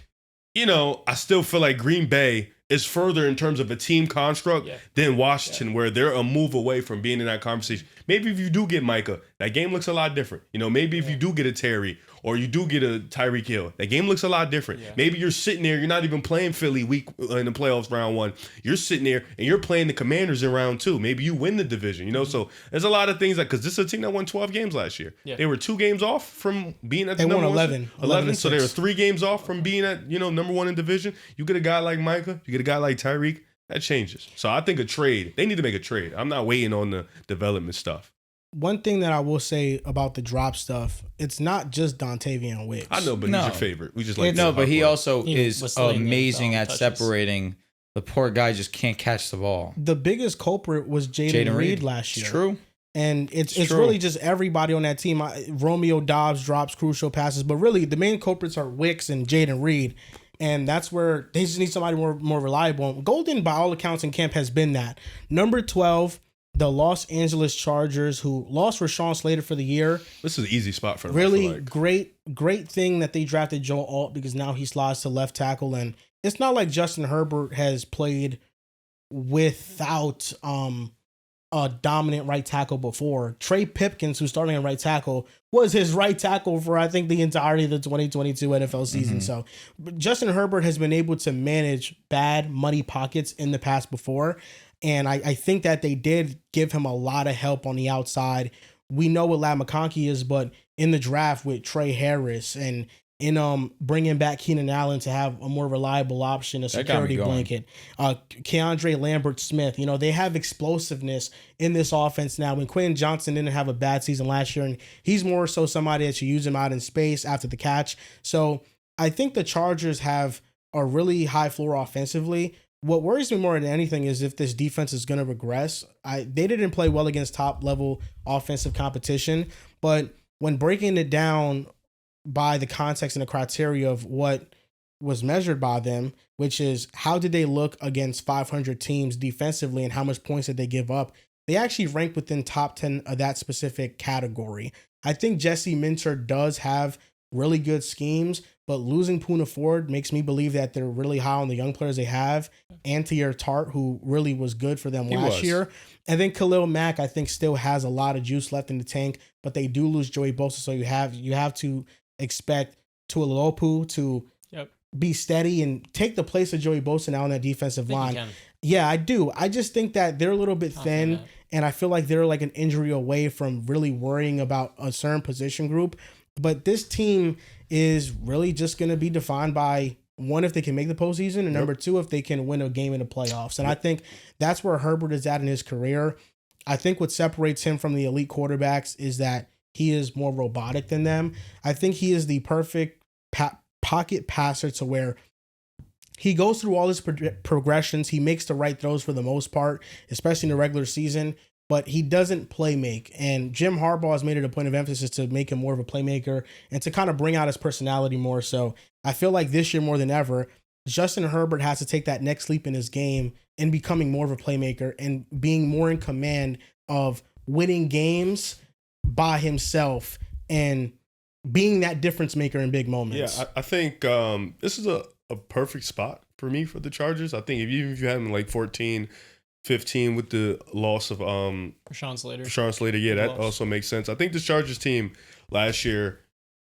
I still feel like Green Bay is further in terms of a team construct than Washington, where they're a move away from being in that conversation. Maybe if you do get Micah, that game looks a lot different. Maybe if you do get a Terry or you do get a Tyreek Hill, that game looks a lot different. Yeah. Maybe you're sitting there, you're not even playing Philly week in the playoffs round 1. You're sitting there and you're playing the Commanders in round 2. Maybe you win the division, So there's a lot of things because this is a team that won 12 games last year. Yeah. They were 2 games off from being at the number 11. 11. So they were 3 games off from being at, number 1 in division. You get a guy like Micah, you get a guy like Tyreek, that changes. So I think a trade, they need to make a trade. I'm not waiting on the development stuff. One thing that I will say about the drop stuff, it's not just Dontavian Wicks. I know, but he's your favorite. We just like but he also is was amazing at touches. Separating. The poor guy just can't catch the ball. The biggest culprit was Jaden Reed last year. It's true. And it's true. really just everybody on that team. Romeo Dobbs drops crucial passes, but really the main culprits are Wicks and Jaden Reed. And that's where they just need somebody more reliable. Golden, by all accounts in camp, has been that. Number 12, the Los Angeles Chargers, who lost Rashawn Slater for the year. This is an easy spot for them. Really great thing that they drafted Joe Alt, because now he slides to left tackle. And it's not like Justin Herbert has played without a dominant right tackle before. Trey Pipkins, who's starting at right tackle, was his right tackle for, I think, the entirety of the 2022 NFL season. So Justin Herbert has been able to manage bad, muddy pockets in the past before. And I think that they did give him a lot of help on the outside. We know what Ladd McConkey is, but in the draft with Trey Harris and in bringing back Keenan Allen to have a more reliable option, a security blanket, Keandre Lambert-Smith, they have explosiveness in this offense now. When Quentin Johnson didn't have a bad season last year, and he's more so somebody that you use him out in space after the catch. So I think the Chargers have a really high floor offensively. What worries me more than anything is if this defense is going to regress. They didn't play well against top-level offensive competition, but when breaking it down by the context and the criteria of what was measured by them, which is how did they look against 500 teams defensively and how much points did they give up, they actually ranked within top 10 of that specific category. I think Jesse Minter does have really good schemes, but losing Poona Ford makes me believe that they're really high on the young players they have. Antier Tart, who really was good for them last year. And then Khalil Mack, I think, still has a lot of juice left in the tank, but they do lose Joey Bosa, so you have to expect Tuilopu to be steady and take the place of Joey Bosa now on that defensive line. Yeah, I do. I just think that they're a little bit thin, and I feel like they're like an injury away from really worrying about a certain position group. But this team is really just going to be defined by, one, if they can make the postseason, and number 2, if they can win a game in the playoffs. And I think that's where Herbert is at in his career. I think what separates him from the elite quarterbacks is that he is more robotic than them. I think he is the perfect pocket passer to where he goes through all his progressions. He makes the right throws for the most part, especially in the regular season, but he doesn't play make. And Jim Harbaugh has made it a point of emphasis to make him more of a playmaker and to kind of bring out his personality more. So I feel like this year more than ever, Justin Herbert has to take that next leap in his game and becoming more of a playmaker and being more in command of winning games by himself and being that difference maker in big moments. Yeah, I think this is a perfect spot for me for the Chargers. I think if you had them like 14, 15 with the loss of Rashawn Slater, yeah, that also makes sense. I think this Chargers team last year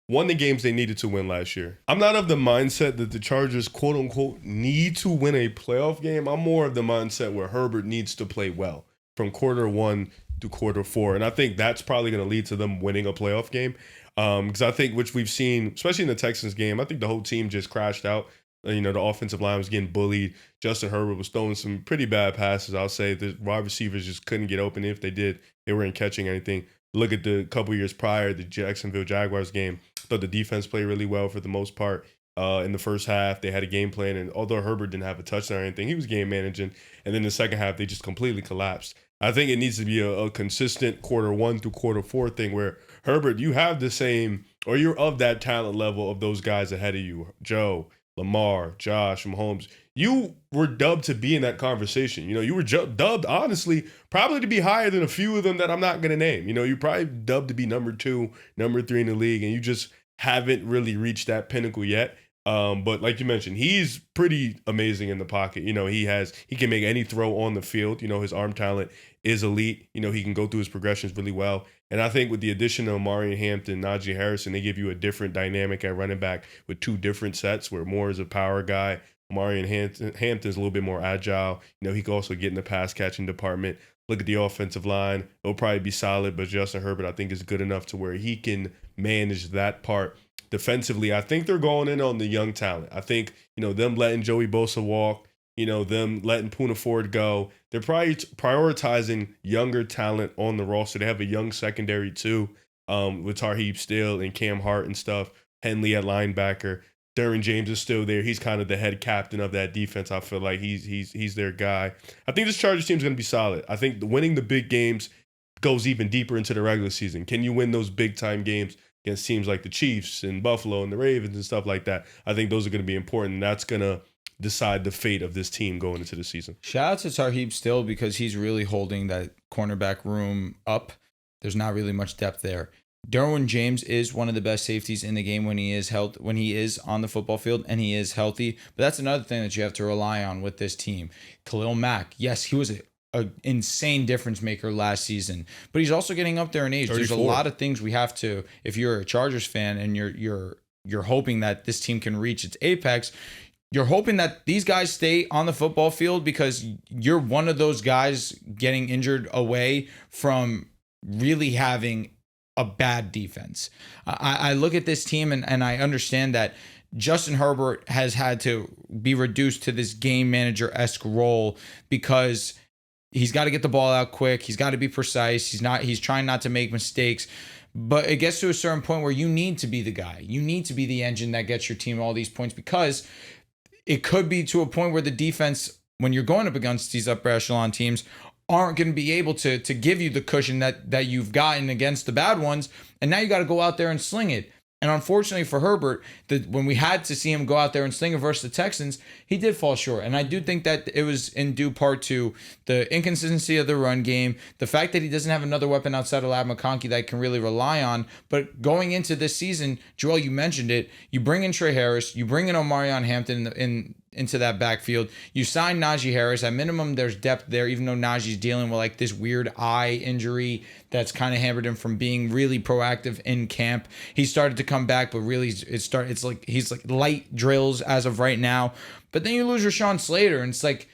won the games they needed to win last year. I'm not of the mindset that the Chargers, quote unquote, need to win a playoff game. I'm more of the mindset where Herbert needs to play well from quarter 1 to quarter 4. And I think that's probably going to lead to them winning a playoff game. Because I think, which we've seen, especially in the Texans game, I think the whole team just crashed out. The offensive line was getting bullied. Justin Herbert was throwing some pretty bad passes. I'll say the wide receivers just couldn't get open. If they did, they weren't catching anything. look at the couple years prior, the Jacksonville Jaguars game, I thought the defense played really well for the most part. In the first half, they had a game plan, and although Herbert didn't have a touchdown or anything, he was game managing. And then the second half, they just completely collapsed. I think it needs to be a consistent quarter 1 through quarter 4 thing where Herbert, you have the same, or you're of that talent level of those guys ahead of you, Joe, Lamar, Josh, Mahomes. You were dubbed to be in that conversation. You were dubbed, honestly, probably to be higher than a few of them that I'm not going to name. You're probably dubbed to be number 2, number 3 in the league, and you just haven't really reached that pinnacle yet. But like you mentioned, he's pretty amazing in the pocket. He can make any throw on the field. His arm talent is elite. He can go through his progressions really well. And I think with the addition of Omarion Hampton, Najee Harrison, they give you a different dynamic at running back with 2 different sets where Moore is a power guy. Omarion Hampton's a little bit more agile. He can also get in the pass catching department. Look at the offensive line. It'll probably be solid, but Justin Herbert, I think, is good enough to where he can manage that part. Defensively, I think they're going in on the young talent. I think, them letting Joey Bosa walk, them letting Poona Ford go. They're probably prioritizing younger talent on the roster. They have a young secondary too, with Tarheeb Steele and Cam Hart and stuff. Henley at linebacker. Derwin James is still there. He's kind of the head captain of that defense. I feel like he's their guy. I think this Chargers team is going to be solid. I think winning the big games goes even deeper into the regular season. Can you win those big time games against teams like the Chiefs and Buffalo and the Ravens and stuff like that? I think those are going to be important. And that's going to decide the fate of this team going into the season. Shout out to Tarheeb Still because he's really holding that cornerback room up. There's not really much depth there. Derwin James is one of the best safeties in the game when he is on the football field and he is healthy. But that's another thing that you have to rely on with this team. Khalil Mack, yes, he was an insane difference maker last season, but he's also getting up there in age. 34. There's a lot of things we have to, if you're a Chargers fan and you're hoping that this team can reach its apex, you're hoping that these guys stay on the football field because you're one of those guys getting injured away from really having a bad defense. I look at this team and I understand that Justin Herbert has had to be reduced to this game manager-esque role because he's got to get the ball out quick. He's got to be precise. He's trying not to make mistakes. But it gets to a certain point where you need to be the guy. You need to be the engine that gets your team all these points because it could be to a point where the defense, when you're going up against these upper echelon teams, aren't going to be able to give you the cushion that you've gotten against the bad ones. And now you got to go out there and sling it. And unfortunately for Herbert, when we had to see him go out there and sling it versus the Texans, he did fall short. And I do think that it was in due part to the inconsistency of the run game, the fact that he doesn't have another weapon outside of Ladd McConkey that can really rely on. But going into this season, Joel, you mentioned it, you bring in Trey Harris, you bring in Omarion Hampton into that backfield. You sign Najee Harris. At minimum, there's depth there, even though Najee's dealing with like this weird eye injury that's kind of hampered him from being really proactive in camp. He started to come back, but really it's like he's like light drills as of right now. But then you lose Rashawn Slater, and it's like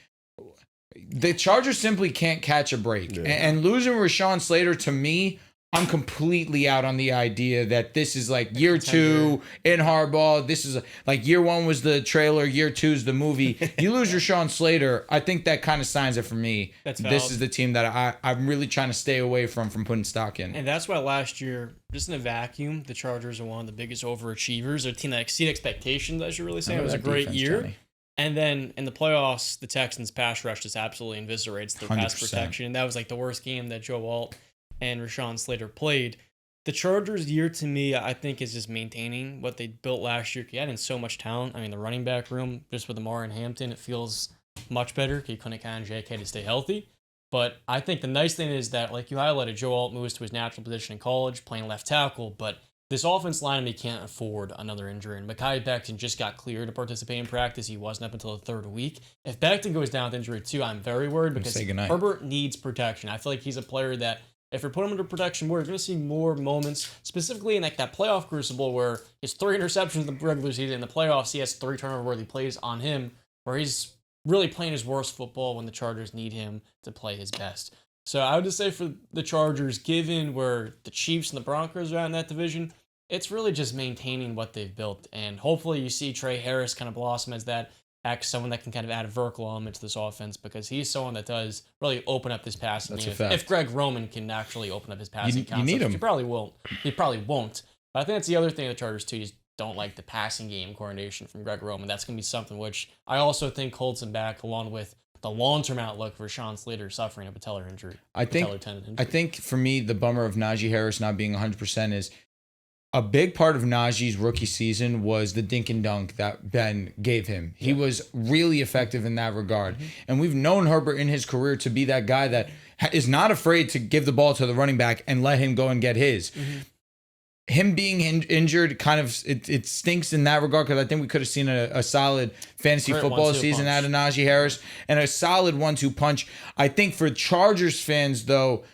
the Chargers simply can't catch a break. Yeah. And losing Rashawn Slater, to me, I'm completely out on the idea that this is like year 2 in Harbaugh. This is like year 1 was the trailer, year 2 is the movie. You lose Rashawn Slater, I think that kind of signs it for me. That's valid. This is the team that I'm really trying to stay away from putting stock in. And that's why last year, just in a vacuum, the Chargers are one of the biggest overachievers. A team that exceeded expectations, I should really say. It was a great year. Johnny. And then in the playoffs, the Texans' pass rush just absolutely eviscerates their 100%. Pass protection. And that was like the worst game that Joe Alt and Rashawn Slater played. The Chargers' year, to me, I think, is just maintaining what they built last year. He had in so much talent. I mean, the running back room, just with Amar and Hampton, it feels much better. He couldn't count on JK to stay healthy. But I think the nice thing is that, like you highlighted, Joe Alt moves to his natural position in college, playing left tackle. But this offense line, he can't afford another injury. And Mekhi Becton just got cleared to participate in practice. He wasn't up until the 3rd week. If Becton goes down with injury too, I'm very worried because Herbert needs protection. I feel like he's a player that, if you put him under protection more, you're going to see more moments, specifically in like that playoff crucible where his 3 interceptions in the regular season. In the playoffs, he has 3 turnover-worthy plays on him, where he's really playing his worst football when the Chargers need him to play his best. So I would just say for the Chargers, given where the Chiefs and the Broncos are at in that division, it's really just maintaining what they've built. And hopefully you see Trey Harris kind of blossom as that someone that can kind of add a vertical element to this offense because he's someone that does really open up this passing That's game. a fact. If Greg Roman can actually open up his passing you need him. He probably won't. He probably won't. But I think that's the other thing the Chargers too. Just don't like the passing game coordination from Greg Roman. That's going to be something which I also think holds him back, along with the long-term outlook for Sean Slater suffering a patellar injury. Patellar tendon injury. I think for me, the bummer of Najee Harris not being 100% is a big part of Najee's rookie season was the dink and dunk that Ben gave him. He was really effective in that regard. Mm-hmm. And we've known Herbert in his career to be that guy that is not afraid to give the ball to the running back and let him go and get his. Mm-hmm. Him being injured kind of it stinks in that regard because I think we could have seen a solid fantasy Great football 1-2 season punch. out of Najee Harris and a solid 1-2 punch. I think for Chargers fans though,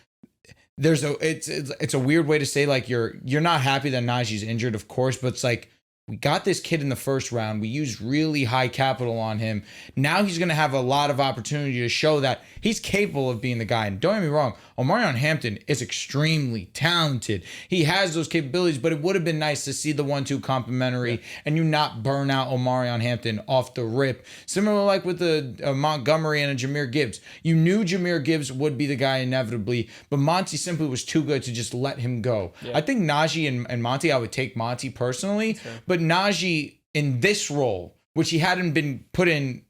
it's a weird way to say like you're not happy that Najee's injured, of course, but it's like we got this kid in the first round. We used really high capital on him. Now he's going to have a lot of opportunity to show that he's capable of being the guy. And don't get me wrong, Omarion Hampton is extremely talented. He has those capabilities, but it would have been nice to see the 1-2 complementary and you not burn out Omarion Hampton off the rip. Similar like with the Montgomery and a Jahmyr Gibbs. You knew Jahmyr Gibbs would be the guy inevitably, but Monty simply was too good to just let him go. Yeah. I think Najee and Monty, I would take Monty personally, but Najee in this role, which he hadn't been put in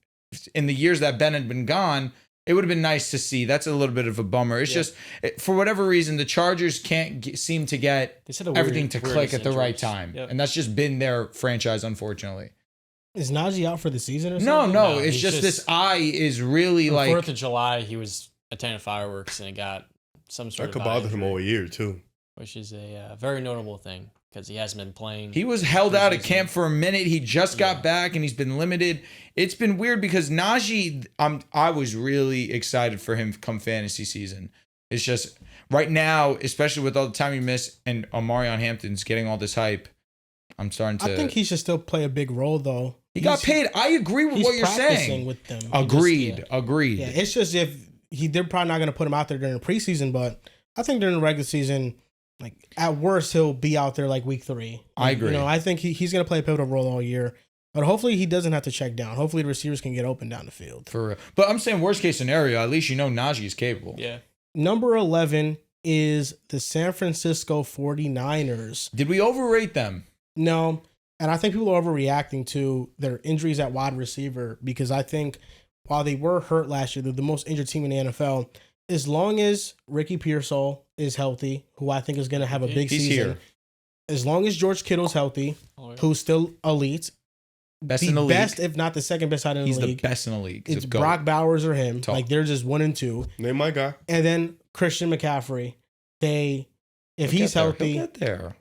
the years that Ben had been gone, it would have been nice to see. That's a little bit of a bummer. It's just, for whatever reason, the Chargers can't seem to get everything to click at the right time. Yep. And that's just been their franchise, unfortunately. Is Najee out for the season or No, something? no. No, It's he's just this just- eye is really On like... 4th of July, he was attending fireworks and it got some sort That of could eye bother him injury, all year too. which is a very notable thing because he hasn't been playing. He was held out at camp for a minute. He just got back and he's been limited. It's been weird because Najee, I was really excited for him come fantasy season. It's just right now, especially with all the time he missed and Omarion Hampton's getting all this hype, I'm starting to... I think he should still play a big role though. He got paid. I agree with He's what you're practicing saying. with them. He Agreed. just- Agreed. Yeah, it's just they're probably not going to put him out there during the preseason, but I think during the regular season, like at worst, he'll be out there like week 3. I agree. You know, I think he's going to play a pivotal role all year, but hopefully he doesn't have to check down. Hopefully the receivers can get open down the field. For real. But I'm saying worst case scenario, at least you know Najee is capable. Yeah. Number 11 is the San Francisco 49ers. Did we overrate them? No, and I think people are overreacting to their injuries at wide receiver because I think while they were hurt last year, they're the most injured team in the NFL. As long as Ricky Pearsall is healthy, who I think is going to have a big He's season. here. As long as George Kittle's healthy, Oh, yeah. who's still elite, Best the in the league. best, if not the second best side in He's the the league. best in the league. It's He's a GOAT. Brock Bowers or him. Talk. Like they're just 1 and 2. Name my guy. And then Christian McCaffrey. If He'll he's get there. healthy, He'll get there.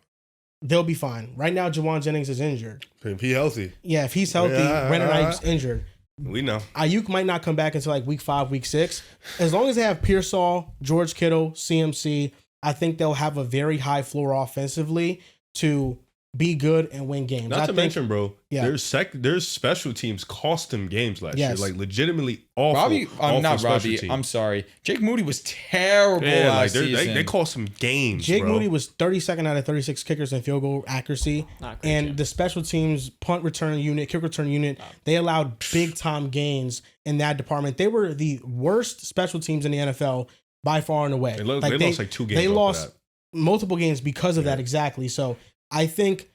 they'll be fine. Right now, Jawan Jennings is injured. If he healthy. Yeah, if he's healthy, Yeah. Brandon Ayuk's injured. We know. Ayuk might not come back until like week 5, week 6. As long as they have Pearsall, George Kittle, CMC, I think they'll have a very high floor offensively to be good and win games. Not I to think, mention, bro, Yeah. there's special teams cost them games last year. Yes. Like legitimately awful. Robbie, awful not special Robbie. teams. I'm sorry. Jake Moody was terrible Yeah, like last they season. cost some games. Jake bro. Moody was 32nd out of 36 kickers in field goal accuracy. Not great, And Jim. the special teams punt return unit, kick return unit, they allowed big time gains in that department. They were the worst special teams in the NFL by far and away. They lost like 2 games. They off of lost that. multiple games because of that exactly. So I think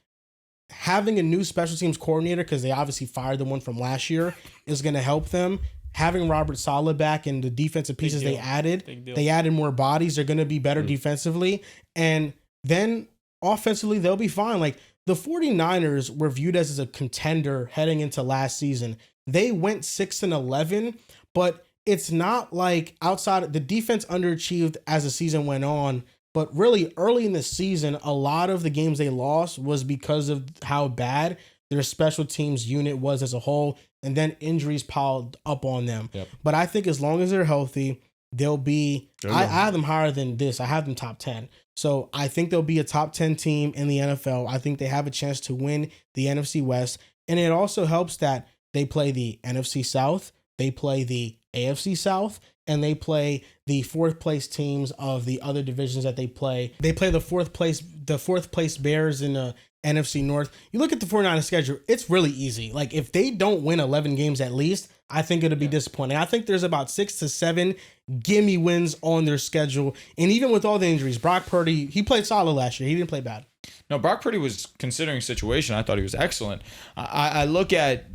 having a new special teams coordinator, because they obviously fired the one from last year, is going to help them. Having Robert Saleh back and the defensive pieces they deal. added, Big deal. they added more bodies. They're going to be better defensively. And then offensively, they'll be fine. Like the 49ers were viewed as a contender heading into last season. They went 6-11, but it's not like outside the defense underachieved as the season went on. But really, early in the season, a lot of the games they lost was because of how bad their special teams unit was as a whole, and then injuries piled up on them. Yep. But I think as long as they're healthy, they'll be. I have them higher than this. I have them top 10. So I think they'll be a top 10 team in the NFL. I think they have a chance to win the NFC West, and it also helps that they play the NFC South, they play the AFC South, and they play the 4th place teams of the other divisions that they play. They play the fourth place Bears in the NFC North. You look at the 49ers schedule, it's really easy. Like, if they don't win 11 games at least, I think it'll be disappointing. I think there's about 6 to 7 gimme wins on their schedule. And even with all the injuries, Brock Purdy, he played solid last year. He didn't play bad. No, Brock Purdy was, considering situation, I thought he was excellent. I look at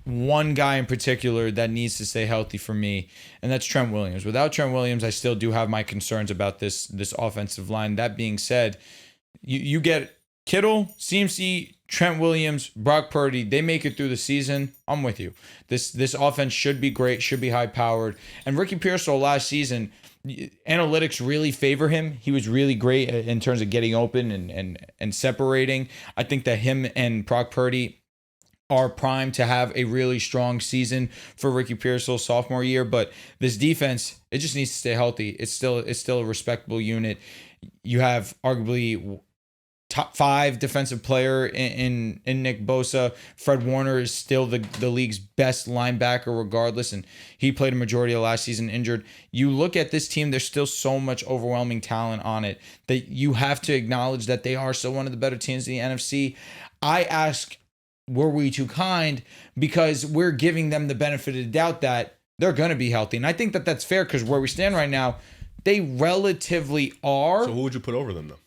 one guy in particular that needs to stay healthy for me, and that's Trent Williams. Without Trent Williams, I still do have my concerns about this offensive line. That being said, you get Kittle, CMC, Trent Williams, Brock Purdy, they make it through the season. I'm with you. This offense should be great, should be high powered. And Ricky Pearsall last season, analytics really favor him. He was really great in terms of getting open and separating. I think that him and Brock Purdy are primed to have a really strong season for Ricky Pearsall's sophomore year. But this defense, it just needs to stay healthy. It's still a respectable unit. You have arguably top 5 defensive player in Nick Bosa. Fred Warner is still the league's best linebacker regardless, and he played a majority of last season injured. You look at this team, there's still so much overwhelming talent on it that you have to acknowledge that they are still one of the better teams in the NFC. I ask, were we too kind? Because we're giving them the benefit of the doubt that they're going to be healthy. And I think that that's fair because where we stand right now, they relatively are. So who would you put over them, though?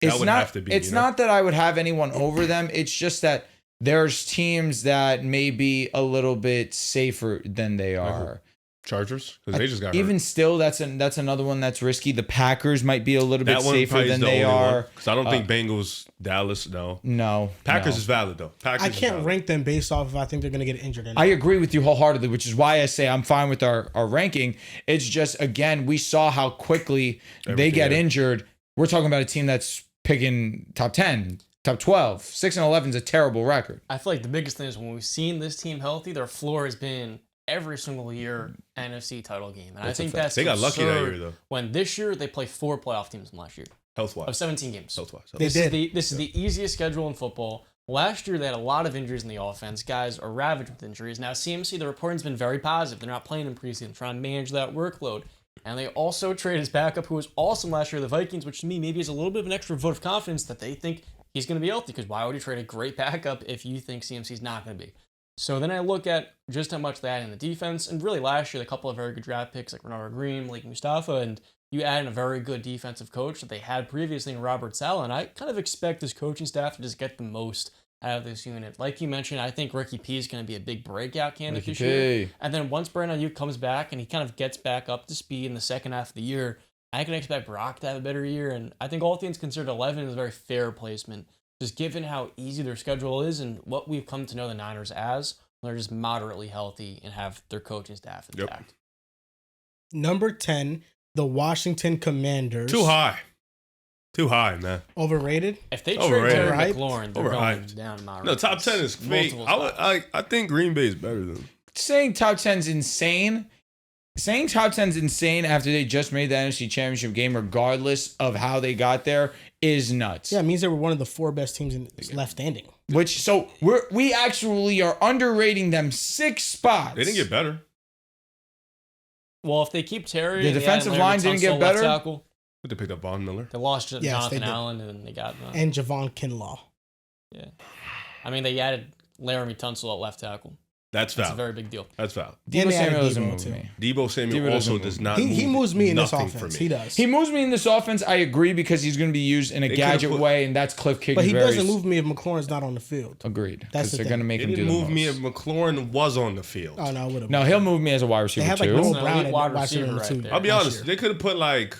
It's not that I would have anyone over them. It's just that there's teams that may be a little bit safer than they are. Chargers? Because they just got even hurt. Still, that's another one that's risky. The Packers might be a little bit safer than they are. Because I don't think Bengals, Dallas, no. No. Packers is valid, though. I can't rank them based off if I think they're going to get injured. I agree with you wholeheartedly, which is why I say I'm fine with our ranking. It's just, again, we saw how quickly they get injured. We're talking about a team that's picking top 10, top 12. 6-11 is a terrible record. I feel like the biggest thing is when we've seen this team healthy, their floor has been every single year NFC title game. And I think that's they got lucky that year, though. When this year they play 4 playoff teams from last year. Health-wise. Of 17 games. Health-wise. This is the easiest schedule in football. Last year they had a lot of injuries in the offense. Guys are ravaged with injuries. Now CMC, the reporting's been very positive. They're not playing in preseason, trying to manage that workload. And they also traded his backup, who was awesome last year, the Vikings, which to me maybe is a little bit of an extra vote of confidence that they think he's going to be healthy. Because why would you trade a great backup if you think CMC's not going to be? So then I look at just how much they had in the defense. And really last year, a couple of very good draft picks like Renard Green, Malik Mustafa, and you add in a very good defensive coach that they had previously in Robert Saleh. And I kind of expect this coaching staff to just get the most out of this unit. Like you mentioned, I think Ricky P is going to be a big breakout candidate this year. And then once Brandon Ayuk comes back and he kind of gets back up to speed in the second half of the year, I can expect Brock to have a better year. And I think all things considered, 11 is a very fair placement, just given how easy their schedule is and what we've come to know the Niners as. They're just moderately healthy and have their coaching staff intact. Number 10, the Washington Commanders. Too high, man. Overrated? If they trade Terry McLaurin, they're going down moderately. No, top 10 is fake. I think Green Bay is better than them. Saying top 10's insane. Saying top 10's insane after they just made the NFC Championship game, regardless of how they got there, is nuts. Yeah, it means they were one of the 4 best teams left standing. So we actually are underrating them 6 spots. They didn't get better. Well, if they keep Terry, the defensive line didn't get better. But they picked up Von Miller. They lost Jonathan Allen, and then they got and Javon Kinlaw. Yeah, I mean they added Laramie Tunsil at left tackle. That's valid. That's a very big deal. That's valid. Debo Samuel doesn't move me. Debo Samuel also does not move. He moves me in this offense. For me. He does. He moves me in this offense. I agree because he's going to be used in a gadget way, and that's Cliff Kingsbury's. But he doesn't move me if McLaurin's not on the field. Agreed. That's they're going to make him do the most. He didn't move me if McLaurin was on the field. Oh, no, would have. No, he'll move me as a wide receiver, they had, too. Noah Brown at wide receiver right there. I'll be honest. They could have put like...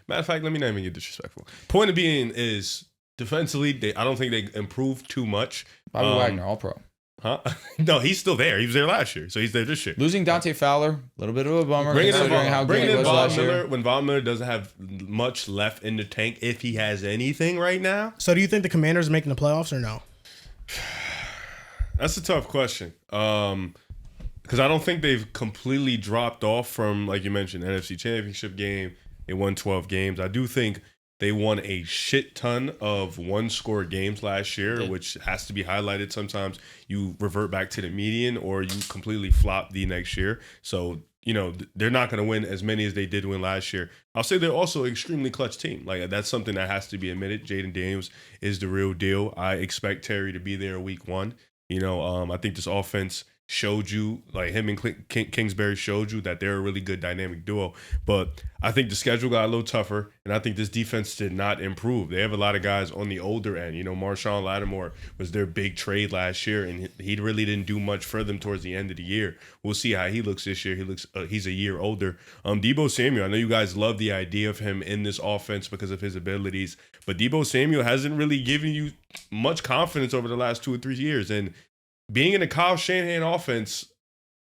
Matter of fact, let me not even get disrespectful. Point of being is defensively, I don't think they improved too much. Bobby Wagner, all-pro. Huh? No, he's still there. He was there last year, so he's there this year. Losing Dante Fowler, a little bit of a bummer. Bringing in Von Miller when Von Miller doesn't have much left in the tank, if he has anything right now. So do you think the Commanders are making the playoffs or no? That's a tough question. Because I don't think they've completely dropped off from, like you mentioned, NFC Championship game. They won 12 games. I do think they won a shit ton of one-score games last year, which has to be highlighted. Sometimes you revert back to the median or you completely flop the next year. So they're not going to win as many as they did win last year. I'll say they're also an extremely clutch team. Like, that's something that has to be admitted. Jaden Daniels is the real deal. I expect Terry to be there week 1. I think this offense showed you, like him and Kingsbury showed you that they're a really good dynamic duo. But I think the schedule got a little tougher, and I think this defense did not improve. They have a lot of guys on the older end. Marshawn Lattimore was their big trade last year, and he really didn't do much for them towards the end of the year. We'll see how he looks this year. He's a year older. Deebo Samuel, I know you guys love the idea of him in this offense because of his abilities, but Deebo Samuel hasn't really given you much confidence over the last 2 or 3 years. And being in a Kyle Shanahan offense,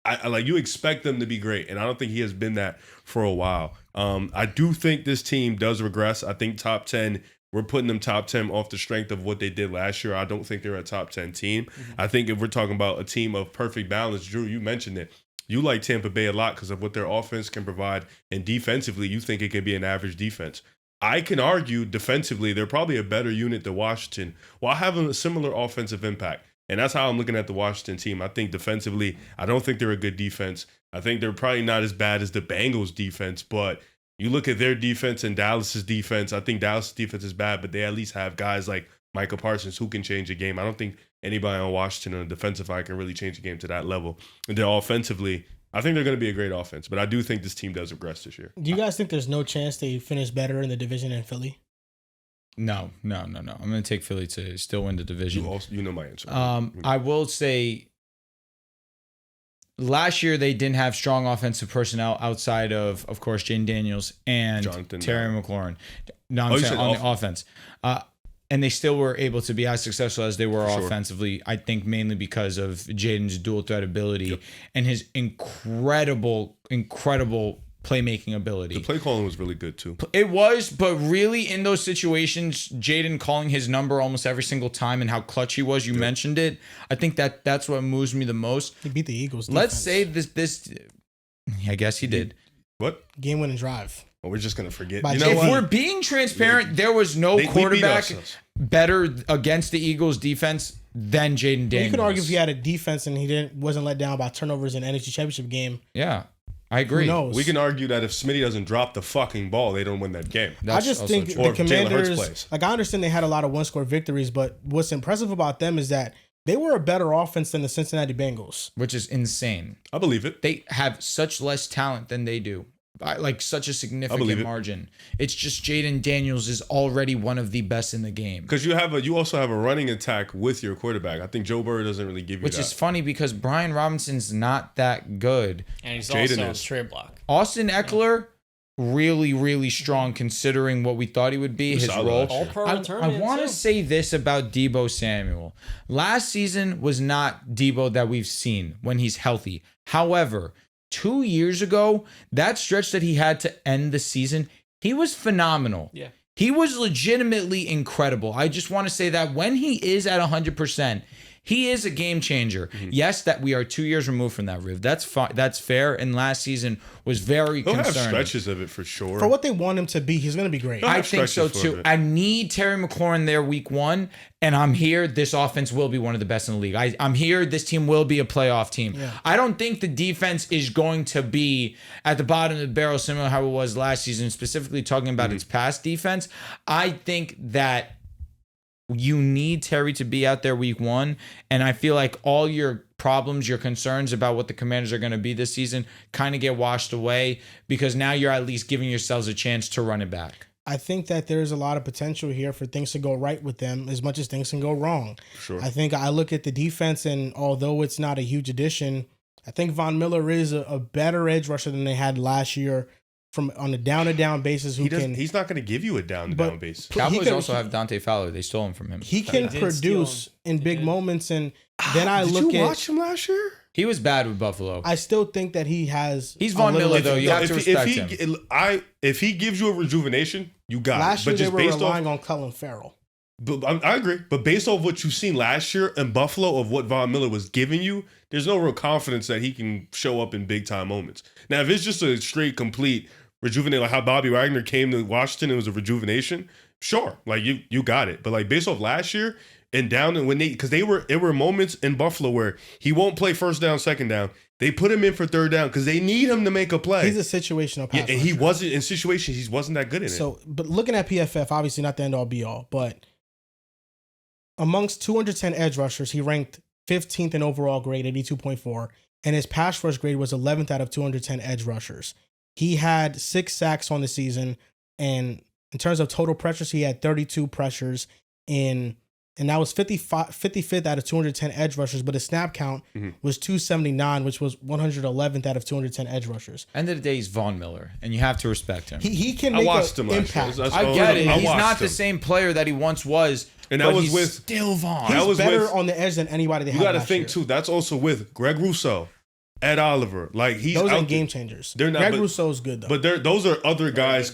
I like, you expect them to be great, and I don't think he has been that for a while. I do think this team does regress. I think top 10, we're putting them top 10 off the strength of what they did last year. I don't think they're a top 10 team. Mm-hmm. I think if we're talking about a team of perfect balance, Drew, you mentioned it. You like Tampa Bay a lot because of what their offense can provide, and defensively, you think it can be an average defense. I can argue defensively, they're probably a better unit than Washington while having a similar offensive impact. And that's how I'm looking at the Washington team. I think defensively, I don't think they're a good defense. I think they're probably not as bad as the Bengals defense, but you look at their defense and Dallas's defense, I think Dallas' defense is bad, but they at least have guys like Micah Parsons who can change a game. I don't think anybody on Washington on the defensive side can really change a game to that level. And then offensively, I think they're going to be a great offense, but I do think this team does regress this year. Do you guys think there's no chance they finish better in the division than Philly? No. I'm going to take Philly to still win the division. You know my answer. I will say last year they didn't have strong offensive personnel outside of course, Jane Daniels and Terry McLaurin. No, I'm saying on the offense. And they still were able to be as successful as they were offensively, I think mainly because of Jaden's dual threat ability and his incredible playmaking ability. The play calling was really good too. It was, but really in those situations, Jaden calling his number almost every single time and how clutch he was, you mentioned it. I think that's what moves me the most. He beat the Eagles defense. Let's say this I guess he did. What? Game-winning drive. Well, we're just going to forget. If we're being transparent, there was no quarterback better against the Eagles defense than Jaden Daniels. You could argue if he had a defense and he wasn't let down by turnovers in the NFC Championship game. Yeah. I agree. Who knows? We can argue that if Smitty doesn't drop the fucking ball, they don't win that game. I just think the Commanders, I understand they had a lot of one-score victories, but what's impressive about them is that they were a better offense than the Cincinnati Bengals. Which is insane. I believe it. They have such less talent than they do. Like such a significant margin. It's just Jaden Daniels is already one of the best in the game. Because you also have a running attack with your quarterback. I think Joe Burrow doesn't really give you Which is funny because Brian Robinson's not that good. And he's also on trade block. Austin Eckler, really, really strong considering what we thought he would be, his role. I want to say this about Deebo Samuel. Last season was not Deebo that we've seen when he's healthy. However, 2 years ago, that stretch that he had to end the season, he was phenomenal. Yeah. He was legitimately incredible. I just want to say that when he is at 100%, he is a game changer. Mm-hmm. Yes, that we are 2 years removed from that, Riv. That's fair. And last season was very concerning. He'll have stretches of it for sure. For what they want him to be, he's going to be great. I think so too. I need Terry McLaurin there week 1, and I'm here. This offense will be one of the best in the league. I'm here. This team will be a playoff team. Yeah. I don't think the defense is going to be at the bottom of the barrel, similar to how it was last season, specifically talking about its past defense. I think that you need Terry to be out there week 1. And I feel like all your problems, your concerns about what the Commanders are going to be this season kind of get washed away because now you're at least giving yourselves a chance to run it back. I think that there's a lot of potential here for things to go right with them as much as things can go wrong. Sure. I think I look at the defense, and although it's not a huge addition, I think Von Miller is a better edge rusher than they had last year. From on a down-to-down basis, he's not going to give you a down-to-down basis. Cowboys also have Dante Fowler. They stole him from him. He can produce in big moments, and then I look at. Did you watch him last year? He was bad with Buffalo. I still think that he has. He's Von Miller, though. You have to respect him. If he gives you a rejuvenation, you got last it. Last year, they were relying on Cullen Farrell. But I agree. But based off what you've seen last year in Buffalo of what Von Miller was giving you, there's no real confidence that he can show up in big-time moments. Now, if it's just a straight, complete rejuvenate, like how Bobby Wagner came to Washington, it was a rejuvenation. Sure, like you got it. But like based off last year and down and when there were moments in Buffalo where he won't play first down, second down. They put him in for third down because they need him to make a play. He's a situational pass and he rusher. wasn't in situations. He wasn't that good in it. So, but looking at PFF, obviously not the end all be all, but amongst 210 edge rushers, he ranked 15th in overall grade, 82.4, and his pass rush grade was 11th out of 210 edge rushers. He had 6 sacks on the season, and in terms of total pressures, he had 32 pressures and that was 55th out of 210 edge rushers, but his snap count was 279, which was 111th out of 210 edge rushers. End of the day, he's Von Miller, and you have to respect him. He can make an impact. I get it. He's not the same player that he once was, and that was he's with still Von. He's better on the edge than anybody they had. You got to last think year. too. That's also with Greg Rousseau, Ed Oliver. Like those are game changers. They're not. Greg Rousseau's good though. But those are other guys,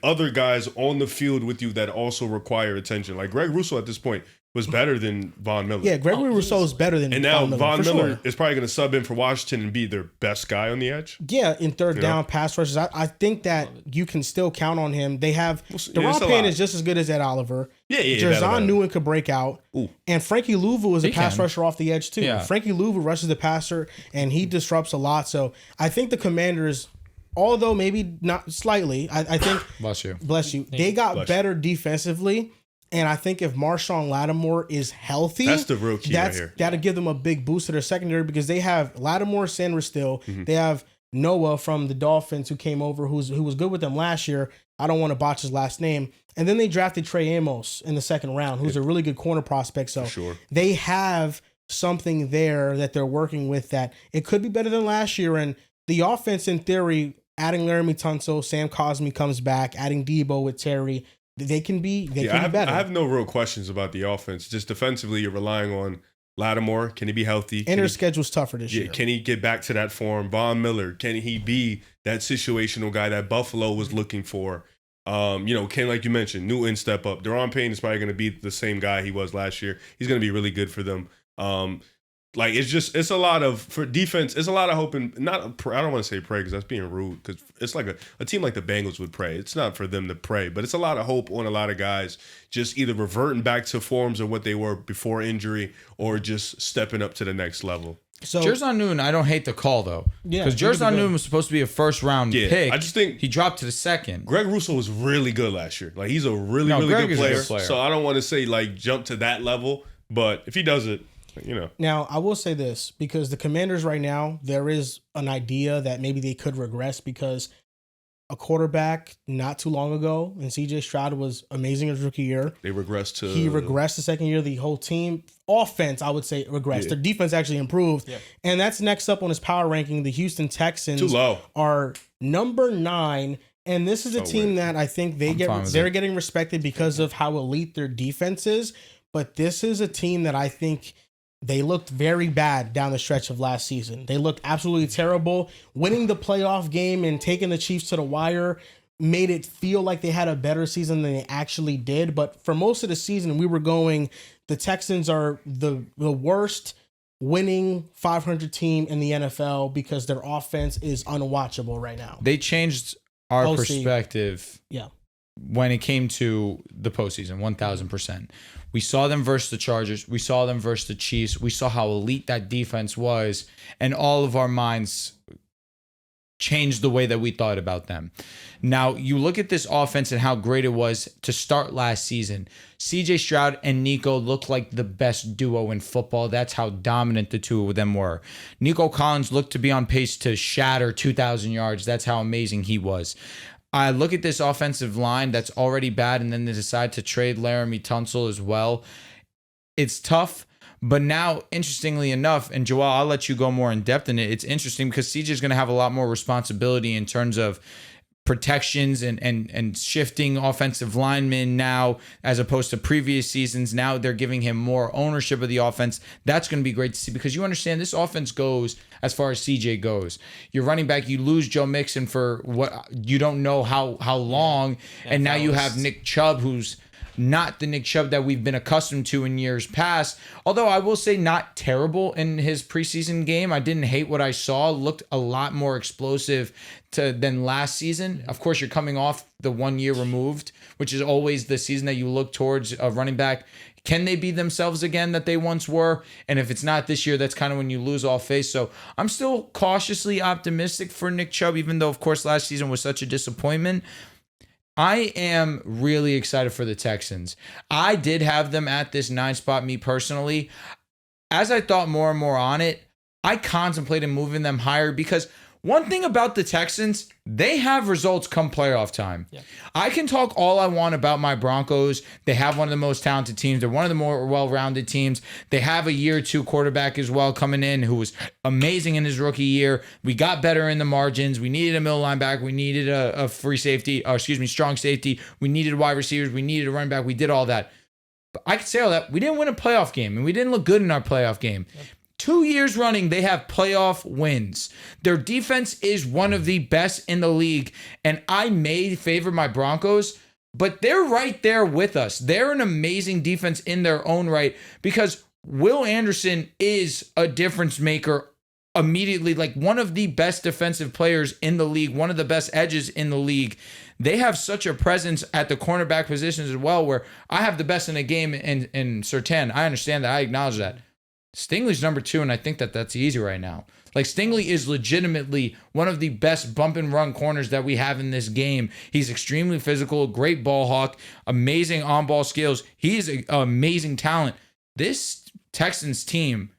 other guys on the field with you that also require attention. Like Greg Rousseau at this point was better than Von Miller. Yeah, Gregory Rousseau is better than and now Von Miller is probably going to sub in for Washington and be their best guy on the edge. Yeah, in third down pass rushes, I think that you can still count on him. They have Deron Payne is just as good as Ed Oliver. Yeah. Jerzon Newton could break out, and Frankie Louvu is a pass rusher off the edge too. Yeah. Frankie Louvu rushes the passer, and he disrupts a lot. So I think the Commanders, although maybe not slightly, I think bless you, they got better defensively. And I think if Marshawn Lattimore is healthy, that's the real key right here. That'll give them a big boost to their secondary because they have Lattimore, Sanders still. They have Noah from the Dolphins who came over, who was good with them last year. I don't want to botch his last name. And then they drafted Trey Amos in the second round, who's a really good corner prospect. So they have something there that they're working with that it could be better than last year. And the offense, in theory, adding Laramie Tunsil, Sam Cosmi comes back, adding Debo with Terry. They can be better. I have no real questions about the offense. Just defensively, you're relying on Lattimore. Can he be healthy? And their schedule's tougher this year. Can he get back to that form? Von Miller, can he be that situational guy that Buffalo was looking for? Can, like you mentioned, Newton step up. Deron Payne is probably going to be the same guy he was last year. He's going to be really good for them. It's a lot of, for defense, it's a lot of hoping, I don't want to say pray because that's being rude, because it's like a team like the Bengals would pray. It's not for them to pray, but it's a lot of hope on a lot of guys just either reverting back to forms of what they were before injury or just stepping up to the next level. So Jerzon Newton, I don't hate the call though, because Jerzon Newton was supposed to be a first round pick. I just think he dropped to the second. Greg Rousseau was really good last year. Like he's a really good player. So I don't want to say like jump to that level, but if he does it, Now, I will say this, because the Commanders right now, there is an idea that maybe they could regress because a quarterback not too long ago, and CJ Stroud was amazing his rookie year. He regressed the second year. The whole team offense, I would say, regressed. Yeah. Their defense actually improved. Yeah. And that's next up on his power ranking. The Houston Texans too low. Are number 9. And this is a team that I think they're getting respected because of how elite their defense is. But this is a team that I think they looked very bad down the stretch of last season. They looked absolutely terrible. Winning the playoff game and taking the Chiefs to the wire made it feel like they had a better season than they actually did. But for most of the season, we were going, the Texans are the worst winning 500 team in the NFL because their offense is unwatchable right now. They changed our perspective. Yeah. When it came to the postseason, 1,000%. We saw them versus the Chargers. We saw them versus the Chiefs. We saw how elite that defense was, and all of our minds changed the way that we thought about them. Now, you look at this offense and how great it was to start last season. CJ Stroud and Nico looked like the best duo in football. That's how dominant the two of them were. Nico Collins looked to be on pace to shatter 2,000 yards. That's how amazing he was. I look at this offensive line that's already bad, and then they decide to trade Laramie Tunsil as well. It's tough, but now, interestingly enough, and Joel, I'll let you go more in depth in it. It's interesting because CJ is going to have a lot more responsibility in terms of protections and shifting offensive linemen now, as opposed to previous seasons. Now they're giving him more ownership of the offense. That's going to be great to see, because you understand this offense goes as far as CJ goes. You're running back, you lose Joe Mixon for what you don't know how long, and now you have Nick Chubb, who's not the Nick Chubb that we've been accustomed to in years past. Although I will say not terrible in his preseason game. I didn't hate what I saw. Looked a lot more explosive than last season. Of course, you're coming off the 1 year removed, which is always the season that you look towards a running back. Can they be themselves again that they once were? And if it's not this year, that's kind of when you lose all faith. So I'm still cautiously optimistic for Nick Chubb, even though, of course, last season was such a disappointment. I am really excited for the Texans. I did have them at this 9 spot, me personally. As I thought more and more on it, I contemplated moving them higher because one thing about the Texans, they have results come playoff time. Yeah. I can talk all I want about my Broncos. They have one of the most talented teams. They're one of the more well-rounded teams. They have a year 2 quarterback as well coming in who was amazing in his rookie year. We got better in the margins. We needed a middle linebacker. We needed a strong safety. We needed wide receivers. We needed a running back. We did all that. But I can say all that. We didn't win a playoff game, and we didn't look good in our playoff game. Yep. 2 years running, they have playoff wins. Their defense is one of the best in the league, and I may favor my Broncos, but they're right there with us. They're an amazing defense in their own right because Will Anderson is a difference maker immediately, like one of the best defensive players in the league, one of the best edges in the league. They have such a presence at the cornerback positions as well, where I have the best in the game in Surtain. I understand that. I acknowledge that. Stingley's number 2, and I think that's easy right now. Like, Stingley is legitimately one of the best bump and run corners that we have in this game. He's extremely physical, great ball hawk, amazing on-ball skills. He is an amazing talent. This Texans team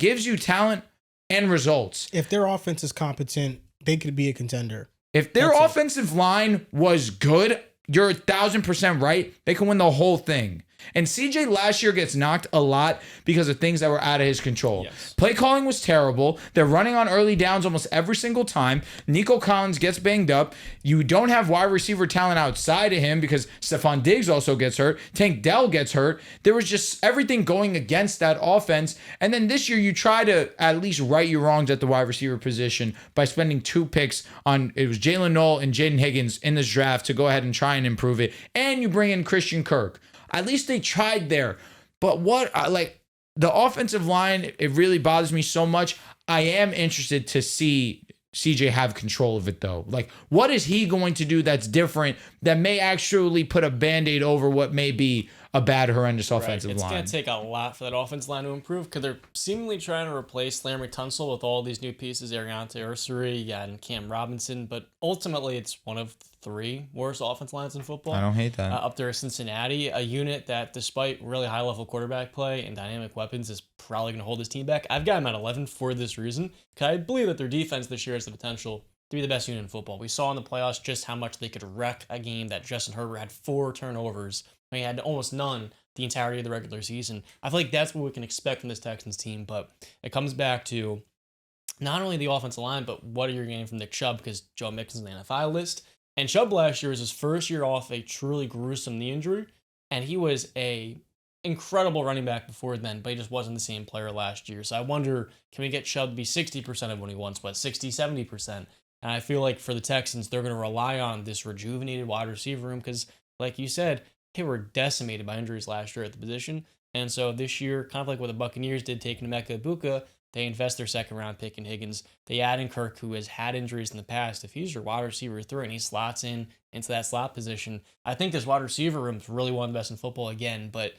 gives you talent and results. If their offense is competent, they could be a contender. If their offensive line was good, you're 1,000% right. They can win the whole thing. And CJ last year gets knocked a lot because of things that were out of his control. Yes. Play calling was terrible. They're running on early downs almost every single time. Nico Collins gets banged up. You don't have wide receiver talent outside of him because Stephon Diggs also gets hurt. Tank Dell gets hurt. There was just everything going against that offense. And then this year you try to at least right your wrongs at the wide receiver position by spending 2 picks on, it was Jalen Noel and Jaden Higgins in this draft to go ahead and try and improve it. And you bring in Christian Kirk. At least they tried there. But the offensive line, it really bothers me so much. I am interested to see CJ have control of it, though. Like, what is he going to do that's different that may actually put a Band-Aid over what may be a bad, horrendous offensive line? It's going to take a lot for that offensive line to improve because they're seemingly trying to replace Larry Tunsil with all these new pieces, Ariante Ursary, and Cam Robinson, but ultimately it's one of 3 worst offensive lines in football. I don't hate that. Up there is Cincinnati, a unit that despite really high-level quarterback play and dynamic weapons is probably going to hold this team back. I've got them at 11 for this reason because I believe that their defense this year has the potential to be the best unit in football. We saw in the playoffs just how much they could wreck a game that Justin Herbert had 4 turnovers. He had almost none the entirety of the regular season. I feel like that's what we can expect from this Texans team, but it comes back to not only the offensive line, but what are you getting from Nick Chubb because Joe Mixon's on the NFL list. And Chubb last year was his first year off a truly gruesome knee injury, and he was a incredible running back before then, but he just wasn't the same player last year. So I wonder, can we get Chubb to be 60% of when he once was, 60, 70%? And I feel like for the Texans, they're going to rely on this rejuvenated wide receiver room because, like you said, they were decimated by injuries last year at the position. And so this year, kind of like what the Buccaneers did taking Emeka Egbuka, they invest their 2nd-round pick in Higgins. They add in Kirk, who has had injuries in the past. If he's your wide receiver 3 and he slots into that slot position, I think this wide receiver room is really one of the best in football again. But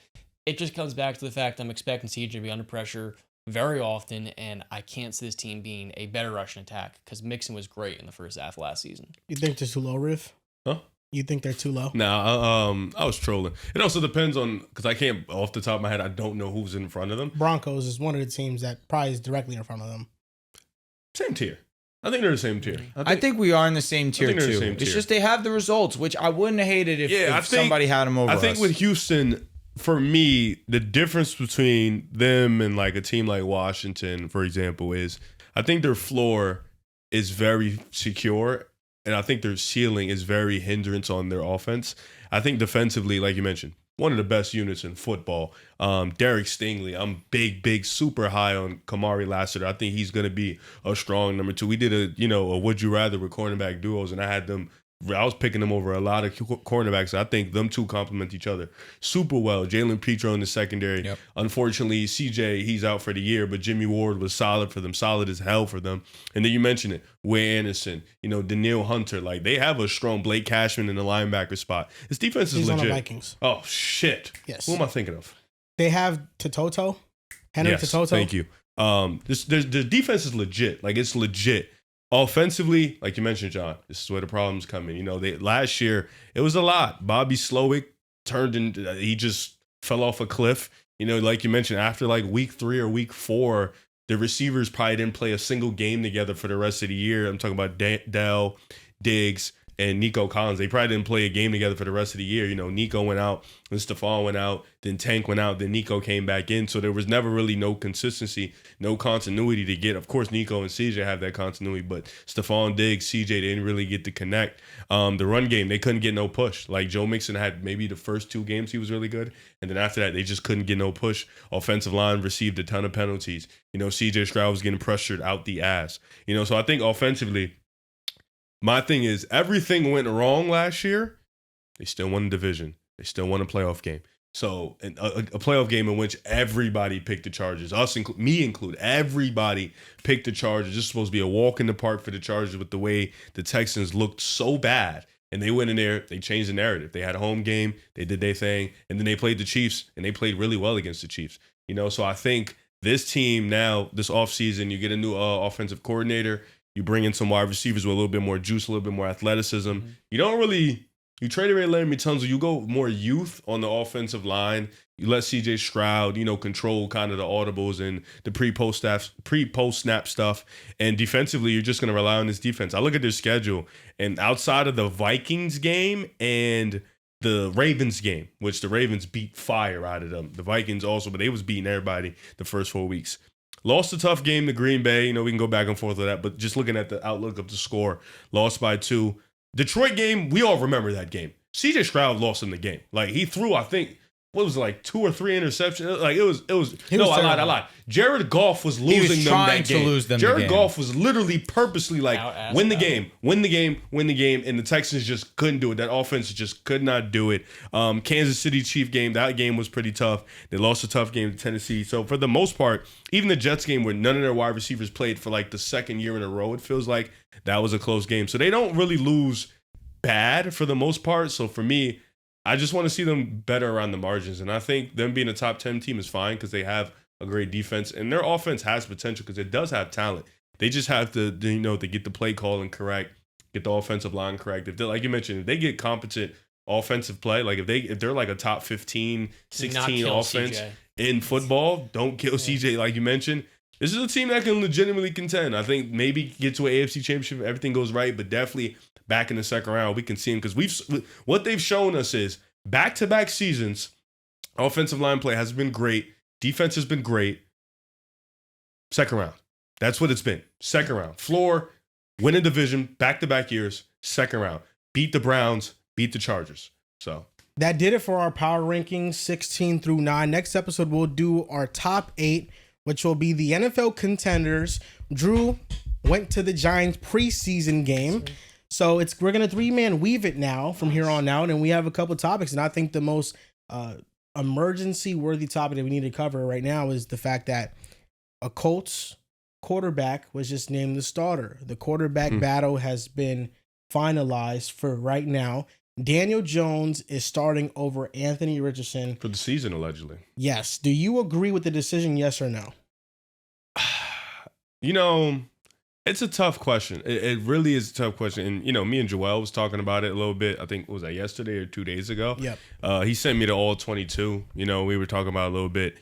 it just comes back to the fact I'm expecting CJ to be under pressure very often, and I can't see this team being a better rushing attack because Mixon was great in the first half last season. You think they're too low, Riff? Huh? You think they're too low? Nah, I was trolling. It also depends on, because I can't, off the top of my head, I don't know who's in front of them. Broncos is one of the teams that probably is directly in front of them. Same tier. I think they're the same tier. I think we are in the same tier, too. It's just they have the results, which I wouldn't hate it if somebody had them over us. I think with Houston, for me, the difference between them and like a team like Washington, for example, is I think their floor is very secure. And I think their ceiling is very hindrance on their offense. I think defensively, like you mentioned, one of the best units in football. Derek Stingley, I'm big, super high on Kamari Lassiter. I think he's going to be a strong number 2. We did a would you rather with cornerback duos, and I had them I was picking them over a lot of cornerbacks. I think them two complement each other super well. Jalen Petro in the secondary. Yep. Unfortunately, CJ, he's out for the year, but Jimmy Ward was solid for them, solid as hell for them. And then you mentioned it, Will Anderson, Daniil Hunter. Like, they have a strong Blake Cashman in the linebacker spot. This defense is He's legit. on the Vikings. Oh, shit. Yes. Who am I thinking of? They have Toto. Henry Toto. Thank you. The defense is legit. Like, it's legit. Offensively, like you mentioned, John, this is where the problems come in. Last year, it was a lot. Bobby Slowick he just fell off a cliff. Like you mentioned, after like week 3 or week 4, the receivers probably didn't play a single game together for the rest of the year. I'm talking about Dell, Diggs, and Nico Collins. They probably didn't play a game together for the rest of the year. Nico went out, then Stephon went out, then Tank went out, then Nico came back in. So there was never really no consistency, no continuity to get. Of course, Nico and CJ have that continuity, but Stephon, Diggs, CJ didn't really get to connect. The run game, they couldn't get no push. Like Joe Mixon had maybe the first 2 games he was really good, and then after that, they just couldn't get no push. Offensive line received a ton of penalties. CJ Stroud was getting pressured out the ass. So I think offensively, my thing is, everything went wrong last year. They still won the division. They still won a playoff game. So a playoff game in which everybody picked the Chargers, me included, everybody picked the Chargers. This is supposed to be a walk in the park for the Chargers with the way the Texans looked so bad. And they went in there, they changed the narrative. They had a home game, they did their thing, and then they played the Chiefs, and they played really well against the Chiefs. So I think this team now, this offseason, you get a new offensive coordinator. You bring in some wide receivers with a little bit more juice, a little bit more athleticism. Mm-hmm. You traded away Laremy Tunsil. You go more youth on the offensive line. You let CJ Stroud, control kind of the audibles and the pre-post snap stuff. And defensively, you're just going to rely on this defense. I look at their schedule, and outside of the Vikings game and the Ravens game, which the Ravens beat fire out of them. The Vikings also, but they was beating everybody the first 4 weeks. Lost a tough game to Green Bay. We can go back and forth with that, but just looking at the outlook of the score, lost by 2. Detroit game, we all remember that game. CJ Stroud lost in the game. Like, he threw, I think, what was it, like 2 or 3 interceptions? Like, it was. I lied. Jared Goff was losing them that game. Jared Goff was literally purposely like, win the game, and the Texans just couldn't do it. That offense just could not do it. Kansas City Chief game, that game was pretty tough. They lost a tough game to Tennessee. So for the most part, even the Jets game where none of their wide receivers played for like the second year in a row, it feels like that was a close game. So they don't really lose bad for the most part. So for me, I just want to see them better around the margins. And I think them being a top 10 team is fine because they have a great defense. And their offense has potential because it does have talent. They just have to, to get the play calling correct, get the offensive line correct. If they, like you mentioned, if they get competent offensive play, like if they're like a top 15, 16 offense CJ. In football, don't kill CJ like you mentioned. This is a team that can legitimately contend. I think maybe get to an AFC championship if everything goes right, but definitely back in the second round, we can see them because what they've shown us is back-to-back seasons, offensive line play has been great, defense has been great. Second round, that's what it's been. Second round, floor, win a division, back-to-back years, second round, beat the Browns, beat the Chargers. So that did it for our power rankings 16 through 9. Next episode, we'll do our top 8, which will be the NFL contenders. Drew went to the Giants preseason game. So we're going to 3-man weave it now from here on out. And we have a couple topics. And I think the most emergency worthy topic that we need to cover right now is the fact that a Colts quarterback was just named the starter. The quarterback battle has been finalized for right now. Daniel Jones is starting over Anthony Richardson. For the season, allegedly. Yes. Do you agree with the decision, yes or no? It's a tough question. It really is a tough question. And, me and Joel was talking about it a little bit. I think, was that yesterday or 2 days ago? Yep. He sent me the all 22. We were talking about it a little bit.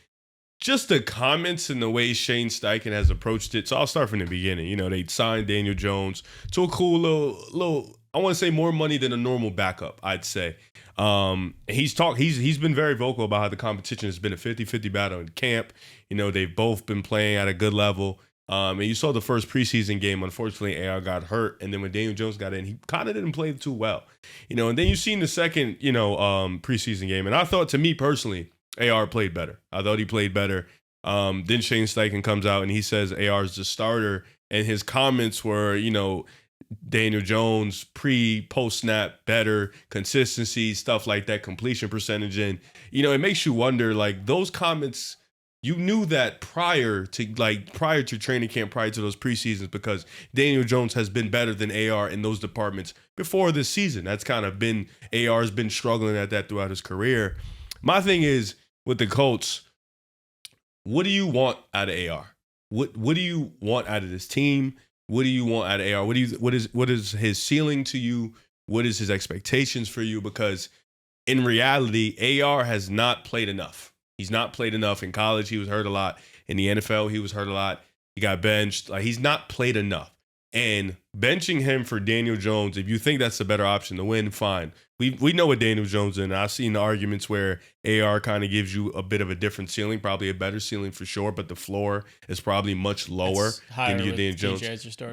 Just the comments and the way Shane Steichen has approached it. So I'll start from the beginning. They signed Daniel Jones to a cool little I want to say more money than a normal backup, I'd say. He's been very vocal about how the competition has been a 50-50 battle in camp. They've both been playing at a good level. And you saw the first preseason game. Unfortunately, AR got hurt. And then when Daniel Jones got in, he kind of didn't play too well. And then you've seen the second, preseason game. And I thought, to me personally, AR played better. I thought he played better. Then Shane Steichen comes out and he says AR is the starter. And his comments were, Daniel Jones post snap better, consistency, stuff like that, completion percentage. And, it makes you wonder, like, those comments, you knew that prior to training camp, prior to those preseasons, because Daniel Jones has been better than AR in those departments before this season. That's kind of been, AR's been struggling at that throughout his career. My thing is, with the Colts, what do you want out of AR? What do you want out of this team? What do you want out of AR? What is his ceiling to you? What is his expectations for you? Because in reality, AR has not played enough. He's not played enough in college. He was hurt a lot. In the NFL, he was hurt a lot. He got benched. Like, he's not played enough. And benching him for Daniel Jones, if you think that's a better option to win, fine. We know what Daniel Jones is, and I've seen the arguments where AR kind of gives you a bit of a different ceiling, probably a better ceiling for sure, but the floor is probably much lower than Daniel Jones.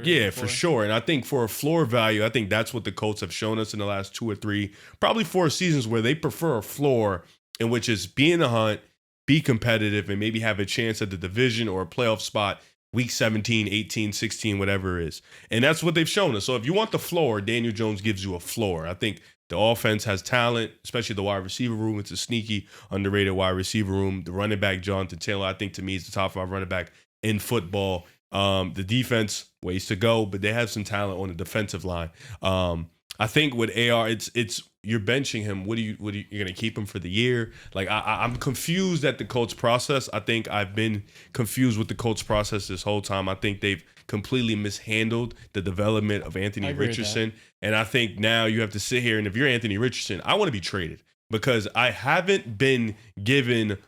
Yeah, for sure. And I think for a floor value, I think that's what the Colts have shown us in the last 2 or 3, probably 4 seasons, where they prefer a floor in which is be in the hunt, be competitive, and maybe have a chance at the division or a playoff spot week 17, 18, 16, whatever it is. And that's what they've shown us. So if you want the floor, Daniel Jones gives you a floor. I think the offense has talent, especially the wide receiver room. It's a sneaky, underrated wide receiver room. The running back, Jonathan Taylor, I think to me is the top 5 running back in football. The defense, ways to go, but they have some talent on the defensive line. I think with AR, it's you're benching him. You're gonna keep him for the year? Like, I'm confused at the Colts process. I think I've been confused with the Colts process this whole time. I think they've completely mishandled the development of Anthony Richardson. And I think now you have to sit here, and if you're Anthony Richardson, I want to be traded because I haven't been given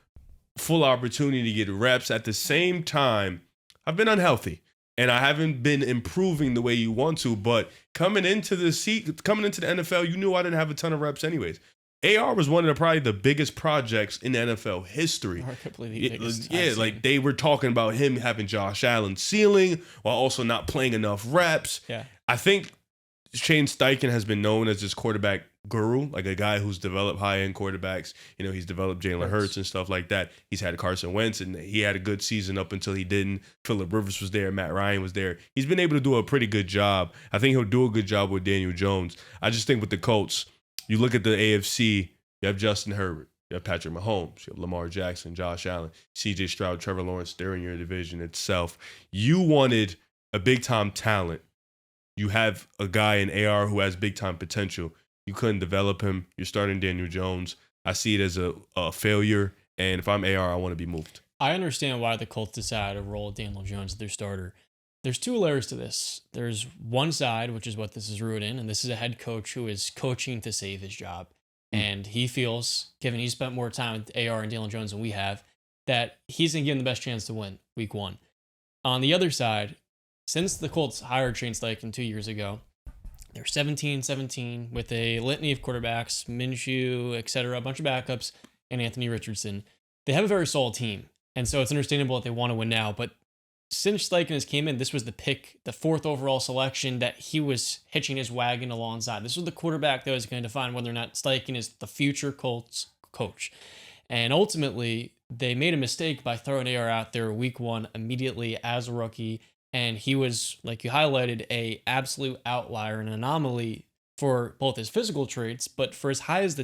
full opportunity to get reps. At the same time, I've been unhealthy. And I haven't been improving the way you want to, but coming into the NFL, you knew I didn't have a ton of reps anyways. AR was one of probably the biggest projects in NFL history. Arguably the biggest. Yeah, like they were talking about him having Josh Allen's ceiling while also not playing enough reps. Yeah. I think Shane Steichen has been known as this quarterback guru, like a guy who's developed high-end quarterbacks. He's developed Jalen Hurts and stuff like that. He's had Carson Wentz, and he had a good season up until he didn't. Phillip Rivers was there. Matt Ryan was there. He's been able to do a pretty good job. I think he'll do a good job with Daniel Jones. I just think with the Colts, you look at the AFC, you have Justin Herbert. You have Patrick Mahomes. You have Lamar Jackson, Josh Allen, C.J. Stroud, Trevor Lawrence. They're in your division itself. You wanted a big-time talent. You have a guy in AR who has big-time potential. You couldn't develop him. You're starting Daniel Jones. I see it as a failure. And if I'm AR, I want to be moved. I understand why the Colts decided to roll Daniel Jones as their starter. There's 2 layers to this. There's one side, which is what this is rooted in, and this is a head coach who is coaching to save his job. And he feels, given he spent more time with AR and Daniel Jones than we have, that he's going to give him the best chance to win week 1. On the other side, since the Colts hired Shane Steichen 2 years ago, they're 17-17 with a litany of quarterbacks, Minshew, etc., a bunch of backups, and Anthony Richardson. They have a very solid team, and so it's understandable that they want to win now. But since Steichen has came in, this was the 4th overall selection that he was hitching his wagon alongside. This was the quarterback that was going to define whether or not Steichen is the future Colts coach. And ultimately, they made a mistake by throwing AR out there week 1 immediately as a rookie. And he was, like you highlighted, a absolute outlier, an anomaly for both his physical traits, but for as high as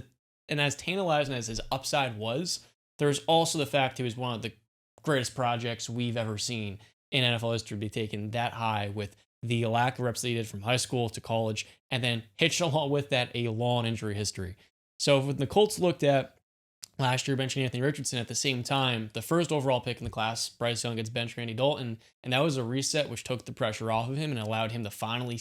and as tantalizing as his upside was, there's also the fact he was one of the greatest projects we've ever seen in NFL history to be taken that high with the lack of reps that he did from high school to college, and then hitched along with that a long injury history. So when the Colts looked at last year benching Anthony Richardson, at the same time, the 1st overall pick in the class, Bryce Young, gets benched Randy Dalton, and that was a reset which took the pressure off of him and allowed him to finally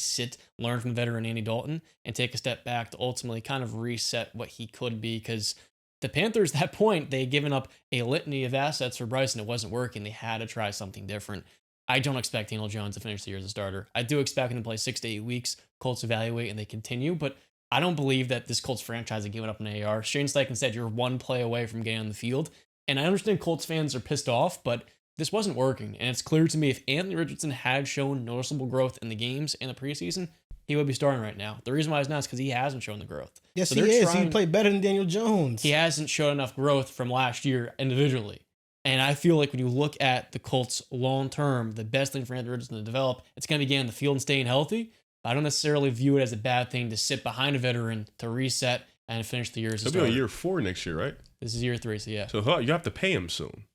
learn from veteran Andy Dalton, and take a step back to ultimately kind of reset what he could be, because the Panthers, at that point, they had given up a litany of assets for Bryce, and it wasn't working. They had to try something different. I don't expect Daniel Jones to finish the year as a starter. I do expect him to play 6 to 8 weeks. Colts evaluate, and they continue, but I don't believe that this Colts franchise has given up an AR. Shane Steichen said you're 1 play away from getting on the field. And I understand Colts fans are pissed off, but this wasn't working. And it's clear to me if Anthony Richardson had shown noticeable growth in the games in the preseason, he would be starting right now. The reason why he's not is because he hasn't shown the growth. Yes, so he is. He played better than Daniel Jones. He hasn't shown enough growth from last year individually. And I feel like when you look at the Colts long term, the best thing for Anthony Richardson to develop, it's going to be getting on the field and staying healthy. I don't necessarily view it as a bad thing to sit behind a veteran to reset and finish the year as a He'll be starter. on year 4 next year, right? This is year 3, so yeah. So you have to pay him soon.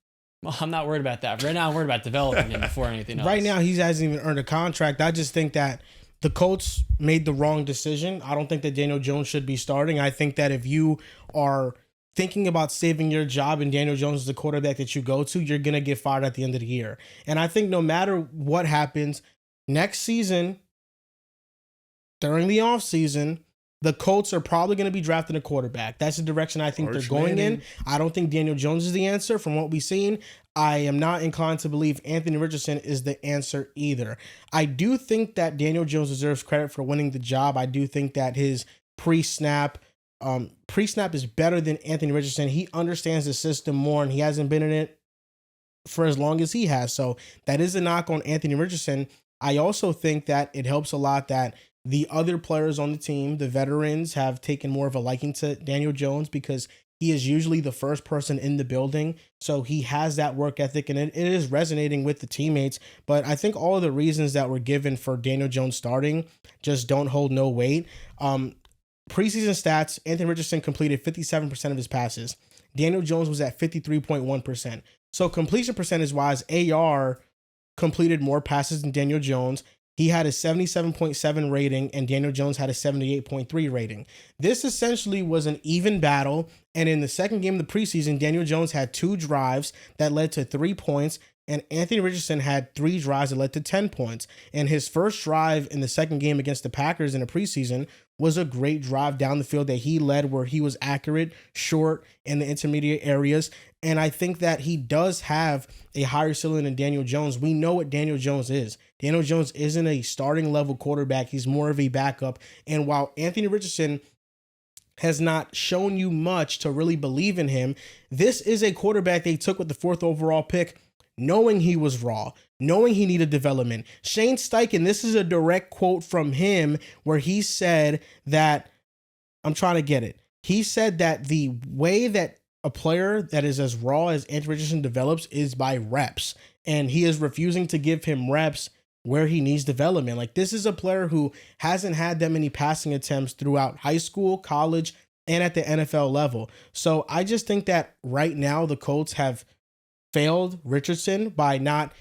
Well, I'm not worried about that. Right now, I'm worried about developing him before anything else. Right now, he hasn't even earned a contract. I just think that the Colts made the wrong decision. I don't think that Daniel Jones should be starting. I think that if you are thinking about saving your job and Daniel Jones is the quarterback that you go to, you're going to get fired at the end of the year. And I think no matter what happens next season, during the offseason, the Colts are probably going to be drafting a quarterback. That's the direction I think they're going in. I don't think Daniel Jones is the answer from what we've seen. I am not inclined to believe Anthony Richardson is the answer either. I do think that Daniel Jones deserves credit for winning the job. I do think that his pre-snap is better than Anthony Richardson. He understands the system more, and he hasn't been in it for as long as he has. So that is a knock on Anthony Richardson. I also think that it helps a lot that the other players on the team, the veterans, have taken more of a liking to Daniel Jones because he is usually the first person in the building. So he has that work ethic, and it is resonating with the teammates. But I think all of the reasons that were given for Daniel Jones starting just don't hold no weight. Preseason stats, Anthony Richardson completed 57% of his passes. Daniel Jones was at 53.1%. So completion percentage-wise, AR completed more passes than Daniel Jones. He had a 77.7 rating, and Daniel Jones had a 78.3 rating. This essentially was an even battle, and in the second game of the preseason, Daniel Jones had 2 drives that led to 3 points, and Anthony Richardson had 3 drives that led to 10 points. And his first drive in the second game against the Packers in the preseason was a great drive down the field that he led, where he was accurate, short, in the intermediate areas. And I think that he does have a higher ceiling than Daniel Jones. We know what Daniel Jones is. Daniel Jones isn't a starting level quarterback. He's more of a backup. And while Anthony Richardson has not shown you much to really believe in him, this is a quarterback they took with the 4th overall pick, knowing he was raw, knowing he needed development. Shane Steichen, this is a direct quote from him where he said that, I'm trying to get it. He said that the way that a player that is as raw as Anthony Richardson develops is by reps. And he is refusing to give him reps where he needs development. Like, this is a player who hasn't had that many passing attempts throughout high school, college, and at the NFL level. So I just think that right now the Colts have failed Richardson by not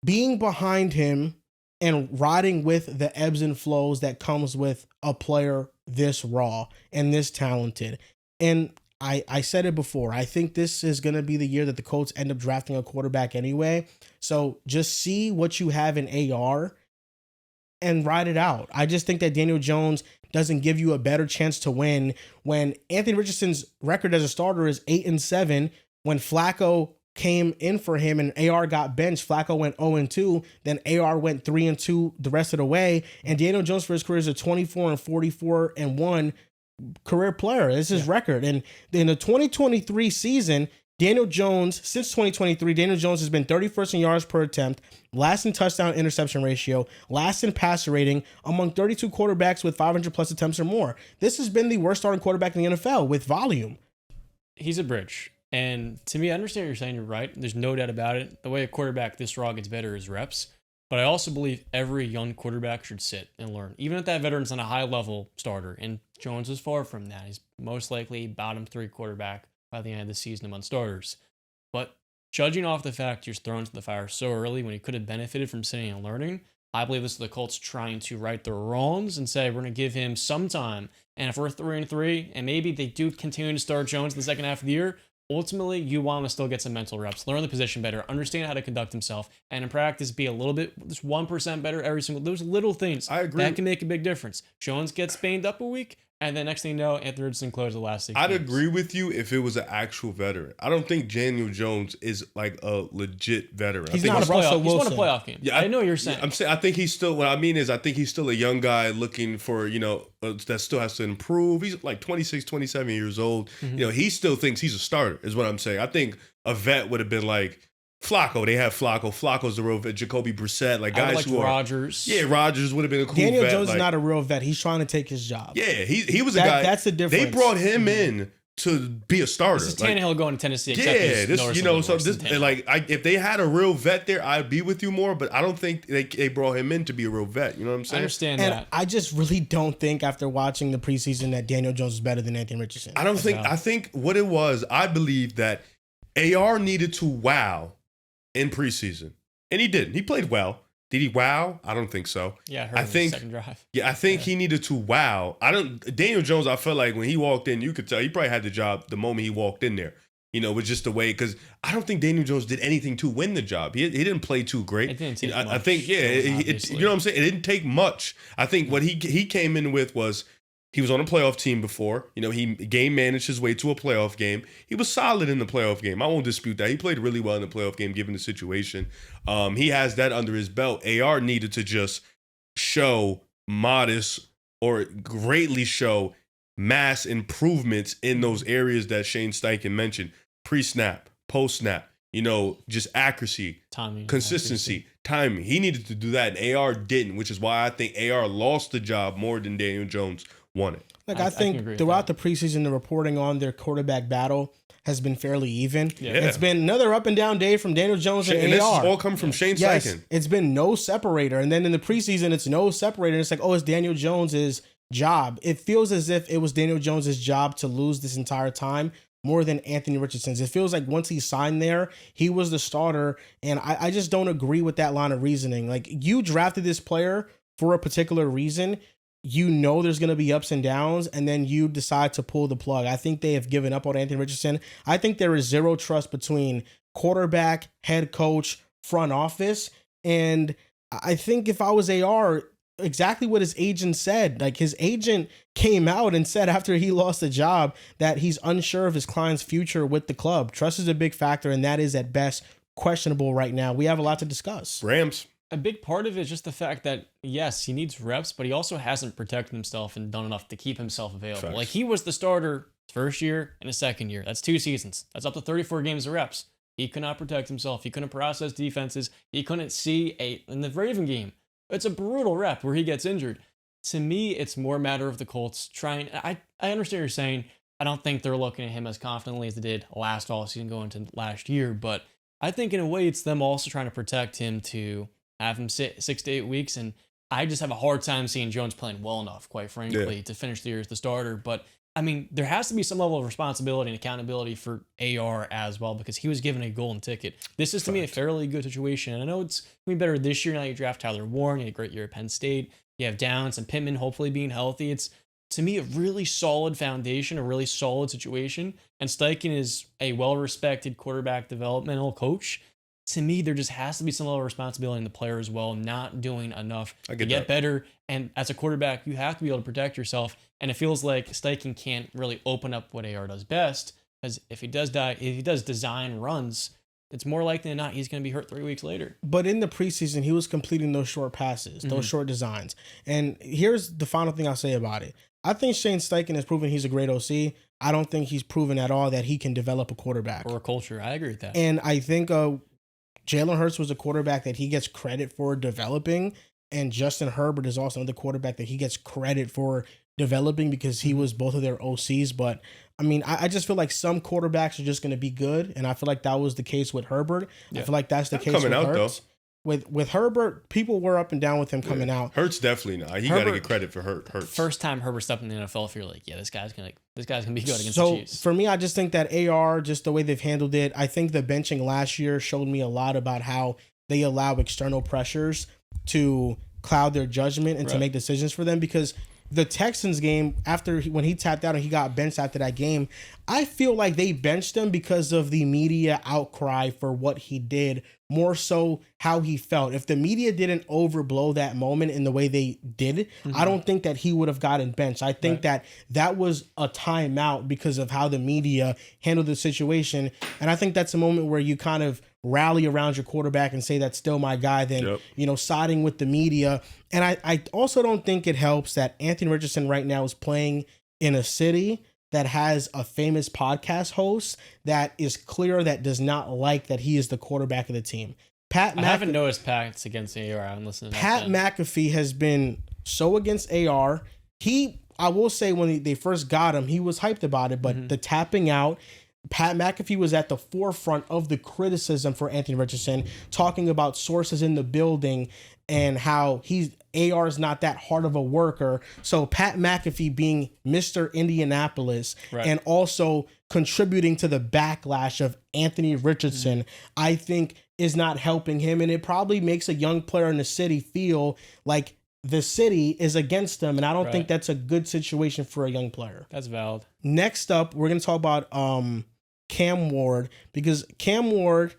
being behind him and riding with the ebbs and flows that comes with a player this raw and this talented. And I said it before, I think this is going to be the year that the Colts end up drafting a quarterback anyway. So just see what you have in AR and ride it out. I just think that Daniel Jones doesn't give you a better chance to win when Anthony Richardson's record as a starter is 8-7. When Flacco came in for him and AR got benched, Flacco went 0-2, then AR went 3-2 the rest of the way. And Daniel Jones for his career is a 24-44-1 career player. This is his record. And in the 2023 season, Daniel Jones, since 2023, Daniel Jones has been 31st in yards per attempt, last in touchdown interception ratio, last in passer rating among 32 quarterbacks with 500 plus attempts or more. This has been the worst starting quarterback in the NFL with volume. He's a bridge. And to me, I understand what you're saying. You're right. There's no doubt about it. The way a quarterback this raw gets better is reps. But I also believe every young quarterback should sit and learn, even if that veteran's on a high-level starter. And Jones is far from that. He's most likely bottom 3 quarterback by the end of the season among starters. But judging off the fact he was thrown into the fire so early when he could have benefited from sitting and learning, I believe this is the Colts trying to right their wrongs and say we're going to give him some time. And if we're 3-3, and maybe they do continue to start Jones in the second half of the year, ultimately, you want him to still get some mental reps, learn the position better, understand how to conduct himself, and in practice be a little bit, just 1% better every single. Those little things I agree. that can make a big difference. Jones gets banged up a week, and then next thing you know, Anthony Richardson closed the last 6 I'd games. agree with you if it was an actual veteran. I don't think Daniel Jones is like a legit veteran. He's I think not a Russell He's won a Wilson. playoff game. Yeah, I know what you're saying. I'm saying I think he's still. What I mean is, I think he's still a young guy looking for that still has to improve. He's like 26, 27 years old. Mm-hmm. He still thinks he's a starter. Is what I'm saying. I think a vet would have been like Flacco. They have Flacco. Flacco's the real vet. Jacoby Brissett, like guys who are Rodgers. Yeah, Rodgers would have been a cool Daniel vet. Jones like, is not a real vet. He's trying to take his job. Yeah, he was a guy. That's the difference. They brought him in to be a starter. This is Tannehill going to Tennessee. Yeah, if they had a real vet there, I'd be with you more. But I don't think they brought him in to be a real vet. You know what I'm saying? I understand and that. I just really don't think after watching the preseason that Daniel Jones is better than Anthony Richardson. I think what it was, I believe that AR needed to wow in preseason, and he didn't. He played well. Did he wow? I don't think so. Yeah, I think second drive. Yeah, I think he needed to wow. Daniel Jones, I felt like when he walked in, you could tell he probably had the job the moment he walked in there. You know, with just the way, because I don't think Daniel Jones did anything to win the job. He didn't play too great. It didn't take much. I think, you know what I'm saying? It didn't take much. I think what he came in with was, he was on a playoff team before. You know, he game managed his way to a playoff game. He was solid in the playoff game. I won't dispute that. He played really well in the playoff game, given the situation. He has that under his belt. AR needed to just show modest or greatly show mass improvements in those areas that Shane Steichen mentioned. Pre-snap, post-snap, you know, just accuracy, timing, consistency, timing. He needed to do that, and AR didn't, which is why I think AR lost the job more than Daniel Jones won it. Like I think throughout the preseason, the reporting on their quarterback battle has been fairly even. Yeah. It's been another up and down day from Daniel Jones and AR. This is all come from Shane Steichen. It's been no separator. And then in the preseason, it's no separator. It's like, oh, it's Daniel Jones's job. It feels as if it was Daniel Jones's job to lose this entire time more than Anthony Richardson's. It feels like once he signed there, he was the starter. And I just don't agree with that line of reasoning. Like, you drafted this player for a particular reason. You know there's going to be ups and downs, and then you decide to pull the plug. I think they have given up on Anthony Richardson. I think there is zero trust between quarterback, head coach, front office. And I think if I was AR, exactly what his agent said. Like, his agent came out and said after he lost the job that he's unsure of his client's future with the club. Trust is a big factor, and that is at best questionable right now. We have a lot to discuss. Rams. A big part of it is just the fact that, yes, he needs reps, but he also hasn't protected himself and done enough to keep himself available. Facts. Like, he was the starter his first year and his second year. That's 2 seasons. That's up to 34 games of reps. He could not protect himself. He couldn't process defenses. He couldn't see in the Raven game. It's a brutal rep where he gets injured. To me, it's more a matter of the Colts trying. I understand what you're saying. I don't think they're looking at him as confidently as they did last offseason going into last year, but I think in a way it's them also trying to protect him to have him sit 6 to 8 weeks, and I just have a hard time seeing Jones playing well enough, quite frankly, to finish the year as the starter. But, I mean, there has to be some level of responsibility and accountability for AR as well, because he was given a golden ticket. This is, to me, a fairly good situation. And I know it's going to be better this year now you draft Tyler Warren. You had a great year at Penn State. You have Downs and Pittman hopefully being healthy. It's, to me, a really solid foundation, a really solid situation. And Steichen is a well-respected quarterback developmental coach. To me, there just has to be some level of responsibility in the player as well, not doing enough to get better. And as a quarterback, you have to be able to protect yourself. And it feels like Steichen can't really open up what AR does best, because if he does design runs, it's more likely than not he's going to be hurt 3 weeks later. But in the preseason, he was completing those short passes, those short designs. And here's the final thing I'll say about it. I think Shane Steichen has proven he's a great OC. I don't think he's proven at all that he can develop a quarterback. Or a culture. I agree with that. And I think Jalen Hurts was a quarterback that he gets credit for developing, and Justin Herbert is also another quarterback that he gets credit for developing because he was both of their OCs. But, I mean, I just feel like some quarterbacks are just going to be good, and I feel like that was the case with Herbert. Yeah. I feel like that's the case with Hurts. With Herbert, people were up and down with him coming out. Hurts definitely not. He got to get credit for Hurts. First time Herbert stepped in the NFL, if you're like, yeah, this guy's gonna be good against the Chiefs. So for me, I just think that AR, just the way they've handled it, I think the benching last year showed me a lot about how they allow external pressures to cloud their judgment and to make decisions for them. Because the Texans game, when he tapped out and he got benched after that game, I feel like they benched him because of the media outcry for what he did, more so how he felt. If the media didn't overblow that moment in the way they did, I don't think that he would have gotten benched. I think that was a timeout because of how the media handled the situation. And I think that's a moment where you kind of rally around your quarterback and say that's still my guy than, siding with the media. And I also don't think it helps that Anthony Richardson right now is playing in a city that has a famous podcast host that is clear that does not like that he is the quarterback of the team. I haven't noticed Pat's against AR. I'm listening to Pat McAfee has been so against AR. He I will say when they first got him, he was hyped about it, but the tapping out, Pat McAfee was at the forefront of the criticism for Anthony Richardson, talking about sources in the building and how AR is not that hard of a worker. So Pat McAfee being Mr. Indianapolis and also contributing to the backlash of Anthony Richardson, I think is not helping him. And it probably makes a young player in the city feel like the city is against them. And I don't think that's a good situation for a young player. That's valid. Next up, we're going to talk about Cam Ward, because Cam Ward,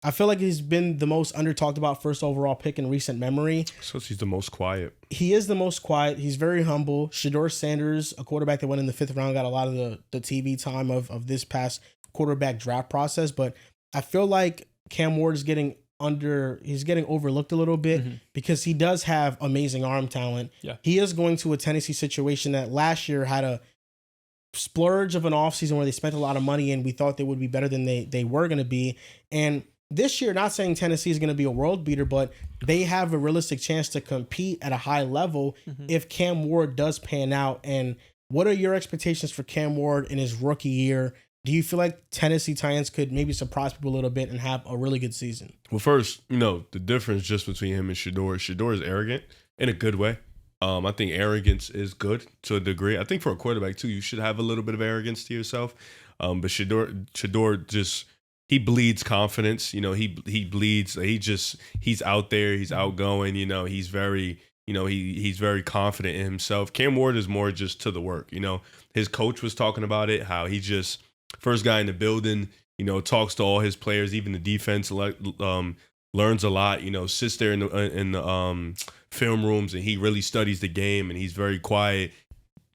I feel like he's been the most under talked about first overall pick in recent memory. So he's the most quiet. He is the most quiet. He's very humble. Shedeur Sanders, a quarterback that went in the 5th round, got a lot of the TV time of this past quarterback draft process. But I feel like Cam Ward is getting overlooked a little bit because he does have amazing arm talent. Yeah. He is going to a Tennessee situation that last year had a splurge of an offseason where they spent a lot of money and we thought they would be better than they were going to be. And this year, not saying Tennessee is going to be a world beater, but they have a realistic chance to compete at a high level if Cam Ward does pan out. And what are your expectations for Cam Ward in his rookie year? Do you feel like Tennessee Titans could maybe surprise people a little bit and have a really good season? Well, first, the difference just between him and Shedeur is arrogant in a good way. I think arrogance is good to a degree. I think for a quarterback too, you should have a little bit of arrogance to yourself. But Shedeur just, he bleeds confidence. He bleeds. He's out there. He's outgoing. He's very, he's very confident in himself. Cam Ward is more just to the work. His coach was talking about it, how he just first guy in the building. Talks to all his players, even the defense. Learns a lot. Sits there in the film rooms and he really studies the game and he's very quiet.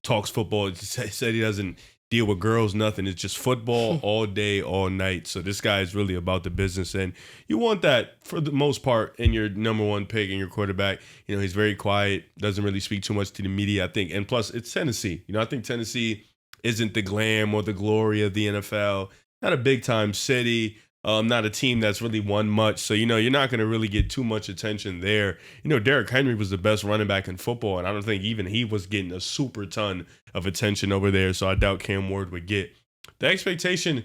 Talks football. He said he doesn't deal with girls, nothing. It's just football all day, all night. So this guy is really about the business, and you want that for the most part in your number one pick and your quarterback. He's very quiet, doesn't really speak too much to the media, I think. And plus, it's Tennessee. I think Tennessee isn't the glam or the glory of the NFL. Not a big time city. Not a team that's really won much. So, you're not going to really get too much attention there. Derrick Henry was the best running back in football, and I don't think even he was getting a super ton of attention over there. So I doubt Cam Ward would get. The expectation,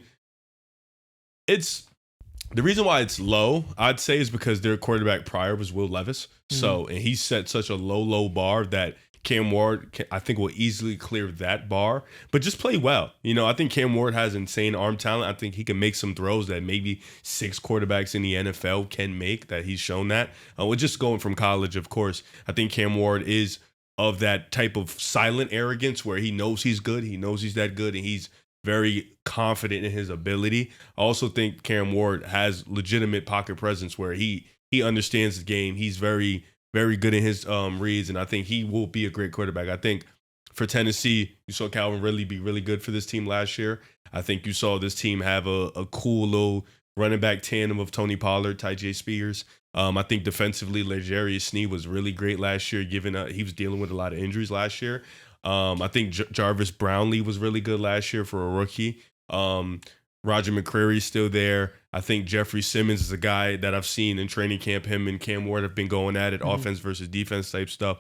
the reason why it's low, I'd say, is because their quarterback prior was Will Levis. So, and he set such a low bar that Cam Ward, I think, will easily clear that bar, but just play well. I think Cam Ward has insane arm talent. I think he can make some throws that maybe 6 quarterbacks in the NFL can make, that he's shown that. We're just going from college, of course. I think Cam Ward is of that type of silent arrogance where he knows he's good. He knows he's that good, and he's very confident in his ability. I also think Cam Ward has legitimate pocket presence where he understands the game. He's very good in his reads, and I think he will be a great quarterback. I think for Tennessee, you saw Calvin Ridley be really good for this team last year. I think you saw this team have a cool little running back tandem of Tony Pollard, Tyjae Spears. I think defensively, L'Jarius Sneed was really great last year, given he was dealing with a lot of injuries last year. I think Jarvis Brownlee was really good last year for a rookie. Roger McCreary's still there. I think Jeffrey Simmons is a guy that I've seen in training camp. Him and Cam Ward have been going at it, offense versus defense type stuff.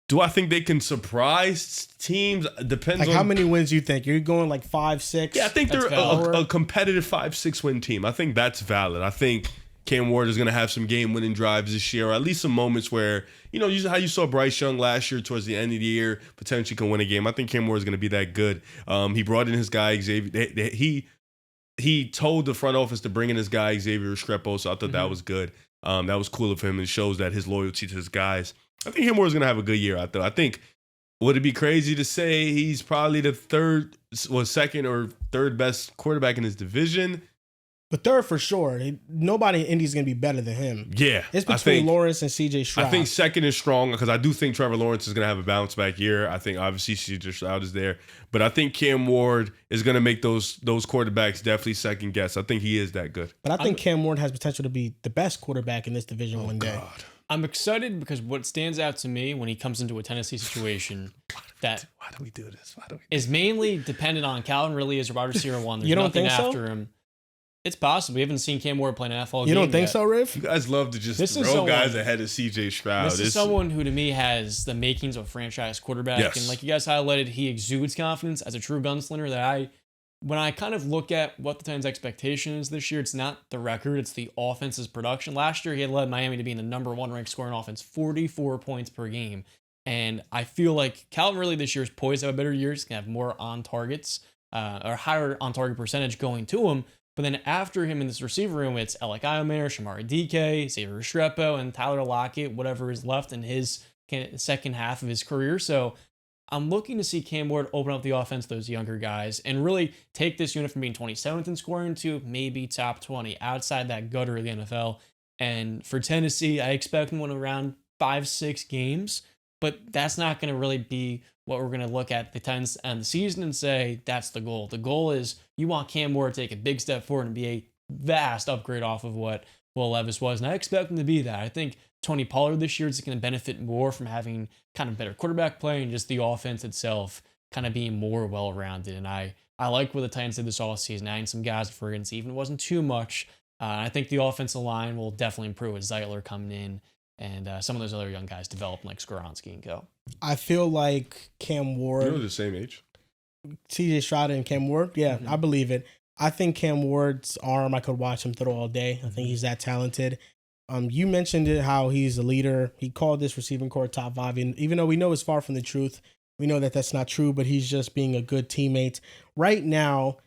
Do I think they can surprise teams? Depends on how many wins you think. You're going like 5-6? Yeah, I think they're a competitive 5-6 win team. I think that's valid. I think Cam Ward is going to have some game-winning drives this year, or at least some moments where, how you saw Bryce Young last year towards the end of the year, potentially can win a game. I think Cam Ward is going to be that good. He brought in his guy, Xavier. He told the front office to bring in his guy, Xavier Restrepo, so I thought that was good. That was cool of him. It shows that his loyalty to his guys. I think Cam Ward is going to have a good year out there. I think, would it be crazy to say he's probably the second or third best quarterback in his division? But third for sure. Nobody in Indy is going to be better than him. Yeah. It's between Lawrence and C.J. Stroud. I think second is strong because I do think Trevor Lawrence is going to have a bounce back year. I think obviously C.J. Stroud is there. But I think Cam Ward is going to make those quarterbacks definitely second guess. I think he is that good. But I think Cam Ward has potential to be the best quarterback in this division one day. God. I'm excited because what stands out to me when he comes into a Tennessee situation why do we do this? Is mainly dependent on Calvin Ridley as a wide receiver one. There's You don't nothing think so? after him. It's possible. We haven't seen Cam Ward play an NFL game You don't think yet. so, Riff? You guys love to just This is throw someone- guys ahead of CJ Stroud. This is someone who, to me, has the makings of a franchise quarterback. Yes. And like you guys highlighted, he exudes confidence as a true gunslinger when I kind of look at what the Titans' expectation is this year, it's not the record, it's the offense's production. Last year, he had led Miami to be in the number 1 ranked scoring offense, 44 points per game. And I feel like Calvin Ridley this year is poised to have a better year. He's going to have more on targets or higher on target percentage going to him. But then after him in this receiver room, it's Alec Iomare, Shamari DK, Xavier Restrepo, and Tyler Lockett, whatever is left in his second half of his career. So I'm looking to see Cam Ward open up the offense to those younger guys and really take this unit from being 27th in scoring to maybe top 20 outside that gutter of the NFL. And for Tennessee, I expect them to win around 5-6 games, but that's not going to really be what we're going to look at the Titans end the season and say that's the goal. The goal is you want Cam Ward to take a big step forward and be a vast upgrade off of what Will Levis was, and I expect him to be that. I think Tony Pollard this year is going to benefit more from having kind of better quarterback play and just the offense itself kind of being more well-rounded. And I like what the Titans did this offseason, adding some guys for free agency, even it wasn't too much. I think the offensive line will definitely improve with Zeitler coming in and some of those other young guys developing like Skoronski and co. I feel like Cam Ward, They're the same age. CJ Stroud and Cam Ward. Yeah, I believe it. I think Cam Ward's arm, I could watch him throw all day. I think he's that talented. You mentioned it, how he's a leader. He called this receiving core top 5, and even though we know it's far from the truth, we know that that's not true, but he's just being a good teammate. Right now,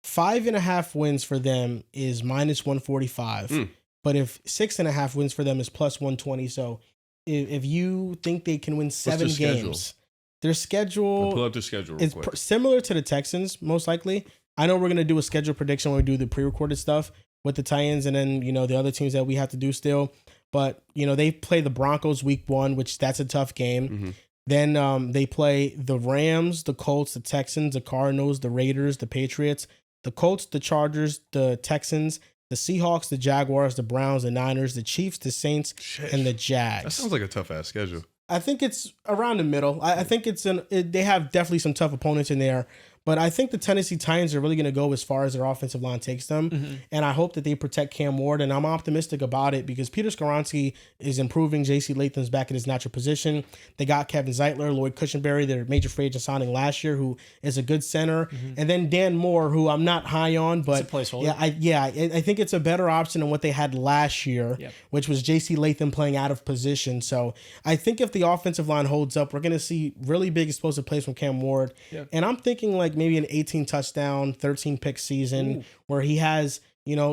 5.5 wins for them is minus 145. But if 6.5 wins for them is plus 120. So if you think they can win 7 games, their schedule, pull up their schedule real is quick. similar to the Texans, most likely. I know we're going to do a schedule prediction when we do the pre-recorded stuff with the Titans and then, the other teams that we have to do still. But, they play the Broncos week 1, which that's a tough game. Mm-hmm. Then they play the Rams, the Colts, the Texans, the Cardinals, the Raiders, the Patriots, the Colts, the Chargers, the Texans, the Seahawks, the Jaguars, the Browns, the Niners, the Chiefs, the Saints, and the Jags. That sounds like a tough-ass schedule. I think it's around the middle. I think they have definitely some tough opponents in there. But I think the Tennessee Titans are really going to go as far as their offensive line takes them. And I hope that they protect Cam Ward. And I'm optimistic about it because Peter Skoronski is improving. J.C. Latham's back in his natural position. They got Kevin Zeitler, Lloyd Cushenberry, their major free agent signing last year, who is a good center. And then Dan Moore, who I'm not high on, but it's a placeholder. I think it's a better option than what they had last year, which was J.C. Latham playing out of position. So I think if the offensive line holds up, we're going to see really big explosive plays from Cam Ward. And I'm thinking like maybe an 18 touchdown, 13 pick season where he has,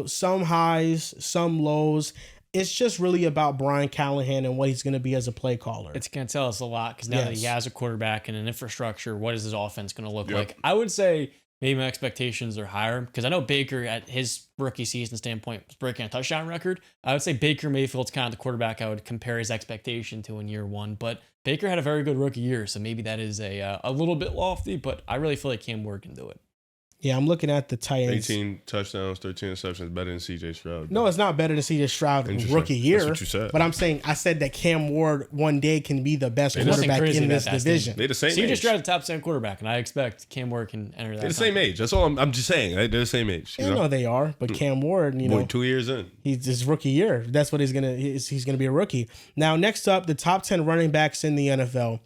some highs, some lows. It's just really about Brian Callahan and what he's going to be as a play caller. It's going to tell us a lot because now that he has a quarterback and an infrastructure, what is his offense going to look like? I would say maybe my expectations are higher because I know Baker at his rookie season standpoint was breaking a touchdown record. I would say Baker Mayfield's kind of the quarterback I would compare his expectation to in year 1, but Baker had a very good rookie year, so maybe that is a little bit lofty, but I really feel like Cam Ward can do it. Yeah, I'm looking at the Titans. 18 touchdowns, 13 interceptions, better than CJ Stroud. No, it's not better than CJ Stroud rookie year. That's what you said. But I said that Cam Ward one day can be the best quarterback in this division. They're the same CJ age. Stroud's a top 10 quarterback, and I expect Cam Ward can enter that. They're the same age. That's all I'm just saying. They're the same age. I know they are, but Cam Ward, Boy, 2 years in. he's his rookie year. That's what he's gonna be a rookie. Now, next up, the top 10 running backs in the NFL.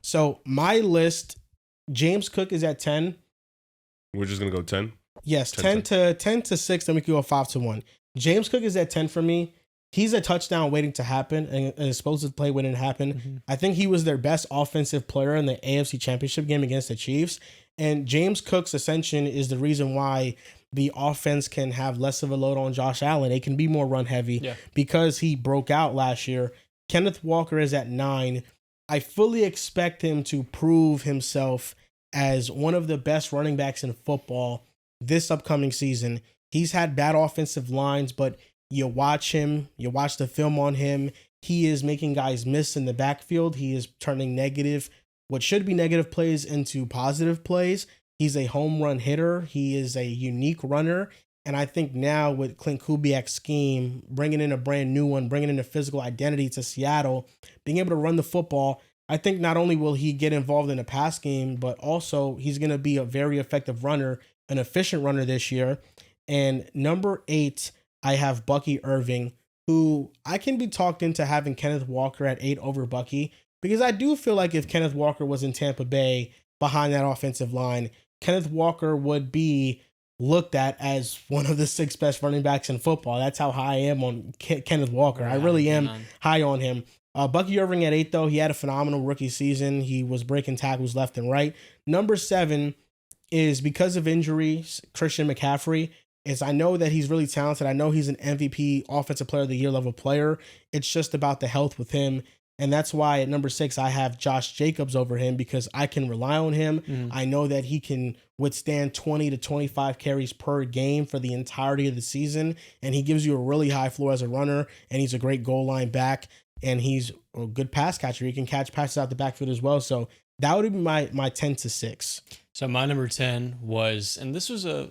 So my list, James Cook is at 10. We're just gonna go 10. Yes, 10 to 6, then we can go 5 to 1. James Cook is at 10 for me. He's a touchdown waiting to happen and is supposed to play when it happened. I think he was their best offensive player in the AFC Championship game against the Chiefs. And James Cook's ascension is the reason why the offense can have less of a load on Josh Allen. They can be more run heavy because he broke out last year. Kenneth Walker is at 9. I fully expect him to prove himself as one of the best running backs in football this upcoming season. He's had bad offensive lines, but you watch the film on him. He is making guys miss in the backfield. He is turning what should be negative plays into positive plays. He's a home run hitter. He is a unique runner. And I think now with Clint Kubiak's scheme, bringing in a brand new one, bringing in a physical identity to Seattle, being able to run the football, I think not only will he get involved in the pass game, but also he's going to be a very effective runner, an efficient runner this year. And number 8, I have Bucky Irving, who I can be talked into having Kenneth Walker at 8 over Bucky, because I do feel like if Kenneth Walker was in Tampa Bay behind that offensive line, Kenneth Walker would be looked at as one of the 6 best running backs in football. That's how high I am on Kenneth Walker. I really am high on him. Bucky Irving at 8, though, he had a phenomenal rookie season. He was breaking tackles left and right. Number 7 is, because of injuries, Christian McCaffrey. I know that he's really talented. I know he's an MVP, Offensive Player of the Year level player. It's just about the health with him. And that's why at number 6, I have Josh Jacobs over him, because I can rely on him. I know that he can withstand 20 to 25 carries per game for the entirety of the season. And he gives you a really high floor as a runner. And he's a great goal line back. And he's a good pass catcher. He can catch passes out the backfield as well. So that would be my 10 to 6. So my number 10 was, and this was a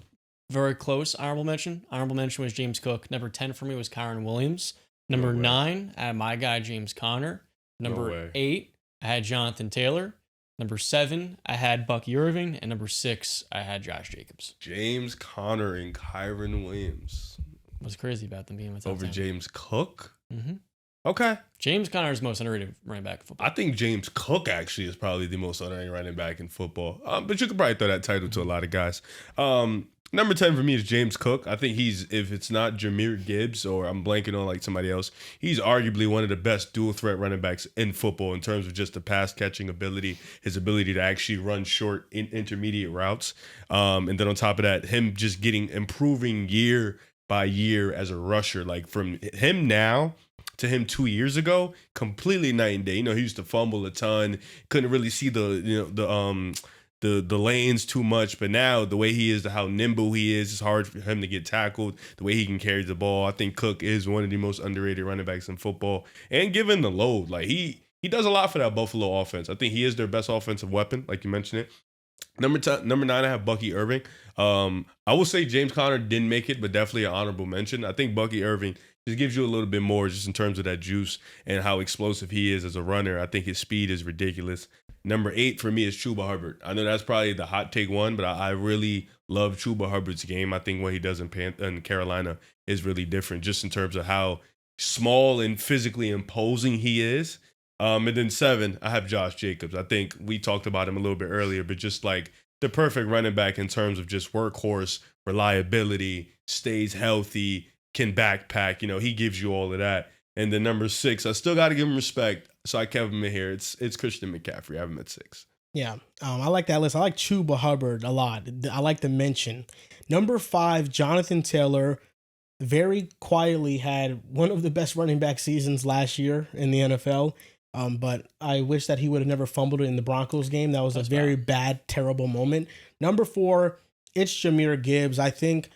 very close honorable mention. Honorable mention was James Cook. Number 10 for me was Kyron Williams. Number 9, I had my guy, James Conner. Number 8, I had Jonathan Taylor. Number 7, I had Bucky Irving. And number 6, I had Josh Jacobs. James Conner and Kyron Williams. What's crazy about them being with over James Cook? Mm-hmm. Okay. James Conner is the most underrated running back in football. I think James Cook actually is probably the most underrated running back in football. But you could probably throw that title to a lot of guys. Number 10 for me is James Cook. I think if it's not Jahmyr Gibbs, or I'm blanking on like somebody else, he's arguably one of the best dual threat running backs in football in terms of just the pass catching ability, his ability to actually run short intermediate routes. And then on top of that, him just improving year by year as a rusher. Like from him now to him 2 years ago, completely night and day. He used to fumble a ton, couldn't really see the lanes too much, but now the way he is, how nimble he is, it's hard for him to get tackled. The way he can carry the ball, I think Cook is one of the most underrated running backs in football. And given the load, like he does a lot for that Buffalo offense. I think he is their best offensive weapon, like you mentioned it. Number 9, I have Bucky Irving. I will say James Conner didn't make it, but definitely an honorable mention. I think Bucky Irving just gives you a little bit more just in terms of that juice and how explosive he is as a runner. I think his speed is ridiculous. Number 8 for me is Chuba Hubbard. I know that's probably the hot take one, but I really love Chuba Hubbard's game. I think what he does in Carolina is really different, just in terms of how small and physically imposing he is. And then 7, I have Josh Jacobs. I think we talked about him a little bit earlier, but just like the perfect running back in terms of just workhorse, reliability, stays healthy, can backpack. He gives you all of that. And then number 6, I still got to give him respect, so I kept him in here. It's Christian McCaffrey. I have him at 6. Yeah, I like that list. I like Chuba Hubbard a lot. I like the mention. Number 5, Jonathan Taylor, very quietly had one of the best running back seasons last year in the NFL. But I wish that he would have never fumbled it in the Broncos game. That was a very bad, terrible moment. Number 4, it's Jahmyr Gibbs. I think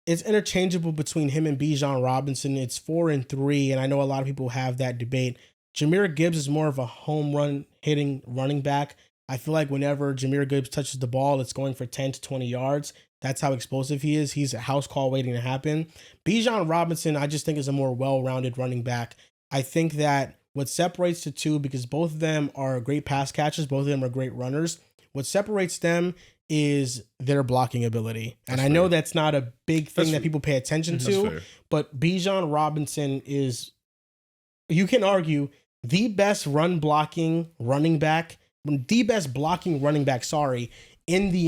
it's interchangeable between him and Bijan Robinson. It's 4 and 3, and I know a lot of people have that debate. Jahmyr Gibbs is more of a home run hitting running back. I feel like whenever Jahmyr Gibbs touches the ball, it's going for 10 to 20 yards. That's how explosive he is. He's a house call waiting to happen. Bijan Robinson, I just think, is a more well-rounded running back. I think that what separates the two, because both of them are great pass catchers, both of them are great runners, what separates them is their blocking ability. And I know that's not a big thing that people pay attention to, but Bijan Robinson is, you can argue, the best blocking running back in the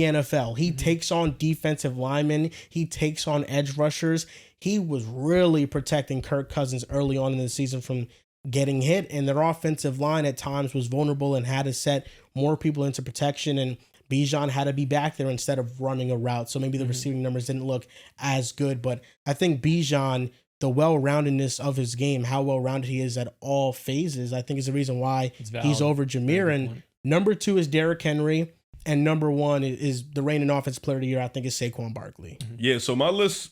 NFL. He takes on defensive linemen. He takes on edge rushers. He was really protecting Kirk Cousins early on in the season from getting hit, and their offensive line at times was vulnerable and had to set more people into protection, and Bijan had to be back there instead of running a route. So maybe the receiving numbers didn't look as good, but I think Bijan, the well-roundedness of his game, how well-rounded he is at all phases, I think is the reason why he's over Jahmyr. And number 2 is Derrick Henry, and number 1 is the reigning offensive player of the year, I think, is Saquon Barkley. Yeah, so my list,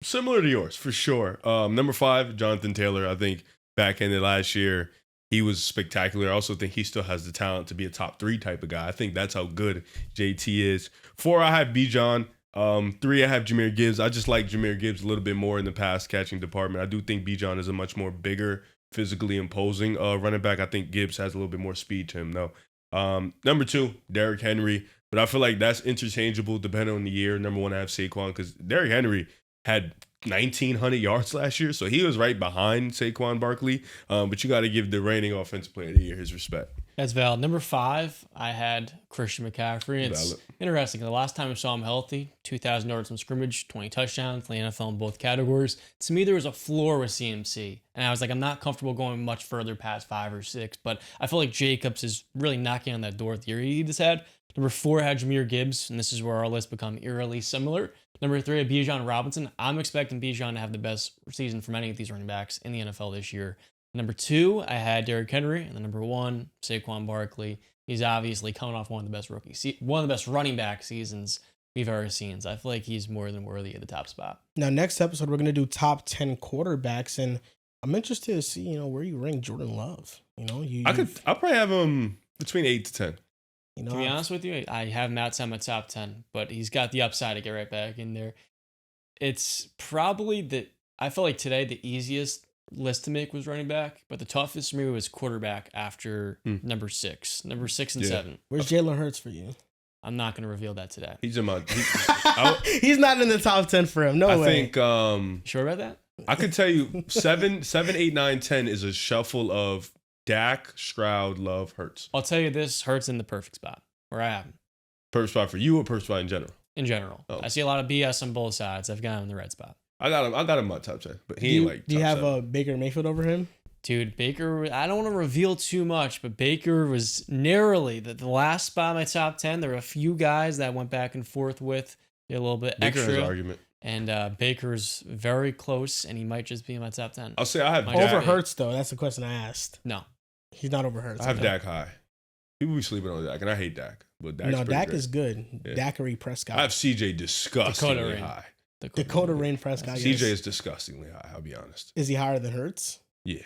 similar to yours, for sure. Number 5, Jonathan Taylor. I think back in the last year, he was spectacular. I also think he still has the talent to be a top 3 type of guy. I think that's how good JT is. 4, I have Bijan. 3, I have Jahmyr Gibbs. I just like Jahmyr Gibbs a little bit more in the pass catching department. I do think Bijan is a much more bigger, physically imposing running back. I think Gibbs has a little bit more speed to him, though. Number 2, Derrick Henry. But I feel like that's interchangeable depending on the year. Number one, I have Saquon because Derrick Henry had 1,900 yards last year, so he was right behind Saquon Barkley. But you got to give the reigning offensive player of the year his respect. That's valid. Number 5, I had Christian McCaffrey. It's Valid. interesting. The last time we saw him healthy, 2,000 yards from scrimmage, 20 touchdowns, the NFL in both categories. To me, there was a floor with CMC. And I was like, I'm not comfortable going much further past 5 or 6. But I feel like Jacobs is really knocking on that door with the year he just had. Number 4, I had Jahmyr Gibbs. And this is where our lists become eerily similar. Number 3, I had Bijan Robinson. I'm expecting Bijan to have the best season from any of these running backs in the NFL this year. Number 2, I had Derrick Henry, and then number 1, Saquon Barkley. He's obviously coming off one of the best running back seasons we've ever seen. So I feel like he's more than worthy of the top spot. Now, next episode, we're going to do top 10 quarterbacks, and I'm interested to see, where you rank Jordan Love. I'll probably have him between 8 to 10. To be honest with you, I have him outside my top 10, but he's got the upside to get right back in there. It's probably I feel like today the easiest list to make was running back, but the toughest for me was quarterback after number 6 and 7. Where's Jalen Hurts for you? I'm not going to reveal that today. He's in my. He's not in the top 10 for him. No way. I think. You sure about that? I could tell you 7, 8, 9, 10 is a shuffle of Dak, Stroud, Love, Hurts. I'll tell you this: Hurts in the perfect spot where I have him. Perfect spot for you or perfect spot in general? In general, I see a lot of BS on both sides. I've got him in the right spot. I got him in my top 10, but he ain't like. Do you have 7. Baker Mayfield over him? Dude, Baker, I don't want to reveal too much, but Baker was narrowly the last spot in my top 10. There were a few guys that I went back and forth with, a little bit Baker extra. has argument. And Baker's very close, and he might just be in my top 10. I'll say I have over Hurts, though. That's the question I asked. No. He's not over Hurts. I have Dak high. People be sleeping on Dak, and I hate Dak. But Dak's Dak great. is good. Yeah. Dackery Prescott. I have CJ disgustingly high. Dakota Rain Prescott. CJ is disgustingly high, I'll be honest. Is he higher than Hurts? Yeah.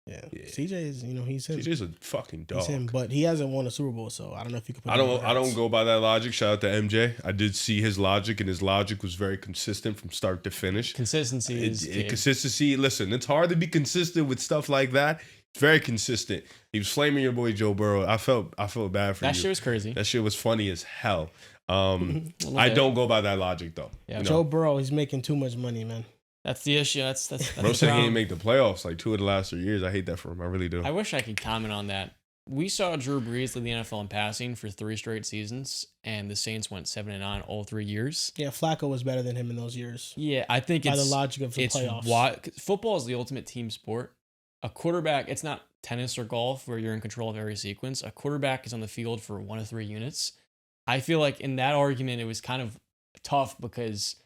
Yeah. CJ is, he's him. CJ's a fucking dog. He's him, but he hasn't won a Super Bowl, so I don't know if you could put I don't go by that logic. Shout out to MJ. I did see his logic, and his logic was very consistent from start to finish. Consistency is key. Consistency. Listen, it's hard to be consistent with stuff like that. It's very consistent. He was flaming your boy Joe Burrow. I felt bad for you. That shit was crazy. That shit was funny as hell. I don't go by that logic though. Yeah. Joe Burrow, he's making too much money, man. That's the issue. That's Bro said he didn't make the playoffs like 2 of the last 3 years. I hate that for him. I really do. I wish I could comment on that. We saw Drew Brees lead the NFL in passing for 3 straight seasons, and the Saints went 7-9 all 3 years. Yeah, Flacco was better than him in those years. Yeah, I think by the logic of the playoffs. Football is the ultimate team sport. A quarterback, it's not tennis or golf where you're in control of every sequence. A quarterback is on the field for 1 of 3 units. I feel like in that argument, it was kind of tough because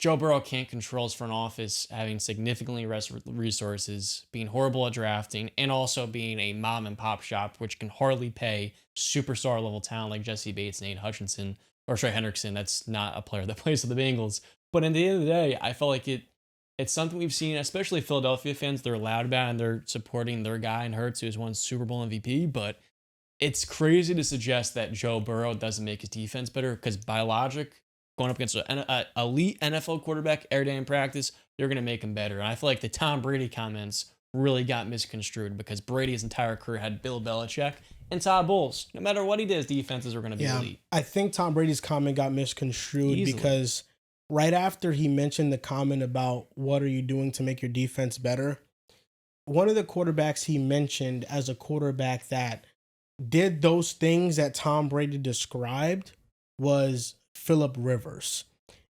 Joe Burrow can't control his front office, having significantly less resources, being horrible at drafting, and also being a mom and pop shop, which can hardly pay superstar level talent like Jesse Bates and Nate Hutchinson or Trey Hendrickson. That's not a player that plays for the Bengals. But at the end of the day, I felt like it's something we've seen, especially Philadelphia fans. They're loud about it and they're supporting their guy in Hurts, who's won Super Bowl MVP. But it's crazy to suggest that Joe Burrow doesn't make his defense better because by logic, going up against an elite NFL quarterback every day in practice, they're going to make him better. And I feel like the Tom Brady comments really got misconstrued because Brady's entire career had Bill Belichick and Todd Bowles. No matter what he did, his defenses were going to be elite. I think Tom Brady's comment got misconstrued because right after he mentioned the comment about what are you doing to make your defense better, one of the quarterbacks he mentioned as a quarterback that did those things that Tom Brady described was Phillip Rivers.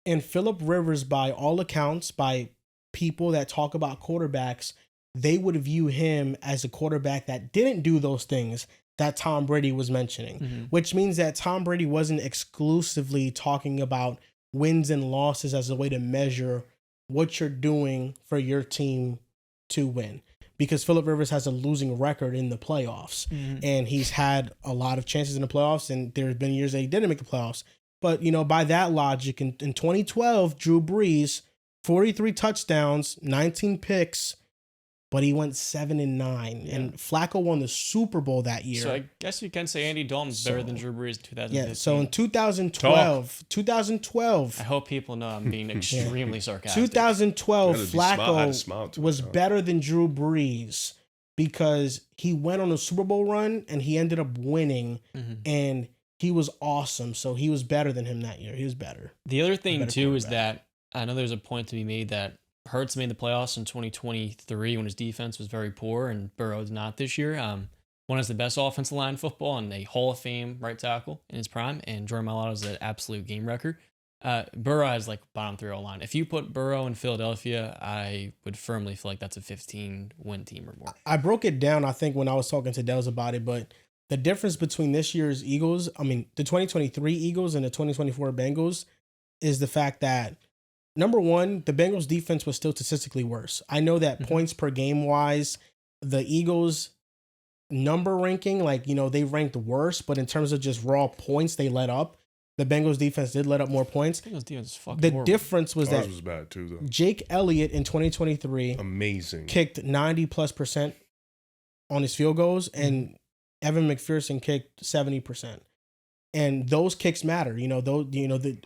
And Phillip Rivers, by all accounts, by people that talk about quarterbacks, they would view him as a quarterback that didn't do those things that Tom Brady was mentioning, which means that Tom Brady wasn't exclusively talking about wins and losses as a way to measure what you're doing for your team to win. Because Phillip Rivers has a losing record in the playoffs, and he's had a lot of chances in the playoffs, and there's been years that he didn't make the playoffs. But, by that logic, in 2012, Drew Brees, 43 touchdowns, 19 picks, but he went 7-9. And Flacco won the Super Bowl that year. So I guess you can say Andy Dalton's better than Drew Brees in 2015. Yeah, so in 2012, I hope people know I'm being extremely sarcastic. 2012, Flacco was better than Drew Brees because he went on a Super Bowl run and he ended up winning. And he was awesome. So he was better than him that year. He was better. The other thing better too is quarterback. that I know there's a point to be made that Hurts made the playoffs in 2023 when his defense was very poor, and Burrow did not this year. One has the best offensive line in football and a Hall of Fame right tackle in his prime, and Jordan Mailata is an absolute game wrecker. Burrow has like bottom 3 line. If you put Burrow in Philadelphia, I would firmly feel like that's a 15-win team or more. I broke it down, I think, when I was talking to Dels about it, but the difference between this year's Eagles, the 2023 Eagles and the 2024 Bengals, is the fact that, number one, the Bengals defense was still statistically worse. I know that points per game wise, the Eagles number ranking, they ranked worse, but in terms of just raw points they let up, the Bengals defense did let up more points. Bengals defense is fucking The horrible. difference was Ours that was bad too, though. Jake Elliott in 2023 Amazing. kicked 90+% on his field goals, and Evan McPherson kicked 70%. And those kicks matter.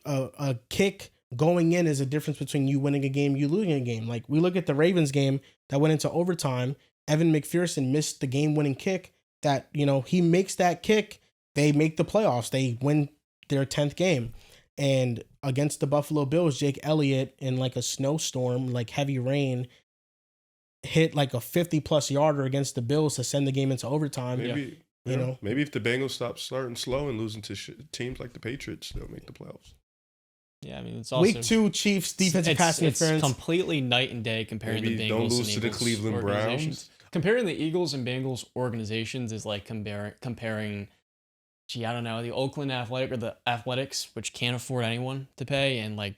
A kick going in is a difference between you winning a game, you losing a game. Like, we look at the Ravens game that went into overtime. Evan McPherson missed the game-winning kick that, he makes that kick, they make the playoffs. They win their 10th game. And against the Buffalo Bills, Jake Elliott in like a snowstorm, like heavy rain, hit like a 50+ yarder against the Bills to send the game into overtime. Maybe maybe if the Bengals stop starting slow and losing to teams like the Patriots, they'll make the playoffs. Yeah, it's also Week 2 Chiefs defensive pass interference. It's completely night and day comparing Maybe the Bengals don't lose and to the Eagles Cleveland organizations. Browns. Comparing the Eagles and Bengals organizations is like comparing, the Oakland Athletic or the Athletics, which can't afford anyone to pay, and like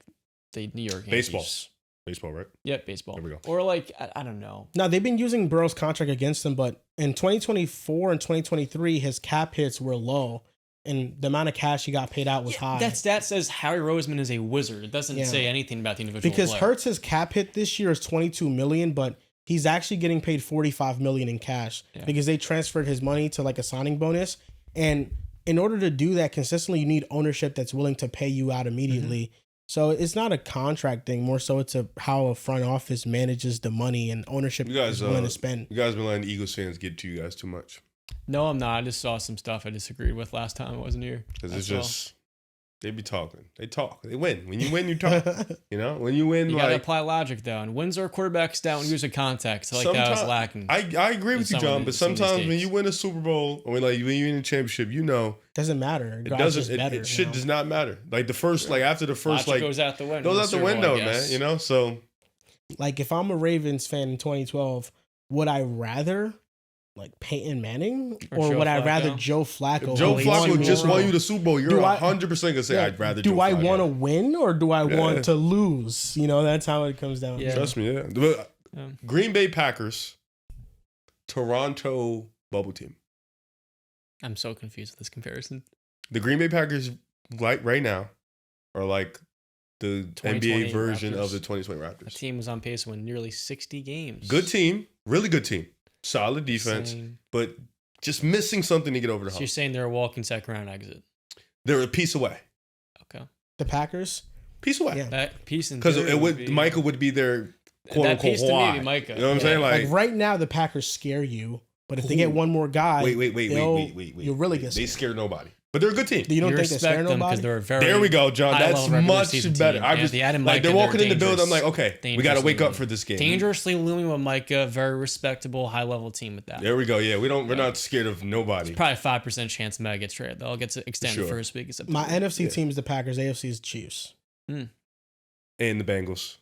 the New York Yankees. Baseball, right? Yep, baseball. There we go. Or like, I don't know. No, they've been using Burrow's contract against him, but in 2024 and 2023, his cap hits were low, and the amount of cash he got paid out was high. That stat says Harry Roseman is a wizard. It doesn't say anything about the individual because player. Hurts' cap hit this year is $22 million, but he's actually getting paid $45 million in cash because they transferred his money to like a signing bonus. And in order to do that consistently, you need ownership that's willing to pay you out immediately. So it's not a contract thing, more so it's how a front office manages the money and ownership is willing to spend. You guys been letting the Eagles fans get to you guys too much. No, I'm not. I just saw some stuff I disagreed with last time I wasn't here. Because it's just, they be talking. They talk. They win. When you win, you talk. When you win, you gotta apply logic though. And wins our quarterbacks down use of context. I that was lacking. I agree with you, John. But sometimes when you win a Super Bowl or when you win a championship, doesn't matter. It doesn't. It does not matter. Like the first, after the first, logic goes out the window. Goes out the window, man. So, like, if I'm a Ravens fan in 2012, would I rather like Peyton Manning or would I rather Joe Flacco? If Joe Flacco just won you the Super Bowl, you're 100% gonna say I'd rather. Do I want to win or do I want to lose? That's how it comes down. Yeah. Trust me, Green Bay Packers, Toronto bubble team. I'm so confused with this comparison. The Green Bay Packers, like right now, are like the NBA version of the 2020 Raptors. The team was on pace to win nearly 60 games. Good team, really good team. Solid defense, but just missing something to get over the hump. So you're saying they're a walking second round exit? They're a piece away. Okay. The Packers? Piece away. Yeah. That piece in because Michael would be their quote unquote to me, Micah. You know what I'm saying? Like right now, the Packers scare you, but if they get one more guy, wait, you'll really get scared. They scare nobody. But they're a good team. You don't think they scare nobody? They're very there we go, John. That's much better. I just they're walking in the building. I'm like, okay, we got to wake up for this game. Dangerously looming with Micah, very respectable, high level team with that. There we go. Yeah, we're not scared of nobody. It's probably 5% chance Mega gets traded. They'll get extended first week. My NFC team is the Packers. AFC is the Chiefs. And the Bengals.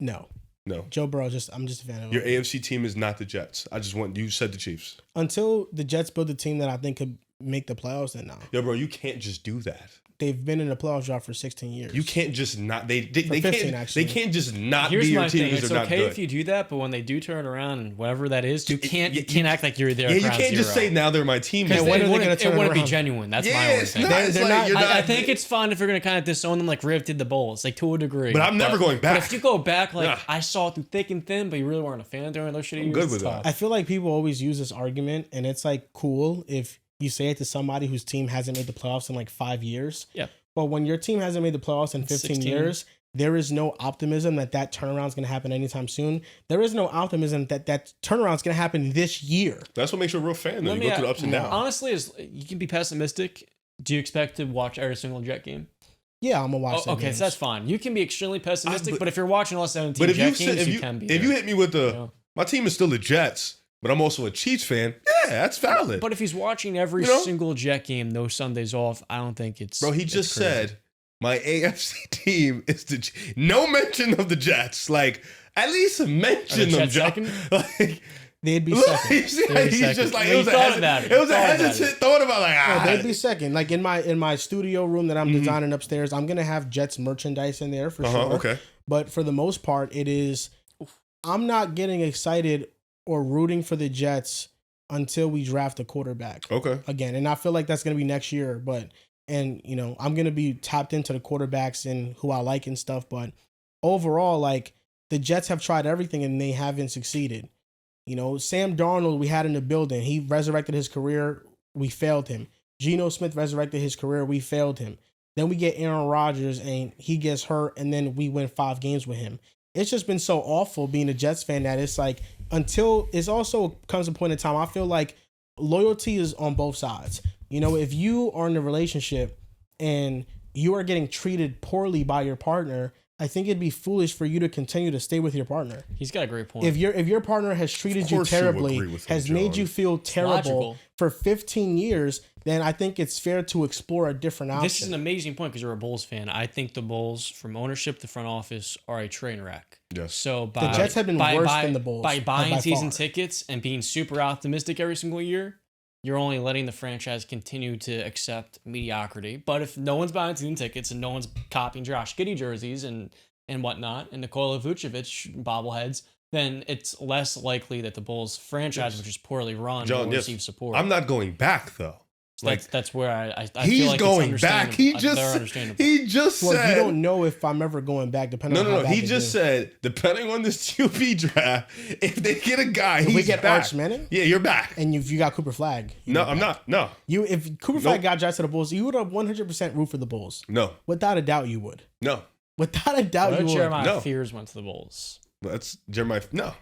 No. No. Joe Burrow, I'm just a fan of your AFC team is not the Jets. You said the Chiefs. Until the Jets build a team that I think could make the playoffs, then no. Yo, bro, you can't just do that. They've been in the playoff drought for 16 years. You can't just not. They 15, can't. Actually. They can't just not Here's be your my team thing. because It's they're not okay good. if you do that, but when they do turn around and whatever that is, you can't act like you're there. Yeah, you can't just say now they're my team. It wouldn't be genuine. That's my only thing. I think it's fun if you're gonna kind of disown them like Riv did the Bulls, like to a degree. But I'm never going back. But if you go back, I saw it through thick and thin, but you really weren't a fan during those shitty years. I'm good with that. I feel like people always use this argument, and it's like cool if you say it to somebody whose team hasn't made the playoffs in like 5 years. Yeah. But when your team hasn't made the playoffs in 15 years, there is no optimism that turnaround is going to happen anytime soon. There is no optimism that turnaround is going to happen this year. That's what makes you a real fan. You go through the ups and downs. Honestly, you can be pessimistic. Do you expect to watch every single Jet game? Yeah, I'm gonna watch. Okay, so that's fine. You can be extremely pessimistic, but if you're watching all 17 But if Jet you games, you can be. if there. you hit me with my team is still the Jets, but I'm also a Chiefs fan. Yeah, that's valid. But if he's watching every single Jet game, no Sundays off, I don't think it's. Bro, he just said my AFC team is no mention of the Jets. Like at least mention them. Second? They'd be second. He's just like It was a hesitant thought about like they'd be second. Like in my studio room that I'm designing upstairs, I'm gonna have Jets merchandise in there for sure. Okay. But for the most part, it is. I'm not getting excited or rooting for the Jets until we draft a quarterback. Okay. Again, and I feel like that's gonna be next year. But I'm gonna be tapped into the quarterbacks and who I like and stuff. But overall, like the Jets have tried everything and they haven't succeeded. Sam Darnold, we had in the building. He resurrected his career. We failed him. Geno Smith resurrected his career. We failed him. Then we get Aaron Rodgers and he gets hurt, and then we win 5 games with him. It's just been so awful being a Jets fan that it's like until it's also comes a point in time. I feel like loyalty is on both sides. If you are in a relationship and you are getting treated poorly by your partner, I think it'd be foolish for you to continue to stay with your partner. He's got a great point. If your partner has treated you terribly, has made you feel terrible for 15 years, then I think it's fair to explore a different option. This is an amazing point because you're a Bulls fan. I think the Bulls, from ownership to front office, are a train wreck. Yes. So the Jets have been worse than the Bulls. By buying season tickets and being super optimistic every single year, you're only letting the franchise continue to accept mediocrity. But if no one's buying season tickets and no one's copying Josh Giddey jerseys and whatnot, and Nikola Vucevic bobbleheads, then it's less likely that the Bulls franchise, which is poorly run, will receive support. I'm not going back though. So that's where I he's feel like going back. He just well, said. You don't know if I'm ever going back. Depending on how bad He just said depending on this QB draft, if they get a guy, if he's we get back. Arch Manning, yeah, you're back. And if you got Cooper Flagg, no, I'm not. No, if Cooper Flagg got drafted to the Bulls, you would have 100% root for the Bulls. No, without a doubt, you would. No, without a doubt, you would. Jeremiah Fears went to the Bulls. That's Jeremiah. No.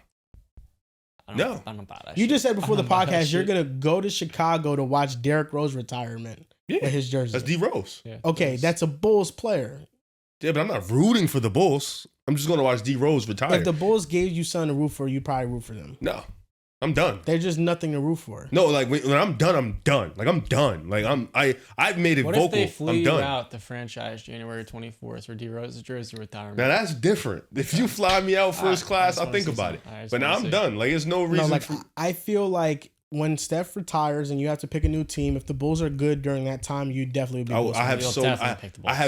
I don't know about that. You just said before the podcast you're gonna go to Chicago to watch Derrick Rose retirement with his jersey. That's D Rose. Yeah, okay, that's a Bulls player. Yeah, but I'm not rooting for the Bulls. I'm just gonna watch D Rose retire. If the Bulls gave you something to root for, you'd probably root for them. No, I'm done. There's just nothing to root for. No, like when I'm done, I'm done. Like I'm done. Like I've made it vocal. What if they flew I'm you done. out the franchise January 24th for D Rose's jersey retirement? Now that's different. If you fly me out first class, I'll think about it. But now I'm done. Like there's no reason. I feel like when Steph retires and you have to pick a new team, if the Bulls are good during that time, you definitely be. I have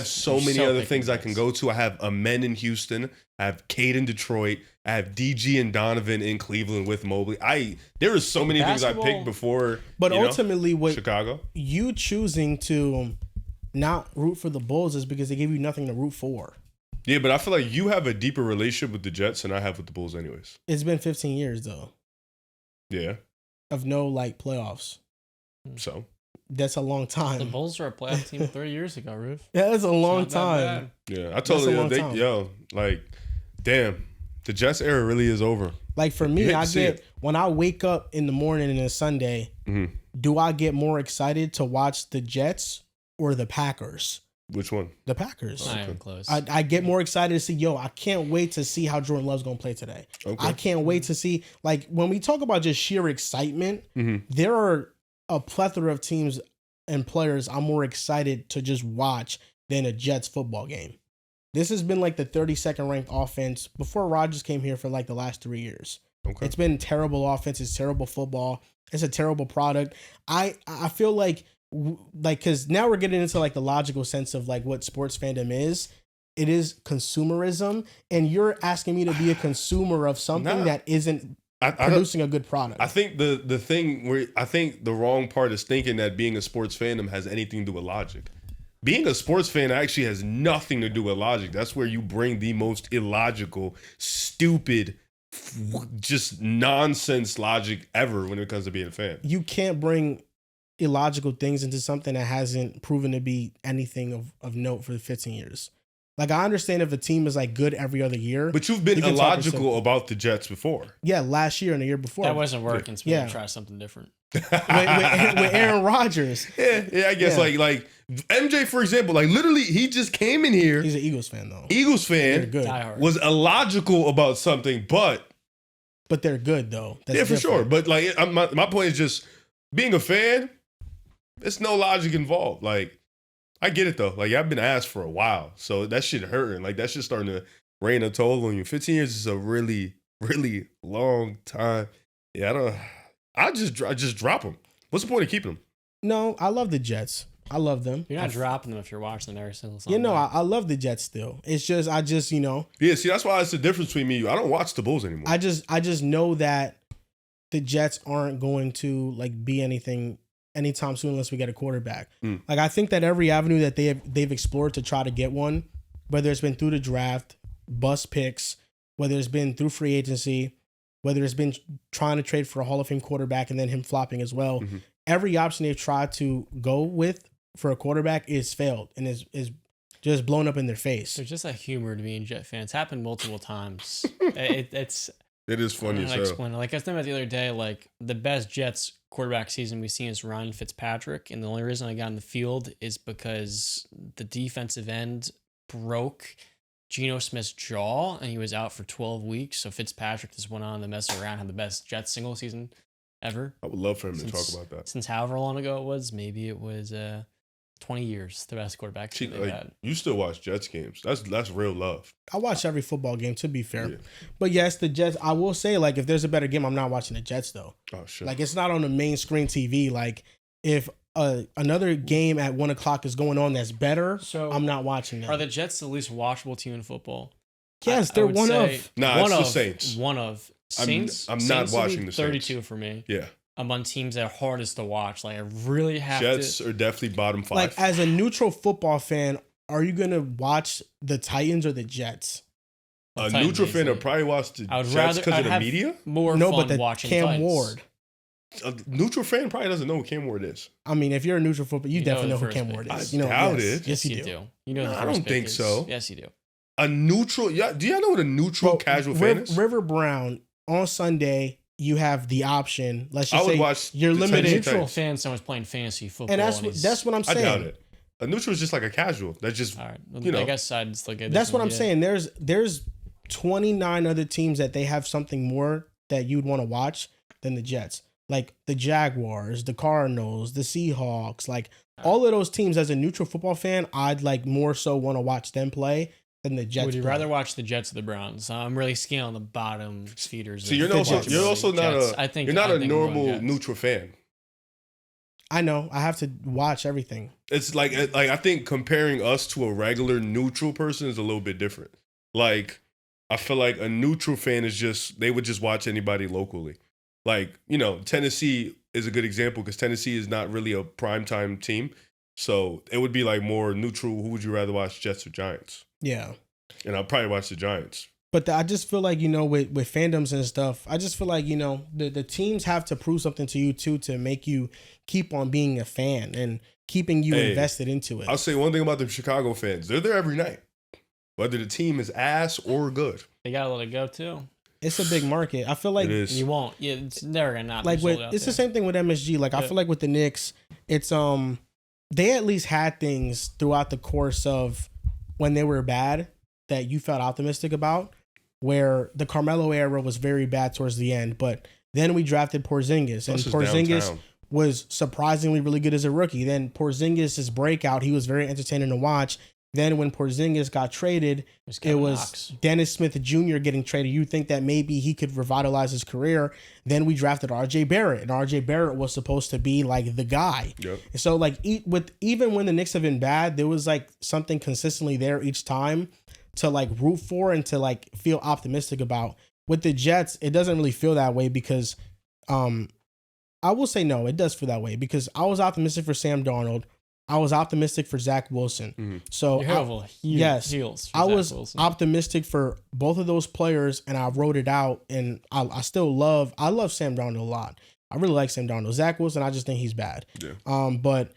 so many other things I can go to. I have Amen in Houston. I have Cade in Detroit. I have DG and Donovan in Cleveland with Mobley. There are so many things I picked before. But ultimately, what Chicago, you choosing to not root for the Bulls is because they give you nothing to root for. Yeah, but I feel like you have a deeper relationship with the Jets than I have with the Bulls, anyways. It's been 15 years though. Yeah. Of no playoffs. So that's a long time. The Bulls were a playoff team 30 years ago, Roof. Yeah, that's a long time. Yeah, I told you, damn, the Jets era really is over. Like for me, when I wake up in the morning and it's Sunday, do I get more excited to watch the Jets or the Packers? Which one? The Packers. Not even close. I get more excited to see, I can't wait to see how Jordan Love's going to play today. Okay. I can't wait to see, when we talk about just sheer excitement, there are a plethora of teams and players I'm more excited to just watch than a Jets football game. This has been the 32nd ranked offense before Rodgers came here for the last 3 years. Okay. It's been terrible offense. It's terrible football. It's a terrible product. I feel because now we're getting into the logical sense of what sports fandom is. It is consumerism, and you're asking me to be a consumer of something that isn't producing a good product. I think the thing where I think the wrong part is thinking that being a sports fandom has anything to do with logic. Being a sports fan actually has nothing to do with logic. That's where you bring the most illogical, stupid, just nonsense logic ever when it comes to being a fan. You can't bring illogical things into something that hasn't proven to be anything of note for 15 years. Like, I understand if the team is like good every other year. But you've been you can talk illogical about the Jets before. Yeah, last year and the year before. That wasn't working, so we Yeah. had to try something different. with Aaron Rodgers. Yeah, I guess Yeah. like MJ, for example, like literally he just came in here, He's an Eagles fan though. Eagles They're fan, good, Die hard. was illogical about something, but but they're good though. That's yeah, for different. sure. But like my point is just being a fan, there's no logic involved. Like I get it though. Like I've been asked for a while, so that shit hurting. Like that shit starting to rain a toll on you. 15 years is a really, really long time. Yeah, I just drop them. What's the point of keeping them? No, I love the Jets. I love them. You're not dropping them if you're watching them every single Sunday. You know, I love the Jets still. It's just I just Yeah, see, that's why it's the difference between me and you. I don't watch the Bulls anymore. I just know that the Jets aren't going to like be anything anytime soon unless we get a quarterback. Like I think that every avenue that they've explored to try to get one, whether it's been through the draft, bust picks, whether it's been through free agency, whether it's been trying to trade for a Hall of Fame quarterback and then him flopping as well, every option they've tried to go with for a quarterback is failed and is just blown up in their face. There's just a humor to being Jet fans. It's happened multiple times. It is funny as hell. Explain it. Like I was thinking about the other day, like the best Jets quarterback season we've seen is Ryan Fitzpatrick, and the only reason I got in the field is because the defensive end broke Geno Smith's jaw, and he was out for 12 weeks. So Fitzpatrick just went on to mess around, had the best Jets single season ever. I would love for him to talk about that. Since however long ago it was, maybe it was 20 years, the best quarterback See, they've like, had. you still watch Jets games. That's real love. I watch every football game, to be fair. Yeah. But yes, the Jets, I will say, like, if there's a better game, I'm not watching the Jets, though. Oh, shit. Like, it's not on the main screen TV. Like, if another game at 1 o'clock is going on that's better, So I'm not watching that. Are the Jets the least watchable team in football? Yes, I they're would one say of. Nah, one it's the of, Saints. One of. Saints. I'm not Saints would be watching the Saints. 32 for me. Yeah. Among teams that are hardest to watch. Like, I really have Jets to. are definitely bottom 5. Like, as a neutral football fan, are you going to watch the Titans or the Jets? a Titans neutral fan would easily. probably watch the I would Jets rather because I'd of the have media. more No, fun but the watching Cam Titans. Ward. A neutral fan probably doesn't know who Cam Ward is. I mean, if you're a neutral football, you You know definitely know the who first Cam pick Ward is. is. I You know, doubt yes, it. Yes, you do. You know the No, first I don't pick think is. so. Yes, you do. A neutral, yeah. Do y'all know what a neutral Bro, casual fan is? River Brown on Sunday, you have the option. Let's I just would say watch you're the limited. Titans. Neutral fan, someone's playing fantasy football. And he's- that's what I'm I saying. doubt it. A neutral is just like a casual. That's just All right. you know. I guess I'd just look at That's this what one, I'm yeah. saying. There's 29 other teams that they have something more that you'd want to watch than the Jets. Like the Jaguars, the Cardinals, the Seahawks, like all of those teams as a neutral football fan, I'd like more so want to watch them play than the Jets. Would you play. rather watch the Jets or the Browns? I'm really scaling the bottom feeders. So you're of also watchability. you're also not Jets. a you're not I a think I'm going normal Jets. neutral fan. I know. I have to watch everything. It's like I think comparing us to a regular neutral person is a little bit different. Like I feel like a neutral fan is just they would just watch anybody locally. Like, you know, Tennessee is a good example because Tennessee is not really a primetime team. So it would be like more neutral. Who would you rather watch, Jets or Giants? Yeah. And I'll probably watch the Giants. But I just feel like, with fandoms and stuff, I just feel like, the teams have to prove something to you too to make you keep on being a fan and keeping you invested into it. I'll say one thing about the Chicago fans. They're there every night. Whether the team is ass or good. They gotta let it go too. It's a big market. I feel like It is. You won't. Yeah, it's never gonna not like be with sold out it's there. the same thing with MSG. Like I Yeah. feel like with the Knicks, it's they at least had things throughout the course of when they were bad that you felt optimistic about. Where the Carmelo era was very bad towards the end, but then we drafted Porzingis, and Plus it's Porzingis downtown. was surprisingly really good as a rookie. Then Porzingis' breakout, he was very entertaining to watch. Then when Porzingis got traded, it Kevin was Knox. Dennis Smith Jr. getting traded. You think that maybe he could revitalize his career. Then we drafted RJ Barrett, and RJ Barrett was supposed to be like the guy. Yep. And so like even when the Knicks have been bad, there was like something consistently there each time to like root for and to like feel optimistic about. With the Jets, it doesn't really feel that way because I will say no, it does feel that way because I was optimistic for Sam Darnold. I was optimistic for Zach Wilson. Mm-hmm. So You have yes, heels. for I Zach was Wilson. optimistic for both of those players, and I wrote it out. And I still love Sam Darnold a lot. I really like Sam Darnold. Zach Wilson, I just think he's bad. Yeah. But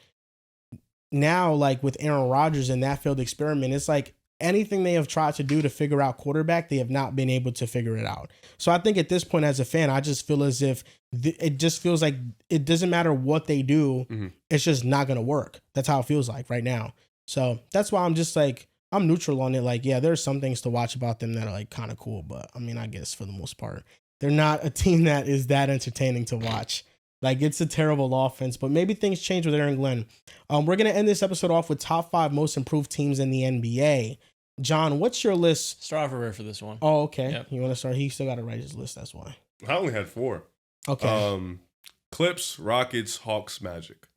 now, like with Aaron Rodgers and that failed experiment, it's like anything they have tried to do to figure out quarterback, they have not been able to figure it out. So I think at this point as a fan, I just feel as if it just feels like it doesn't matter what they do. It's just not going to work. That's how it feels like right now. So that's why I'm just like, I'm neutral on it. Like, yeah, there's some things to watch about them that are like kind of cool, but I mean, I guess for the most part, they're not a team that is that entertaining to watch. Like, it's a terrible offense, but maybe things change with Aaron Glenn. We're going to end this episode off with top 5 most improved teams in the NBA. John, what's your list? Start over for this one. Oh, okay. Yep. You want to start? He still got to write his list. That's why. I only had 4. Okay. Clips, Rockets, Hawks, Magic.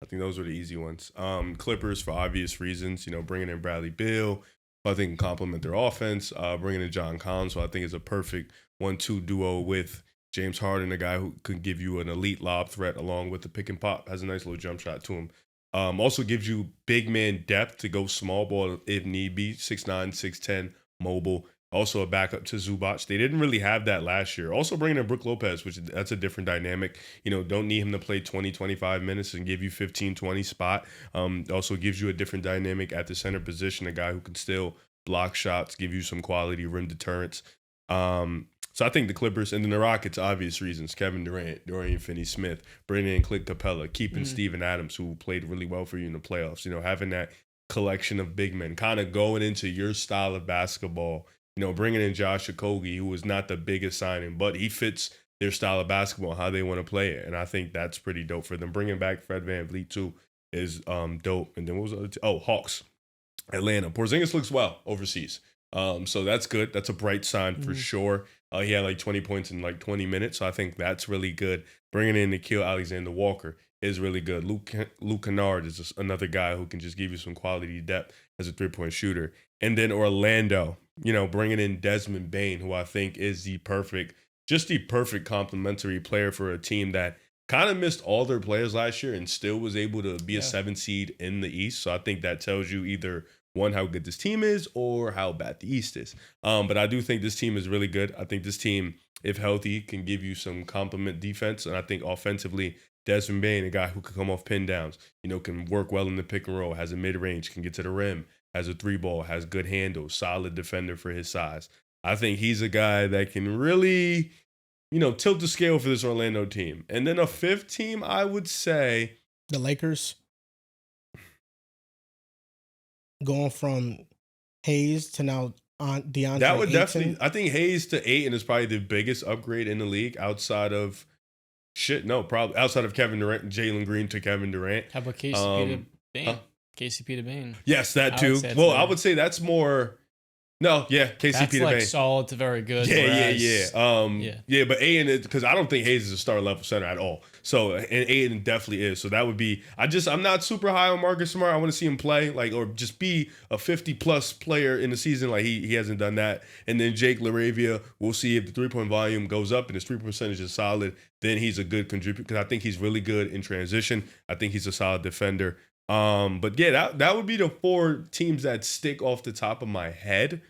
I think those were the easy ones. Clippers for obvious reasons. Bringing in Bradley Beal, who I think can complement their offense. Bringing in John Collins, who I think is a perfect 1-2 duo with James Harden, a guy who can give you an elite lob threat along with the pick and pop. Has a nice little jump shot to him. Also gives you big man depth to go small ball if need be. 6'9", 6'10", mobile. Also a backup to Zubac. They didn't really have that last year. Also bringing in Brook Lopez, which that's a different dynamic. Don't need him to play 20, 25 minutes and give you 15, 20 spot. Also gives you a different dynamic at the center position, a guy who can still block shots, give you some quality rim deterrence. So I think the Clippers and then the Rockets, obvious reasons. Kevin Durant, Dorian Finney-Smith, bringing in Clint Capella, keeping Steven Adams, who played really well for you in the playoffs. Having that collection of big men, kind of going into your style of basketball. Bringing in Josh Okogie, who was not the biggest signing, but he fits their style of basketball, how they want to play it. And I think that's pretty dope for them. Bringing back Fred VanVleet, too, is dope. And then what was the other team? Oh, Hawks, Atlanta. Porzingis looks well overseas. So that's good. That's a bright sign for sure. He had like 20 points in like 20 minutes. So I think that's really good. Bringing in Nickeil Alexander-Walker is really good. Luke Kennard is just another guy who can just give you some quality depth as a 3-point shooter. And then Orlando, bringing in Desmond Bane, who I think is the perfect complementary player for a team that kind of missed all their players last year and still was able to be a 7 seed in the East. So I think that tells you either one, how good this team is or how bad the East is. But I do think this team is really good. I think this team, if healthy, can give you some complement defense. And I think offensively, Desmond Bane, a guy who can come off pin downs, can work well in the pick and roll, has a mid-range, can get to the rim, has a 3-ball, has good handles, solid defender for his size. I think he's a guy that can really, tilt the scale for this Orlando team. And then a 5th team, I would say. The Lakers. Going from Hayes to now DeAndre That would Ayton. definitely, I think Hayes to Ayton is probably the biggest upgrade in the league outside of probably outside of Kevin Durant, Jalen Green to Kevin Durant. How about KCP to Bane? KCP to Bane. Yes, that too. I would say that's more. No, yeah, KCP That's to like Bane. solid to very good. Yeah. But Ayton, because I don't think Hayes is a star level center at all. So, and Ayton definitely is. So that would be. I'm not super high on Marcus Smart. I want to see him play, or just be a 50+ player in the season. Like he hasn't done that. And then Jake LaRavia, we'll see if the 3-point volume goes up and his 3-point percentage is solid. Then he's a good contributor because I think he's really good in transition. I think he's a solid defender. But yeah, that would be the 4 teams that stick off the top of my head.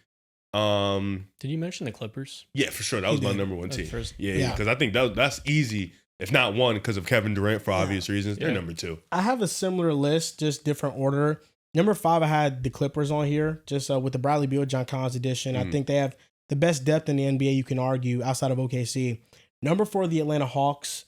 Did you mention the Clippers? Yeah, for sure. That was my number 1 team. First. Yeah, because I think that's easy, if not 1, because of Kevin Durant for obvious reasons. They're number 2. I have a similar list, just different order. Number 5, I had the Clippers on here, just with the Bradley Beal, John Collins edition. I think they have the best depth in the NBA, you can argue, outside of OKC. Number 4, the Atlanta Hawks.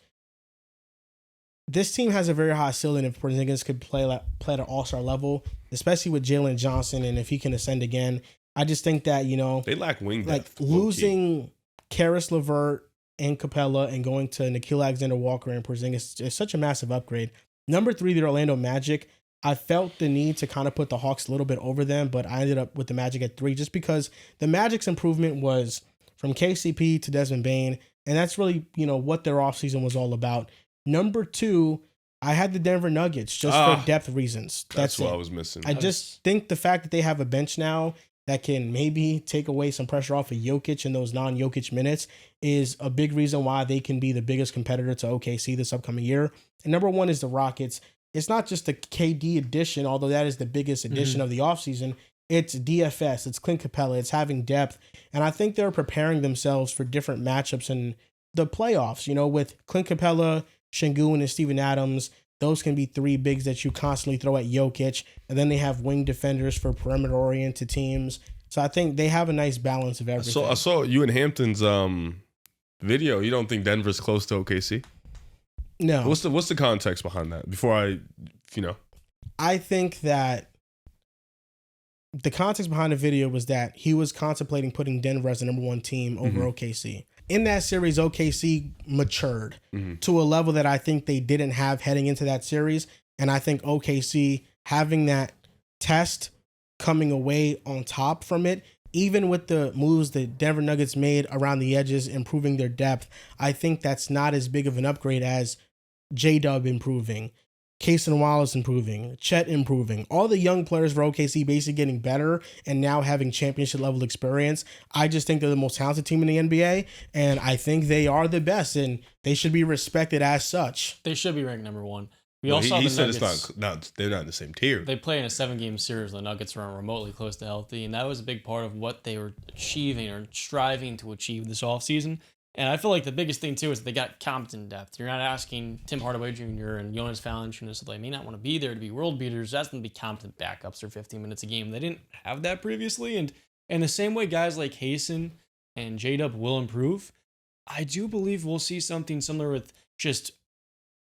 This team has a very high ceiling if Porzingis could play at an all-star level, especially with Jalen Johnson, and if he can ascend again. I just think that, they lack wing depth. Like losing Karis LeVert and Capella and going to Nickeil Alexander-Walker and Porzingis is such a massive upgrade. Number 3, the Orlando Magic. I felt the need to kind of put the Hawks a little bit over them, but I ended up with the Magic at 3 just because the Magic's improvement was from KCP to Desmond Bane, and that's really, what their offseason was all about. Number 2, I had the Denver Nuggets just for depth reasons. That's what I was missing. I just think the fact that they have a bench now that can maybe take away some pressure off of Jokic in those non-Jokic minutes is a big reason why they can be the biggest competitor to OKC this upcoming year. And number 1 is the Rockets. It's not just the KD addition, although that is the biggest addition of the offseason. It's DFS, it's Clint Capella, it's having depth. And I think they're preparing themselves for different matchups in the playoffs, with Clint Capella, Şengün, and Steven Adams. those can be three bigs that you constantly throw at Jokic. And then they have wing defenders for perimeter-oriented teams. So I think they have a nice balance of everything. So I saw you in Hampton's video. You don't think Denver's close to OKC? No. What's the context behind that? Before I think that the context behind the video was that he was contemplating putting Denver as the number one team over OKC. In that series, OKC matured to a level that I think they didn't have heading into that series. And I think OKC having that test coming away on top from it, even with the moves that Denver Nuggets made around the edges, improving their depth, I think that's not as big of an upgrade as J-Dub improving, Cason Wallace improving, Chet improving, all the young players for OKC basically getting better and now having championship level experience. I just think they're the most talented team in the NBA, and I think they are the best, and they should be respected as such. They should be ranked number one. We Well, also he the said Nuggets, it's not. They're not in the same tier. They play in a 7-game series. The Nuggets weren't remotely close to healthy, and that was a big part of what they were achieving or striving to achieve this offseason. And I feel like the biggest thing, too, is they got competent depth. You're not asking Tim Hardaway Jr. and Jonas Valanciunas, so they may not want to be there to be world beaters. That's going to be competent backups for 15 minutes a game. They didn't have that previously. And in the same way guys like Hasten and J-Dub will improve, I do believe we'll see something similar with just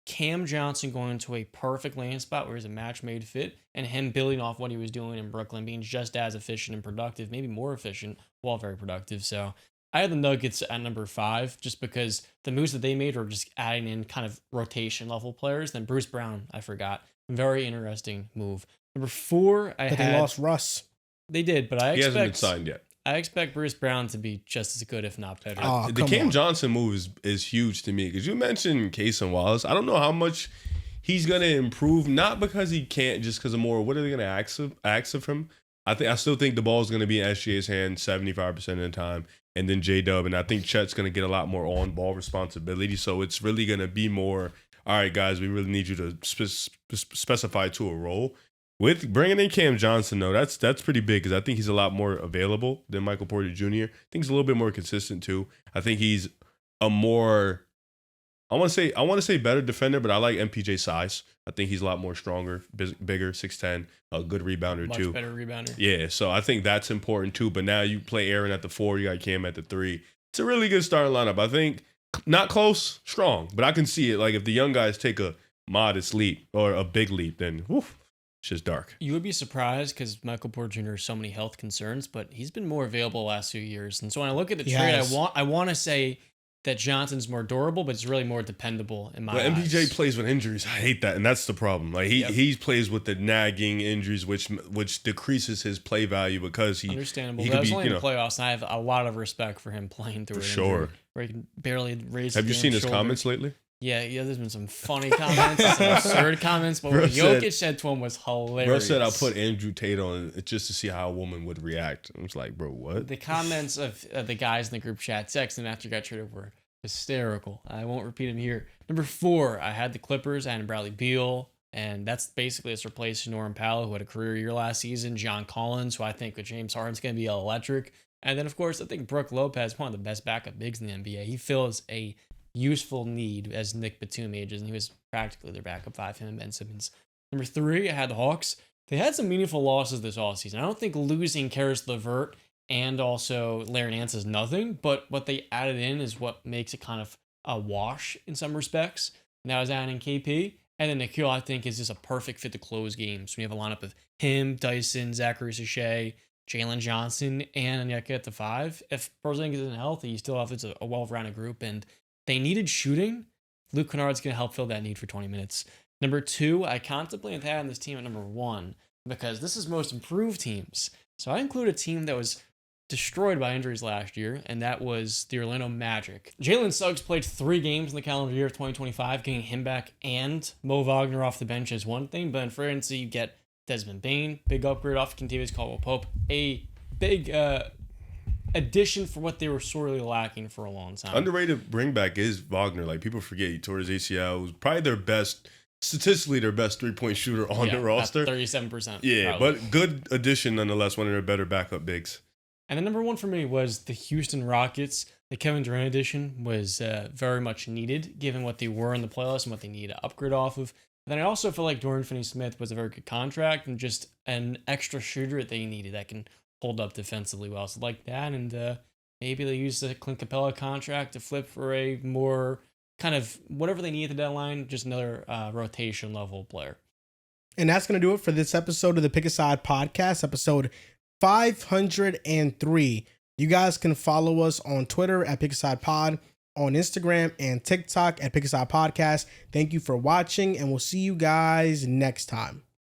Cam Johnson going into a perfect landing spot where he's a match-made fit, and him building off what he was doing in Brooklyn, being just as efficient and productive, maybe more efficient, while very productive. So I had the Nuggets at number 5 just because the moves that they made were just adding in kind of rotation level players. Then Bruce Brown, I forgot. Very interesting move. Number 4, But they lost Russ. They did, but I He hasn't been expect signed yet. I expect Bruce Brown to be just as good, if not better. The Cam Johnson move is huge to me because you mentioned Cason Wallace. I don't know how much he's gonna improve, not because he can't, just because of more. What are they gonna ask of him? I still think the ball is gonna be in SGA's hand 75% of the time, and then J-Dub, and I think Chet's gonna get a lot more on ball responsibility. So it's really gonna be more. All right, guys, we really need you to specify to a role. With bringing in Cam Johnson, though, that's pretty big because I think he's a lot more available than Michael Porter Jr. I think he's a little bit more consistent too. I think he's a more, I want to say better defender, but I like MPJ's size. I think he's a lot more stronger, bigger, 6'10", a good rebounder too. Much better rebounder. Yeah, so I think that's important too. But now you play Aaron at the 4, you got Cam at the 3. It's a really good starting lineup. I think not close, strong, but I can see it. Like if the young guys take a modest leap or a big leap, then woof. It's just dark. You would be surprised because Michael Porter Jr. has so many health concerns, but he's been more available the last few years. And so when I look at the trade, I want to say that Johnson's more durable, but it's really more dependable in my eyes. MPJ plays with injuries. I hate that, and that's the problem. Like he plays with the nagging injuries, which decreases his play value because he understandable. He That was be, only in the playoffs, and I have a lot of respect for him playing through it. Sure. Where he can barely raise. Have you seen his comments lately? Yeah, there's been some funny comments, some absurd comments, but what Jokic said to him was hilarious. Bro said, I'll put Andrew Tate on it just to see how a woman would react. I was like, bro, what? The comments of the guys in the group chat texting after he got traded were hysterical. I won't repeat them here. Number 4, I had the Clippers. I had Bradley Beal, and that's basically it's replacing Norman Powell, who had a career year last season, John Collins, who I think with James Harden's going to be electric. And then, of course, I think Brook Lopez, one of the best backup bigs in the NBA. He fills a useful need as Nick Batum ages, and he was practically their backup 5, him and Ben Simmons. Number 3, I had the Hawks. They had some meaningful losses this offseason. I don't think losing Karis LeVert and also Larry Nance is nothing, but what they added in is what makes it kind of a wash in some respects. And that was adding KP. And then Nikhil, I think, is just a perfect fit to close games. When you have a lineup of him, Dyson, Zachary Sachet, Jalen Johnson, and Onyeka at the 5. If Porzingis isn't healthy, you still have a well-rounded group, and they needed shooting. Luke Kennard's going to help fill that need for 20 minutes. Number 2, I contemplated having this team at number 1 because this is most improved teams. So I include a team that was destroyed by injuries last year, and that was the Orlando Magic. Jalen Suggs played 3 games in the calendar year of 2025. Getting him back and Mo Wagner off the bench is one thing, but in free agency, you get Desmond Bane, big upgrade off Kentavious Caldwell-Pope, a big addition for what they were sorely lacking for a long time. Underrated bringback is Wagner. Like people forget he tore his ACL. It was probably statistically their best 3-point shooter on the roster. 37%. Yeah, probably. But good addition nonetheless. One of their better backup bigs. And then number 1 for me was the Houston Rockets. The Kevin Durant addition was very much needed, given what they were in the playoffs and what they need to upgrade off of. Then I also feel like Dorian Finney-Smith was a very good contract and just an extra shooter that they needed that can hold up defensively well. So like that, and maybe they use the Clint Capella contract to flip for a more kind of whatever they need at the deadline, just another rotation level player. And that's going to do it for this episode of the Pick a Side podcast, episode 503. You guys can follow us on Twitter at Pick a Side Pod, on Instagram and TikTok at Pick a Side Podcast. Thank you for watching, and we'll see you guys next time.